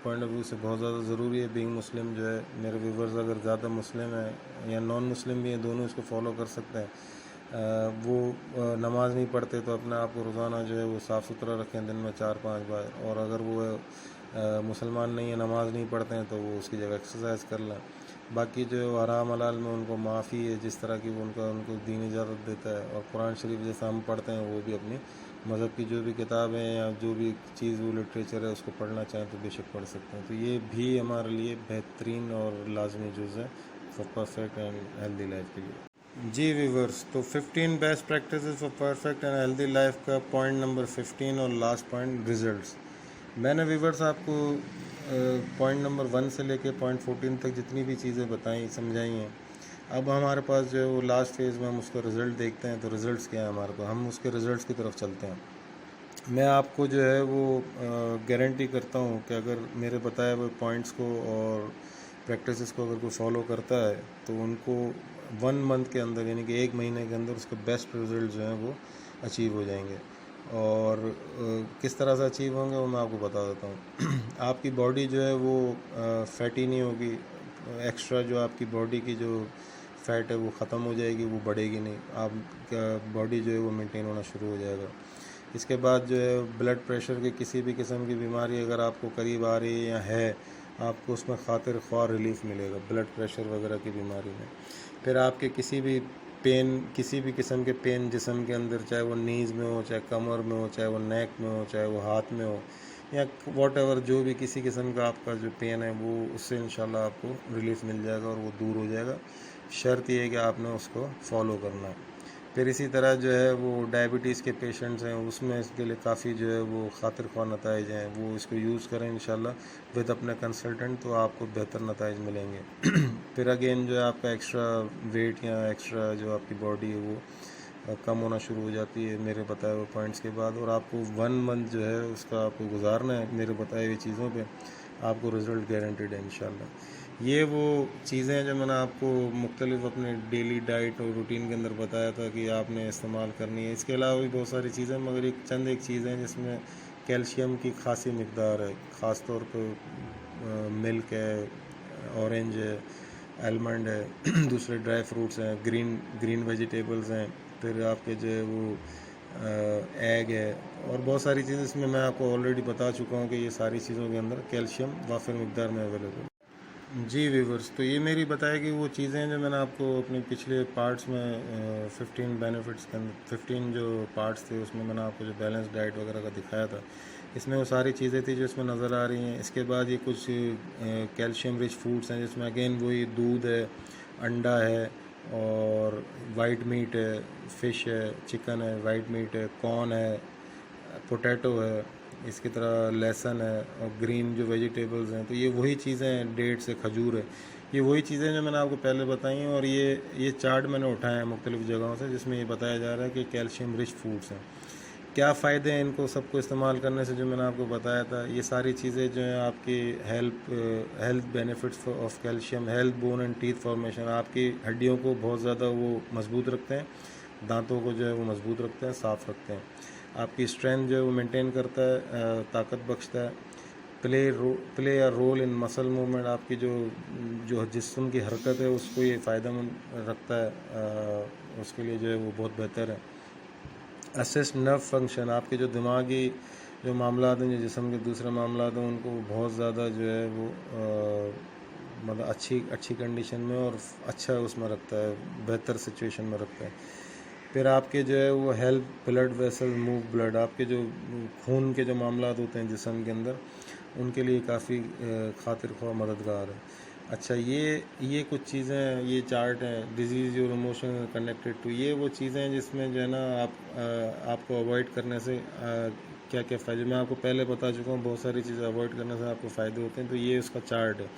पॉइंट ऑफ व्यू से बहुत ज़्यादा ज़रूरी है। बीइंग मुस्लिम जो है, मेरे व्यूवर्स अगर ज़्यादा मुस्लिम हैं या नॉन मुस्लिम भी हैं, दोनों इसको फॉलो कर सकते हैं। वो नमाज़ नहीं पढ़ते तो अपने आप को रोज़ाना जो है वो साफ़ सुथरा रखें, दिन में 4-5 बार। और अगर वो मुसलमान नहीं है, नमाज़ नहीं पढ़ते हैं, तो वो उसकी जगह एक्सरसाइज कर लें। बाकी जो हराम हलाल में उनको माफ़ी है, जिस तरह की उनको दीन इजाज़त देता है। और कुरान शरीफ जैसा हम पढ़ते हैं, वो भी अपनी मज़हब की जो भी किताबें या जो भी चीज़ वो लिटरेचर है उसको पढ़ना चाहें तो बेशक पढ़ सकते हैं। तो ये भी हमारे लिए बेहतरीन और लाजमी जुज़ है for perfect and healthy life के लिए। जी व्यूवर्स, तो 15 best practices for perfect and healthy life का पॉइंट नंबर 15 और लास्ट पॉइंट, रिजल्ट्स। मैंने व्यूवर्स आपको पॉइंट नंबर 1 से लेके पॉइंट 14 तक जितनी भी चीज़ें बताई समझाई हैं, अब हमारे पास जो है वो लास्ट फेज़ में हम उसका रिज़ल्ट देखते हैं। तो रिज़ल्ट्स क्या है हमारे पास, हम उसके रिज़ल्ट्स की तरफ चलते हैं। मैं आपको जो है वो गारंटी करता हूँ कि अगर मेरे बताए हुए पॉइंट्स को और प्रैक्टिसेस को अगर कोई फॉलो करता है, तो उनको 1 मंथ के अंदर, यानी कि 1 महीने के अंदर उसके बेस्ट रिज़ल्ट जो हैं वो अचीव हो जाएंगे। और किस तरह से अचीव होंगे वो मैं आपको बता देता हूँ। आपकी बॉडी जो है वो फैटी नहीं होगी। एक्स्ट्रा जो आपकी बॉडी की जो फ़ैट है वो ख़त्म हो जाएगी, वो बढ़ेगी नहीं, आपका बॉडी जो है वो मेंटेन होना शुरू हो जाएगा। इसके बाद जो है ब्लड प्रेशर की किसी भी किस्म की बीमारी अगर आपको करीब आ रही है या है, आपको उसमें खातिर ख्वाह रिलीफ मिलेगा ब्लड प्रेशर वगैरह की बीमारी में। फिर आपके किसी भी किस्म के पेन जिस्म के अंदर, चाहे वो नीज़ में हो, चाहे कमर में हो, चाहे वो नेक में हो, चाहे वो हाथ में हो, या वॉट एवर जो भी किसी किस्म का आपका जो पेन है वो उससे इंशाल्लाह आपको रिलीफ मिल जाएगा और वो दूर हो जाएगा। शर्त ये है कि आपने उसको फॉलो करना है। फिर इसी तरह जो है वो डायबिटीज़ के पेशेंट्स हैं, उसमें इसके लिए काफ़ी जो है वो खातिर ख्वाह नताइज हैं, वो इसको यूज़ करें इंशाल्लाह विद अपने कंसल्टेंट, तो आपको बेहतर नताइज मिलेंगे। फिर अगेन जो है आपका एक्स्ट्रा वेट या एक्स्ट्रा जो आपकी बॉडी है वो कम होना शुरू हो जाती है मेरे बताए हुए पॉइंट्स के बाद, और आपको 1 मंथ जो है उसका आपको गुजारना है मेरे बताए हुए चीज़ों पे, आपको रिज़ल्ट गारंटीड है इंशाल्लाह। ये वो चीज़ें हैं जो मैंने आपको मुख्तलिफ अपने डेली डाइट और रूटीन के अंदर बताया था कि आपने इस्तेमाल करनी है। इसके अलावा भी बहुत सारी चीज़ें, मगर एक चीज़ हैं जिसमें कैल्शियम की खासी मिकदार है, ख़ास तौर पर मिल्क है, ऑरेंज है, आलमंड है, दूसरे ड्राई फ्रूट्स हैं, ग्रीन वेजिटेबल्स हैं, फिर आपके जो है वो एग है, और बहुत सारी चीज़ें इसमें मैं आपको ऑलरेडी बता चुका हूँ कि ये सारी चीज़ों के अंदर कैल्शियम वाफिर मिकदार में अवेलेबल। जी व्यूवर्स, तो ये मेरी बताया कि वो चीज़ें हैं जो मैंने आपको अपने पिछले पार्ट्स में 15 बेनिफिट्स के अंदर 15 जो पार्ट्स थे उसमें मैंने आपको जो बैलेंस डाइट वगैरह का दिखाया था, इसमें वो सारी चीज़ें थी जो इसमें नज़र आ रही हैं। इसके बाद ये कुछ कैल्शियम रिच फूड्स हैं जिसमें अगेन वही दूध है, अंडा है, और वाइट मीट है, फ़िश है, चिकन है, वाइट मीट है, कॉर्न है, पोटैटो है, इसकी तरह लहसुन है, और ग्रीन जो वेजिटेबल्स हैं, तो ये वही चीज़ें हैं, डेट्स है, खजूर है, ये वही चीज़ें जो मैंने आपको पहले बताई हैं। और ये चार्ट मैंने उठाए हैं मुख्तलिफ़ जगहों से जिसमें ये बताया जा रहा है कि कैल्शियम रिच फूड्स हैं, क्या फ़ायदे हैं इनको सबको इस्तेमाल करने से, जो मैंने आपको बताया था। ये सारी चीज़ें जो हैं आपकी health benefits of calcium, health bone and teeth formation, आपकी हड्डियों को बहुत ज़्यादा वो मजबूत रखते हैं, दांतों को जो है वो मजबूत रखते हैं, साफ़ रखते हैं, आपकी स्ट्रेंथ जो है वो मेंटेन करता है, ताकत बख्शता है, प्ले या रोल इन मसल मूवमेंट, आपकी जो जिस्म की हरकत है उसको ये फ़ायदेमंद रखता है, उसके लिए जो है वो बहुत बेहतर है। असिस्ट नर्व फंक्शन, आपके जो दिमागी जो मामला हैं, जो जिस्म के दूसरे मामला हैं, उनको बहुत ज़्यादा जो है वो मतलब अच्छी कंडीशन में और अच्छा उसमें रखता है, बेहतर सिचुएशन में रखता है। फिर आपके जो है वो help blood vessel move blood, आपके जो खून के जो मामला होते हैं जिस्म के अंदर, उनके लिए काफ़ी खातिर ख्वाह मददगार है। अच्छा, ये कुछ चीज़ें, ये चार्ट हैं, डिजीज़ और इमोशन कनेक्टेड टू, ये वो चीज़ें हैं जिसमें जो है ना आपको अवॉइड करने से क्या क्या फ़ायदे, मैं आपको पहले बता चुका हूँ, बहुत सारी चीज़ें अवॉइड करने से आपको फ़ायदे होते हैं। तो ये उसका चार्ट है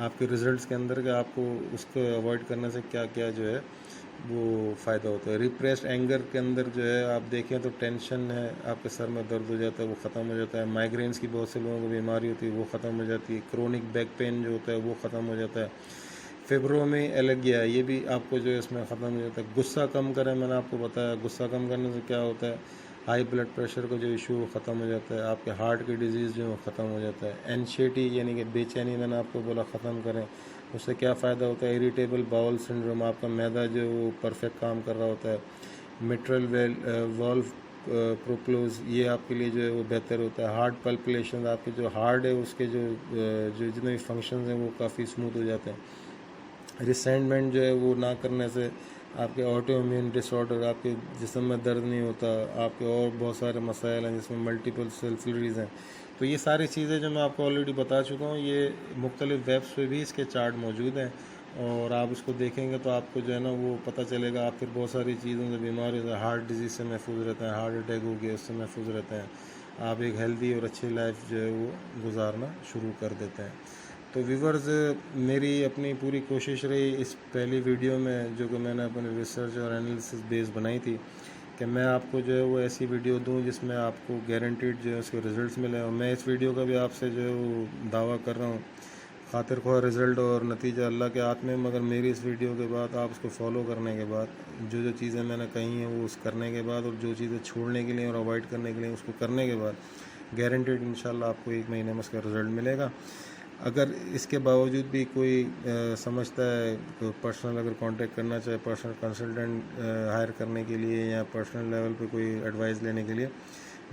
आपके रिज़ल्ट्स के अंदर कि आपको उसको अवॉइड करने से क्या क्या जो है वो फ़ायदा होता है। रिप्रेस्ड एंगर के अंदर जो है आप देखें तो टेंशन है, आपके सर में दर्द हो जाता है, वो ख़त्म हो जाता है। माइग्रेन्स की बहुत से लोगों को बीमारी होती है, वो ख़त्म हो जाती है। क्रोनिक बैक पेन जो होता है वो ख़त्म हो जाता है। फिब्रोमियल्गिया, ये भी आपको जो है इसमें ख़त्म हो जाता है। गुस्सा कम करें, मैंने आपको बताया गुस्सा कम करने से क्या होता है, हाई ब्लड प्रेशर का जो इशू वो ख़त्म हो जाता है, आपके हार्ट की डिजीज़ जो है ख़त्म हो जाता है। एंग्जायटी यानी कि बेचैनी, मैंने आपको बोला ख़त्म करें, उससे क्या फ़ायदा होता है। इरिटेबल बाउल सिंड्रोम, आपका मैदा जो वो परफेक्ट काम कर रहा होता है। मिट्रल वाल्व प्रोक्लोज, ये आपके लिए जो है वो बेहतर होता है। हार्ट पल्पिलेशन, आपके जो हार्ट है उसके जो जितने भी फंक्शन हैं वो काफ़ी स्मूथ हो जाते हैं। रिसेंटमेंट जो है वो ना करने से आपके ऑटो इम्यून डिसऑर्डर, आपके जिस्म में दर्द नहीं होता, आपके और बहुत सारे मसाइल हैं जिसमें मल्टीपल सेल्फलरीज हैं। तो ये सारी चीज़ें जो मैं आपको ऑलरेडी बता चुका हूँ, ये मुख्तलिफ वेब्स पे भी इसके चार्ट मौजूद हैं, और आप उसको देखेंगे तो आपको जो है ना वो पता चलेगा। आप फिर बहुत सारी चीज़ों से बीमारी से, हार्ट डिजीज़ से महफूज रहते हैं, हार्ट अटैक हो गया उससे महफूज रहते हैं, आप एक हेल्दी और अच्छी लाइफ जो है वो गुजारना शुरू कर देते हैं। तो व्यूवर्स, मेरी अपनी पूरी कोशिश रही इस पहली वीडियो में, जो कि मैंने अपने रिसर्च और एनालिसिस बेस बनाई थी, कि मैं आपको जो है वो ऐसी वीडियो दूं जिसमें आपको गारंटीड जो है उसके रिज़ल्ट्स मिले। और मैं इस वीडियो का भी आपसे जो है वो दावा कर रहा हूँ, खातिर ख्वाह रिज़ल्ट और नतीजा अल्लाह के हाथ में। मगर मेरी इस वीडियो के बाद, आप उसको फॉलो करने के बाद, जो चीज़ें मैंने कही हैं वो उस करने के बाद, और जो चीज़ें छोड़ने के लिए और अवॉइड करने के लिए उसको करने के बाद, गारंटीड इंशाल्लाह आपको 1 महीने में उसका रिज़ल्ट मिलेगा। अगर इसके बावजूद भी कोई समझता है तो पर्सनल अगर कांटेक्ट करना चाहे, पर्सनल कंसल्टेंट हायर करने के लिए या पर्सनल लेवल पे कोई एडवाइस लेने के लिए,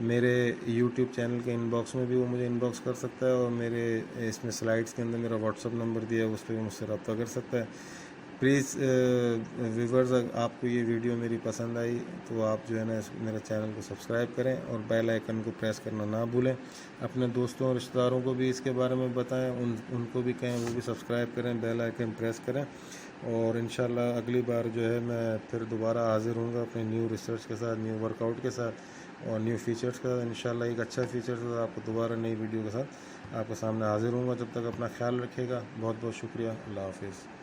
मेरे यूट्यूब चैनल के इनबॉक्स में भी वो मुझे इनबॉक्स कर सकता है, और मेरे इसमें स्लाइड्स के अंदर मेरा व्हाट्सअप नंबर दिया है, उस पर भी मुझसे रब्ता कर सकता है। प्लीज़ व्यूवर्स, आपको ये वीडियो मेरी पसंद आई तो आप जो है ना मेरे चैनल को सब्सक्राइब करें और बेल आइकन को प्रेस करना ना भूलें। अपने दोस्तों और रिश्तेदारों को भी इसके बारे में बताएं, उनको भी कहें वो भी सब्सक्राइब करें, बेल आइकन प्रेस करें। और इंशाल्लाह अगली बार जो है मैं फिर दोबारा हाजिर हूँगा अपने न्यू रिसर्च के साथ, न्यू वर्कआउट के साथ और न्यू फीचर्स के साथ। इंशाल्लाह एक अच्छा फीचर के साथ आपको दोबारा नई वीडियो के साथ आपके सामने हाजिर हूँगा। जब तक अपना ख्याल रखिएगा। बहुत बहुत शुक्रिया। अल्लाह हाफिज़।